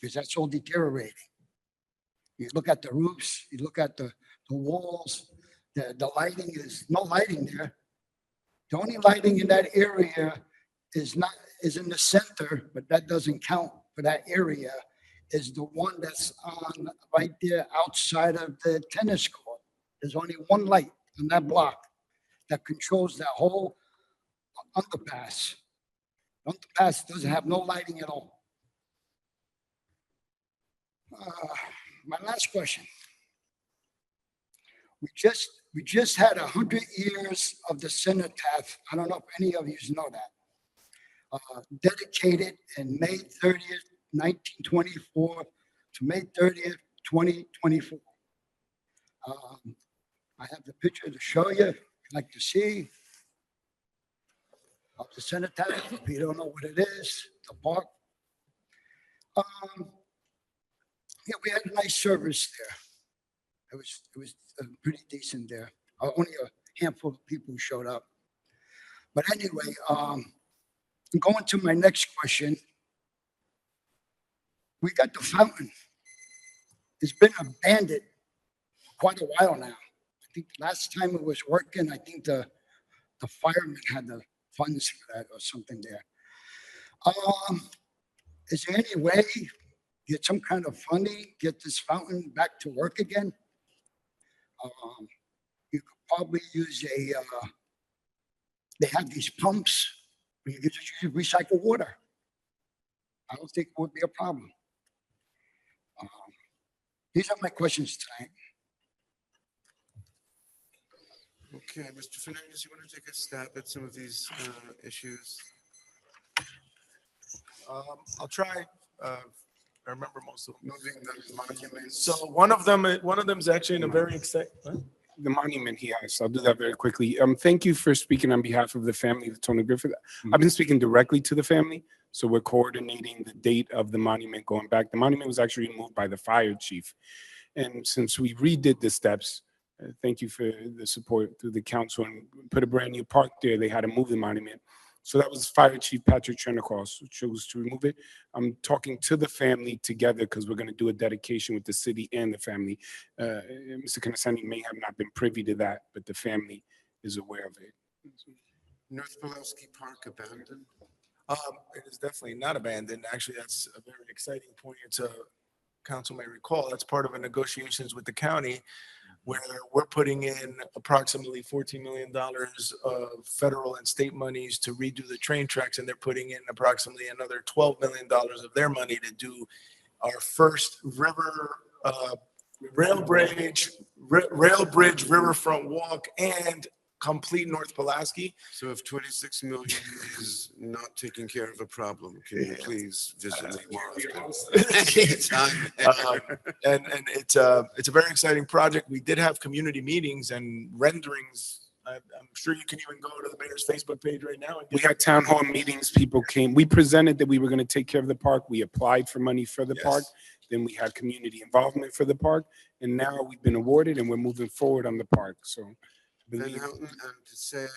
because that's all deteriorating. You look at the roofs, you look at the walls, the lighting is no lighting there. The only lighting in that area is in the center, but that doesn't count for that area, is the one that's on right there outside of the tennis court. There's only one light on that block that controls that whole underpass. The underpass doesn't have no lighting at all. My last question. We just had 100 years of the cenotaph. I don't know if any of you know that. Dedicated in May 30th, 1924 to May 30th, 2024. I have the picture to show you, if you'd like to see. Of the cenotaph, if you don't know what it is, the park. Yeah, we had a nice service there. It was pretty decent there. Only a handful of people who showed up. But anyway, going to my next question. We got the fountain. It's been abandoned quite a while now. I think last time it was working, I think the firemen had the funds for that or something there. Is there any way get some kind of funding, get this fountain back to work again? You could probably use they have these pumps where you can just use recycled water. I don't think it would be a problem. These are my questions tonight. Okay, Mr. Fernandez, you want to take a stab at some of these issues? I'll try. I remember most of them. Moving the monuments. So one of them is actually in a very exciting. The monument he has. I'll do that very quickly. Thank you for speaking on behalf of the family of Tony Griffith. I've been speaking directly to the family, so we're coordinating the date of the monument going back. The monument was actually removed by the fire chief. And since we redid the steps, thank you for the support through the council and put a brand new park there. They had to move the monument. So that was Fire Chief Patrick Chernikos who chose to remove it. I'm talking to the family together because we're going to do a dedication with the city and the family. Mr. Conesani may have not been privy to that, but the family is aware of it. North Pulaski Park abandoned? It is definitely not abandoned. Actually, that's a very exciting point. Council may recall, that's part of a negotiations with the county where we're putting in approximately $14 million of federal and state monies to redo the train tracks, and they're putting in approximately another $12 million of their money to do our first rail bridge, riverfront walk, and complete North Pulaski. So if 26 million is not taking care of a problem. Can you please visit me more often? And it's a very exciting project. We did have community meetings and renderings. I'm sure you can even go to the mayor's Facebook page right now. And We had town hall meetings, people came, we presented that we were gonna take care of the park, we applied for money for the park. Then we had community involvement for the park, and now we've been awarded and we're moving forward on the park, so. I Van believe- Houten and Passaic,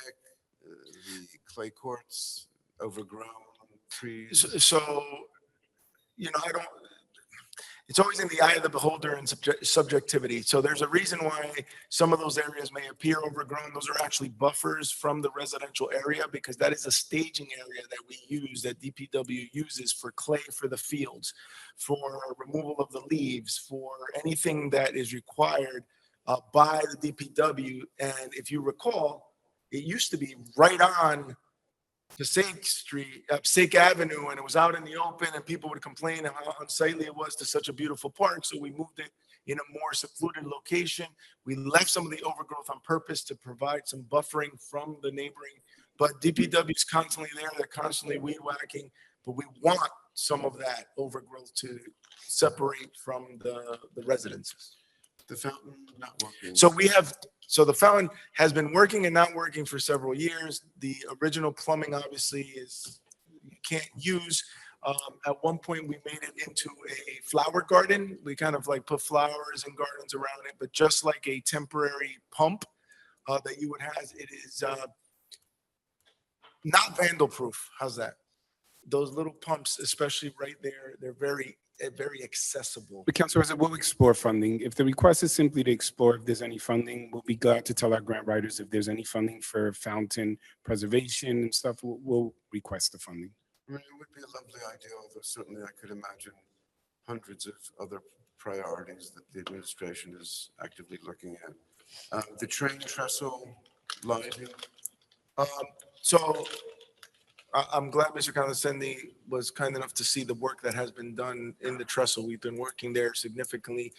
the clay courts, overgrown trees. So, I don't, it's always in the eye of the beholder and subjectivity. So there's a reason why some of those areas may appear overgrown. Those are actually buffers from the residential area because that is a staging area that we use, that DPW uses for clay for the fields, for removal of the leaves, for anything that is required by the DPW. And if you recall, it used to be right on Passaic Street, Passaic Avenue, and it was out in the open, and people would complain of how unsightly it was to such a beautiful park. So we moved it in a more secluded location. We left some of the overgrowth on purpose to provide some buffering from the neighboring. But DPW is constantly there; they're constantly weed whacking. But we want some of that overgrowth to separate from the residences. The fountain not working. So the fountain has been working and not working for several years. The original plumbing obviously you can't use. At one point, we made it into a flower garden. We kind of like put flowers and gardens around it, but just like a temporary pump that you would have, it is not vandal proof. How's that? Those little pumps, especially right there, they're very accessible. But Councilor, we'll explore funding. If the request is simply to explore if there's any funding, we'll be glad to tell our grant writers if there's any funding for fountain preservation and stuff, we'll request the funding. I mean, it would be a lovely idea, although certainly I could imagine hundreds of other priorities that the administration is actively looking at. The train trestle lighting. So I'm glad Mr. Condescendi was kind enough to see the work that has been done in the trestle. We've been working there significantly.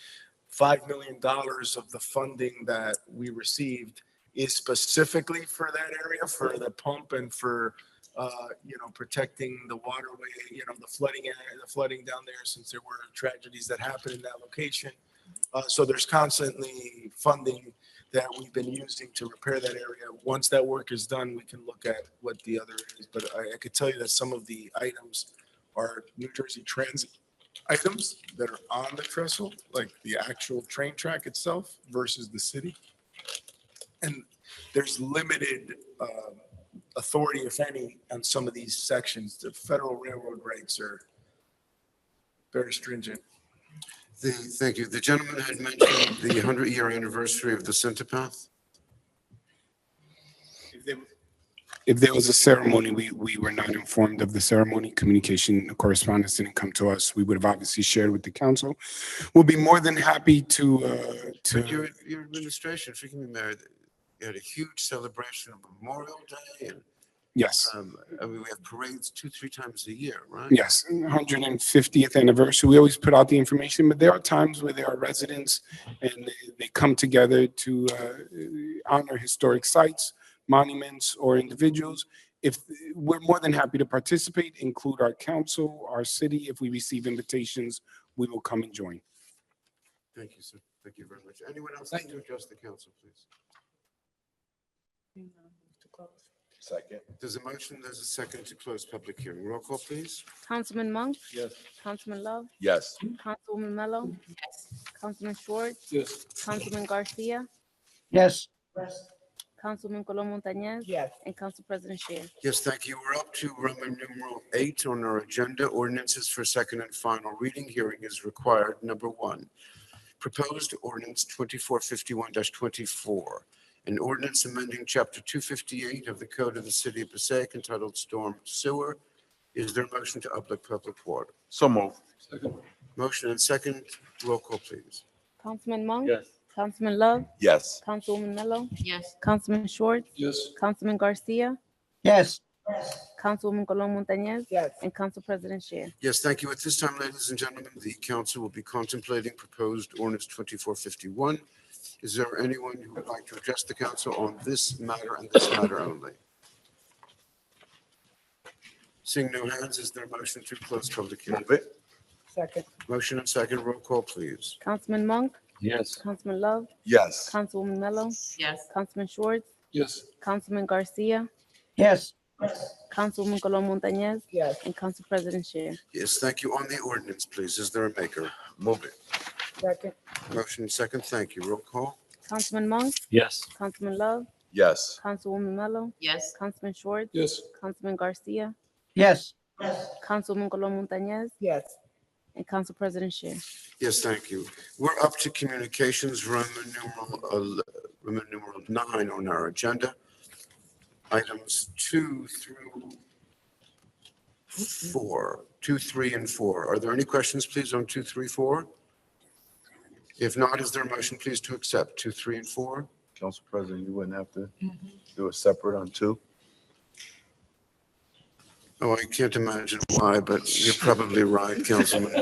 $5 million of the funding that we received is specifically for that area, for the pump and for, protecting the waterway, the flooding down there, since there were tragedies that happened in that location. So there's constantly funding that we've been using to repair that area. Once that work is done, we can look at what the other is. But I could tell you that some of the items are New Jersey Transit items that are on the trestle, like the actual train track itself versus the city. And there's limited authority, if any, on some of these sections. The federal railroad regs are very stringent. Thank you. The gentleman had mentioned the 100-year anniversary of the Center Path. If there was a ceremony, we were not informed of the ceremony. Communication correspondence didn't come to us. We would have obviously shared with the council. We'll be more than happy to. Your administration, forgive me, Mayor, you had a huge celebration of Memorial Day and Yes. I mean, we have parades 2-3 times a year, right? Yes, 150th anniversary. We always put out the information, but there are times where there are residents and they come together to honor historic sites, monuments, or individuals. If we're more than happy to participate, include our council, our city. If we receive invitations, we will come and join. Thank you, sir. Thank you very much. Anyone else like to address the council, please? Second. There's a motion, there's a second to close public hearing. Roll call, please. Councilman Monk? Yes. Councilman Love? Yes. Councilwoman Mello? Yes. Councilman Schwartz? Yes. Councilman Garcia? Yes. Councilman Colon Montañez? Yes. And Council President Shear. Yes, thank you. We're up to Roman numeral 8 on our agenda. Ordinances for second and final reading. Hearing is required. Number 1, proposed ordinance 2451-24. An ordinance amending Chapter 258 of the Code of the City of Passaic entitled Storm Sewer. Is there a motion to uplift public water? So move. Motion and second. Roll call, please. Councilman Monk? Yes. Councilman Love? Yes. Councilwoman Mello? Yes. Councilman Schwartz? Yes. Councilman Garcia? Yes. Councilwoman Colon Montañez? Yes. And Council President Shear. Yes, thank you. At this time, ladies and gentlemen, the council will be contemplating proposed ordinance 2451. Is there anyone who would like to address the council on this matter and this matter only? Seeing no hands, is there a motion to close public hearing? Move it. Second. Motion and second, roll call, please. Councilman Monk, Yes. Councilman Love, Yes. Councilwoman Mello, Yes. Councilman Schwartz, Yes. Councilman Garcia, Yes. Councilwoman Colon Montañez, Yes. and Council President Shear. Yes, thank you. On the ordinance, please, is there a maker? Move it. Second. Motion and second, thank you. Roll call. Councilman Monk, Yes. Councilman Love, Yes. Councilwoman Mello, Yes. Councilman Schwartz, Yes. Councilman Garcia, Yes. Councilwoman Colon Montañez, Yes. and Council President Shear. Yes, thank you. We're up to communications, Roman numeral 9 on our agenda. Items 2 through 4, 2, 3, and 4. Are there any questions, please, on 2, 3, 4? If not, is there a motion, please, to accept 2, 3, and 4? Council President, you wouldn't have to do a separate on 2? Oh, I can't imagine why, but you're probably right, Councilman.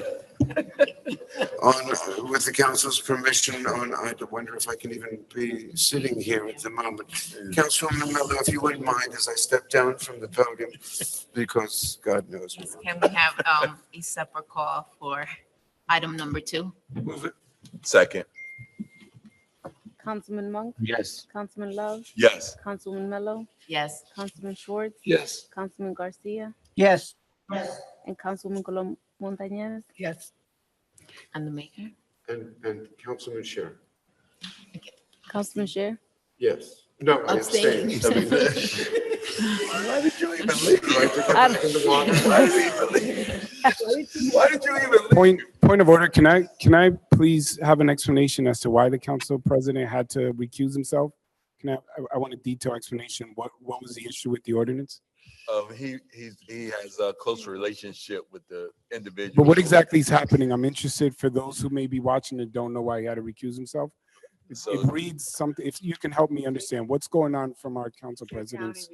With the council's permission, I wonder if I can even be sitting here at the moment. Councilwoman Mello, if you wouldn't mind, as I step down from the podium, because God knows. Can we have a separate call for item number 2? Move it. Second. Councilman Monk, Yes. Councilman Love, Yes. Councilwoman Mello, Yes. Councilman Schwartz, Yes. Councilman Garcia, Yes. and Councilwoman Colon Montañez. Yes. And the maker? And Councilman Shear? Councilman Shear, Yes. No, I abstain. Abstain. Why did you even leave? I- Why did you even leave? Why did you even leave? Point of order, can I please have an explanation as to why the council president had to recuse himself? I want a detailed explanation. What was the issue with the ordinance? He has a close relationship with the individual. But what exactly is happening? I'm interested for those who may be watching and don't know why he had to recuse himself. So- It reads something, if you can help me understand what's going on from our council presidents.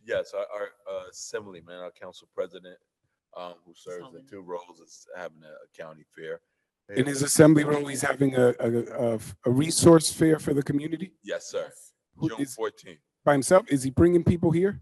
Yes, our assemblyman, our council president, who serves in 2 roles, is having a county fair. In his assembly role, he's having a resource fair for the community Yes, sir. Who June is- 14th. by himself. Is he bringing people here?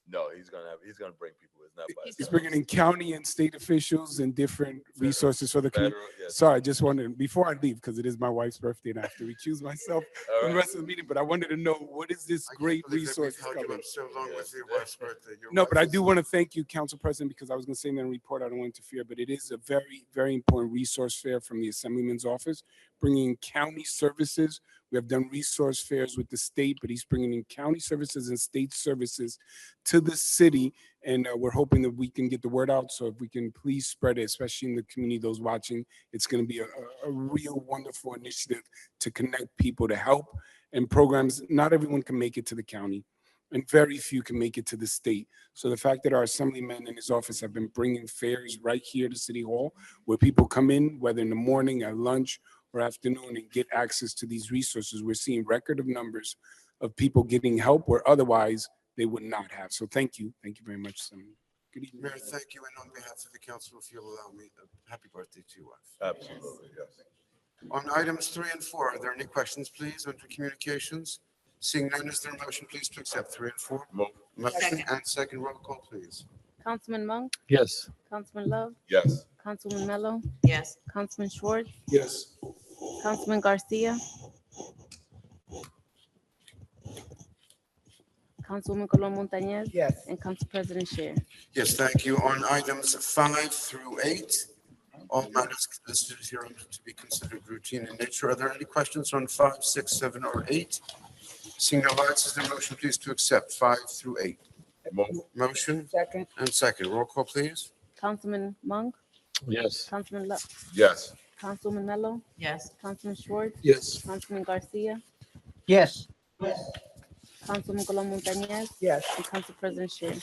No, he's gonna bring people. It's not by He's himself. bringing in county and state officials and different resources for the community. Federal, yes. Sorry, I just wanted, before I leave, because it is my wife's birthday and I have to recuse myself All from the right. rest of the meeting, but I wanted to know, what is this great resource Held you coming? up so long with your wife's birthday. Your No, wife but I is- do want to thank you, Council President, because I was going to say in the report, I don't want to interfere, but it is a very, very important resource fair from the Assemblyman's office, bringing in county services. We have done resource fairs with the state, but he's bringing in county services and state services to the city. And we're hoping that we can get the word out. So if we can please spread it, especially in the community, those watching, it's going to be a real wonderful initiative to connect people, to help and programs. Not everyone can make it to the county, and very few can make it to the state. So the fact that our assemblyman in his office have been bringing fairs right here to City Hall, where people come in, whether in the morning, at lunch, or afternoon, and get access to these resources, we're seeing record of numbers of people getting help where otherwise they would not have. So thank you very much. Senator. Good evening. Mayor, thank you, and on behalf of the council, if you'll allow me, happy birthday to your wife. Absolutely, yes. On items 3 and 4, are there any questions, please, under communications? Seeing none, is there a motion, please, to accept 3 and 4? Move. Motion and second, roll call, please. Councilman Monk, Yes. Councilman Love, Yes. Councilwoman Mello, Yes. Councilman Schwartz, Yes. Councilman Garcia, Councilwoman Colon Montañez, Yes. and Council President Shear. Yes, thank you. On items 5 through 8, all matters listed here are to be considered routine in nature. Are there any questions on 5, 6, 7, or 8? Seeing no lights, is there a motion, please, to accept 5 through 8? Move. Motion Second. and second, roll call, please. Councilman Monk, Yes. Councilman Love, Yes. Councilwoman Mello, Yes. Councilman Schwartz, Yes. Councilman Garcia, Yes. Councilwoman Colon Montañez, Yes. and Council President Shear.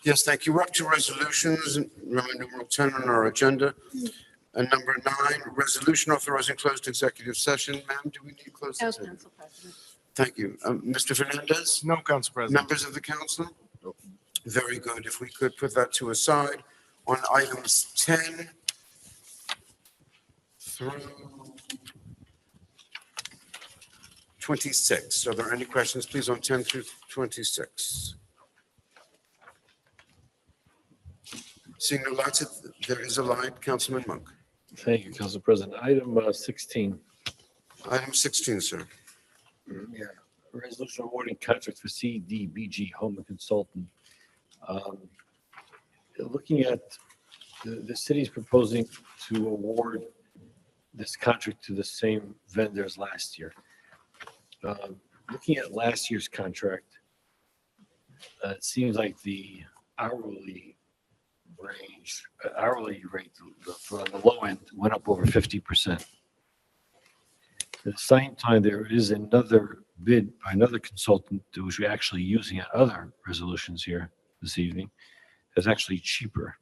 Yes, thank you. We're up to resolutions, Roman numeral 10 on our agenda. And number 9, resolution authorizing closed executive session. Ma'am, do we need closed Oh, executive? Council President. Thank you. Mr. Fernandez? No, Council President. Members of the council? Very good. If we could put that to a side on items 10 through 26. Are there any questions, please, on 10 through 26? Seeing no lights, there is a light. Councilman Monk. Thank you, Council President. Item 16. Item 16, sir. Yeah. Resolution awarding contract for CDBG Home and Consultant. Looking at the city's proposing to award this contract to the same vendor as last year. Looking at last year's contract, it seems like the hourly rate for the low end went up over 50%. At the same time, there is another bid by another consultant, which we're actually using at other resolutions here this evening, that's actually cheaper.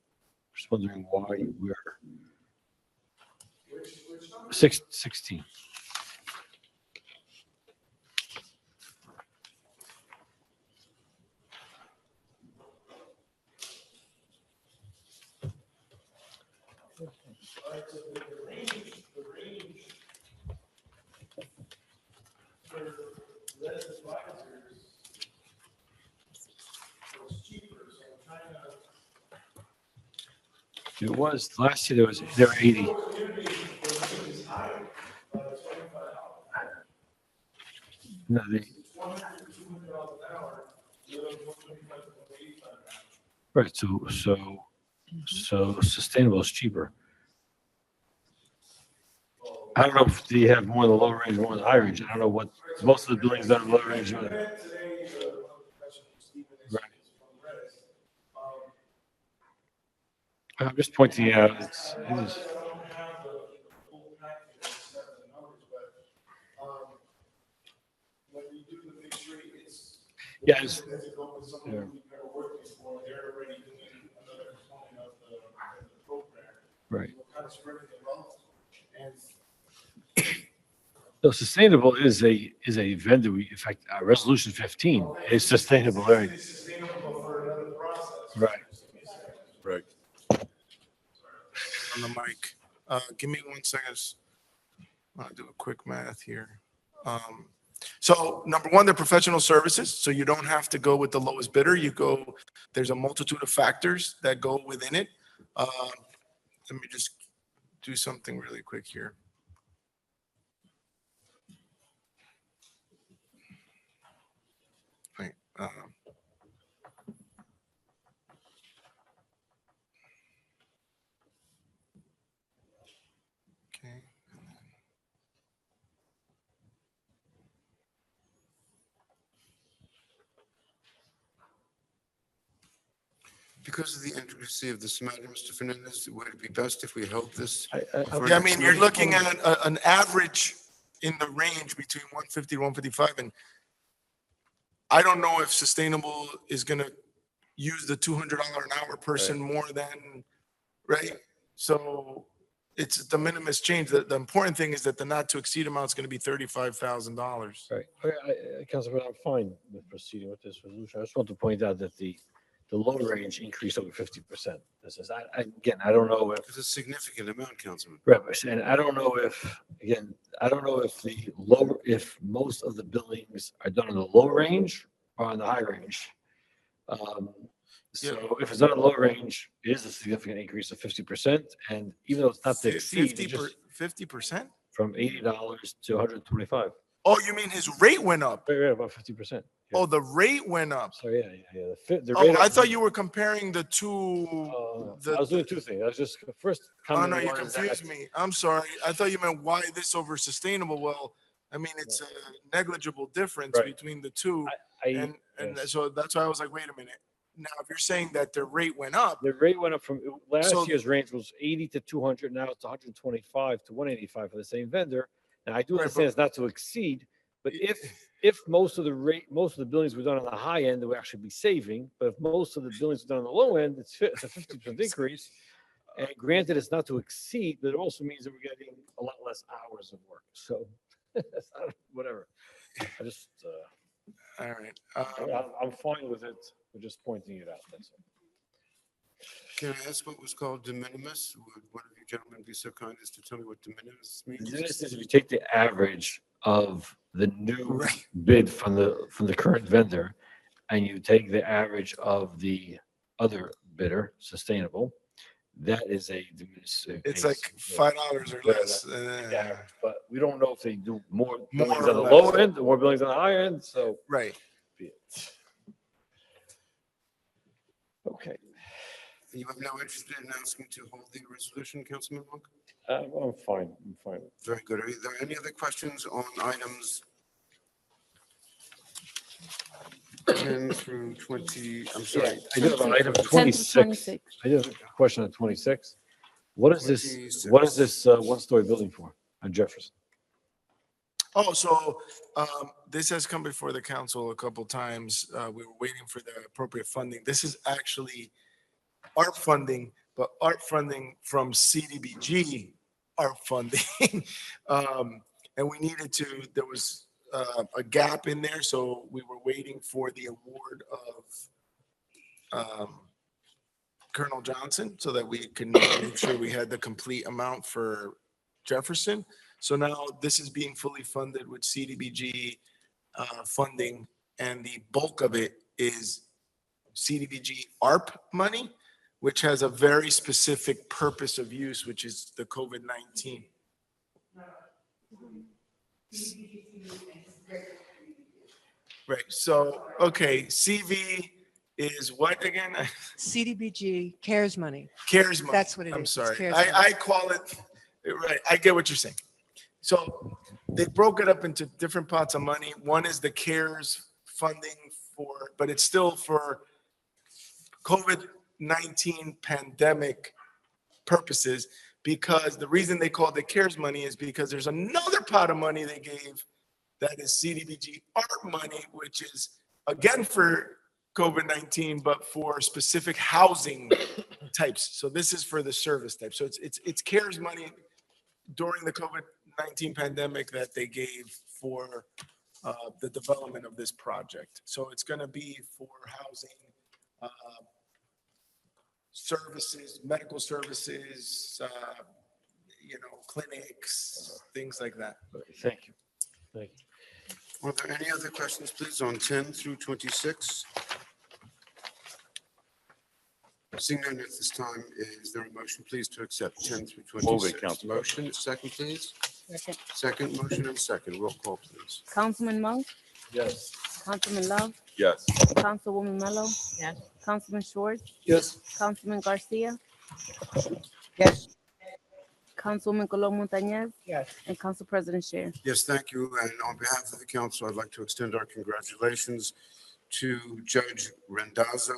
Just wondering why we're 16. It was last year. There were 80. No, right. So sustainable is cheaper. I don't know if they have more in the low range, more in the high range. I don't know what most of the buildings are in the low range. Right. I'm just pointing out. Yeah. Right. So sustainable is a vendor. In fact, resolution 15 is sustainable. Right. Right. Right. On the mic. Give me 1 second. I'll do a quick math here. So number one, they're professional services. So you don't have to go with the lowest bidder. There's a multitude of factors that go within it. Let me just do something really quick here. Right. Okay. Because of the intricacy of this matter, Mr. Fernandez, would it be best if we held this? Yeah, I mean, you're looking at an average in the range between 150 to 155, and I don't know if sustainable is going to use the $200 an hour person more than, right? So it's the minimus change. The important thing is that the not to exceed amount is going to be $35,000. Right. Councilman, I'm fine with proceeding with this resolution. I just want to point out that the low range increased over 50%. This is, again, I don't know if. It's a significant amount, Councilman. Right, and I don't know if, again, I don't know if most of the buildings are done in the low range or on the high range. So if it's on the low range, it is a significant increase of 50%. And even though it's not to exceed, 50%? From $80 to 125. Oh, you mean his rate went up? Right, about 50%. Yeah. Oh, the rate went up. So yeah. The Oh, rate I thought you were comparing the two. I was doing two things. I was just first. Oh no, you confused me. I'm sorry. I thought you meant why this over sustainable. Well, I mean it's a negligible difference between the two, and so that's why I was like, wait a minute. Now, if you're saying that the rate went up, the rate went up from last year's range was 80 to 200. Now it's 125 to 185 for the same vendor. Now I do understand it's not to exceed, but if most of the buildings were done on the high end, they would actually be saving. But if most of the buildings were done on the low end, it's a 50% increase. And granted, it's not to exceed, but it also means that we're getting a lot less hours of work. So whatever. I just all right. I'm fine with it. We're just pointing it out. That's all. Can I ask what was called de minimis? Would one of you gentlemen be so kind as to tell me what de minimis means? This is if you take the average of the new bid from the current vendor, and you take the average of the other bidder, sustainable, that is It's like $5 or less. But we don't know if they do more More billings or on the less. lower end or more billings on the higher end, so. Right. be it. Okay, You have no interest in asking to hold the resolution, Councilman Monk? I'm fine, I'm fine. Very good. Are there any other questions on items 10 through 20? I'm sorry. I do have an item 10 through 26. 26. I do have a question on 26. What is this one-story building for on Jefferson? Oh, so this has come before the council a couple times. We were waiting for the appropriate funding. This is actually art funding, but art funding from CDBG art funding. And we needed to, there was a gap in there, so we were waiting for the award of Colonel Johnson so that we can make sure we had the complete amount for Jefferson. So now this is being fully funded with CDBG funding, and the bulk of it is CDBG ARP money, which has a very specific purpose of use, which is the COVID-19. Right, so, okay, CV is what again? CDBG CARES money. CARES money. That's what it is. I'm It's sorry. CARES money. I call it, right, I get what you're saying. So they broke it up into different pots of money. One is the CARES funding for, but it's still for COVID-19 pandemic purposes, because the reason they called it CARES money is because there's another pot of money they gave that is CDBG art money, which is again for COVID-19, but for specific housing types. So this is for the service type. So it's CARES money during the COVID-19 pandemic that they gave for the development of this project. So it's going to be for housing, services, medical services, clinics, things like that. Thank you. Thank you. Are there any other questions, please, on 10 through 26? Seeing none at this time, is there a motion, please, to accept 10 through 26? Move it, Council. Motion, second, please. Second. Second, motion and second. Roll call, please. Councilman Monk, Yes. Councilman Love, Yes. Councilwoman Mello, Yes. Councilman Schwartz, Yes. Councilman Garcia, Yes. Councilwoman Colon Montañez, Yes. and Council President Scher. Yes, thank you. And on behalf of the council, I'd like to extend our congratulations to Judge Rendazzo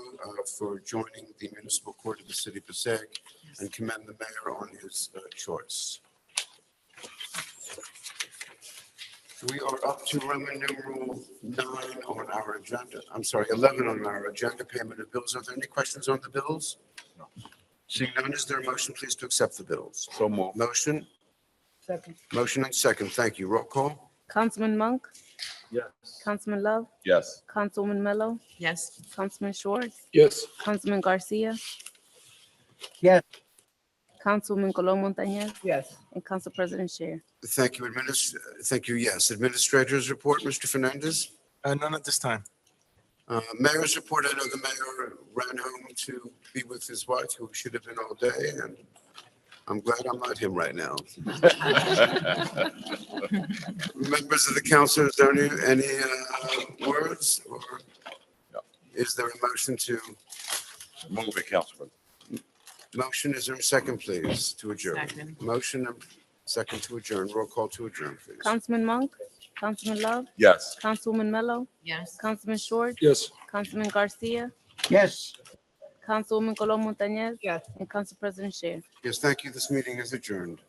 for joining the municipal court of the city of Passaic and commend the mayor on his choice. We are up to Roman numeral 9 on our agenda. I'm sorry, 11 on our agenda, payment of bills. Are there any questions on the bills? No. Seeing none, is there a motion, please, to accept the bills? So moved. Motion? Second. Motion and second. Thank you. Roll call? Councilman Monk, Yes. Councilman Love, Yes. Councilwoman Mello, Yes. Councilman Schwartz, Yes. Councilman Garcia, Yes. Councilwoman Colon Montañez, Yes. and Council President Scher. Thank you, Thank you, yes. Administrator's report, Mr. Fernandez? None at this time. Mayor's report, I know the mayor ran home to be with his wife, who should have been all day, and I'm glad I'm not him right now. Members of the council, is there any words? Or is there a motion to, Move it, Councilman. motion, is there a second, please, to adjourn? Second. Motion and second to adjourn. Roll call to adjourn, please. Councilman Monk, Councilman Love, Yes. Councilwoman Mello, Yes. Councilman Schwartz, Yes. Councilman Garcia, Yes. Councilwoman Colon Montañez, Yes. and Council President Scher. Yes, thank you. This meeting is adjourned.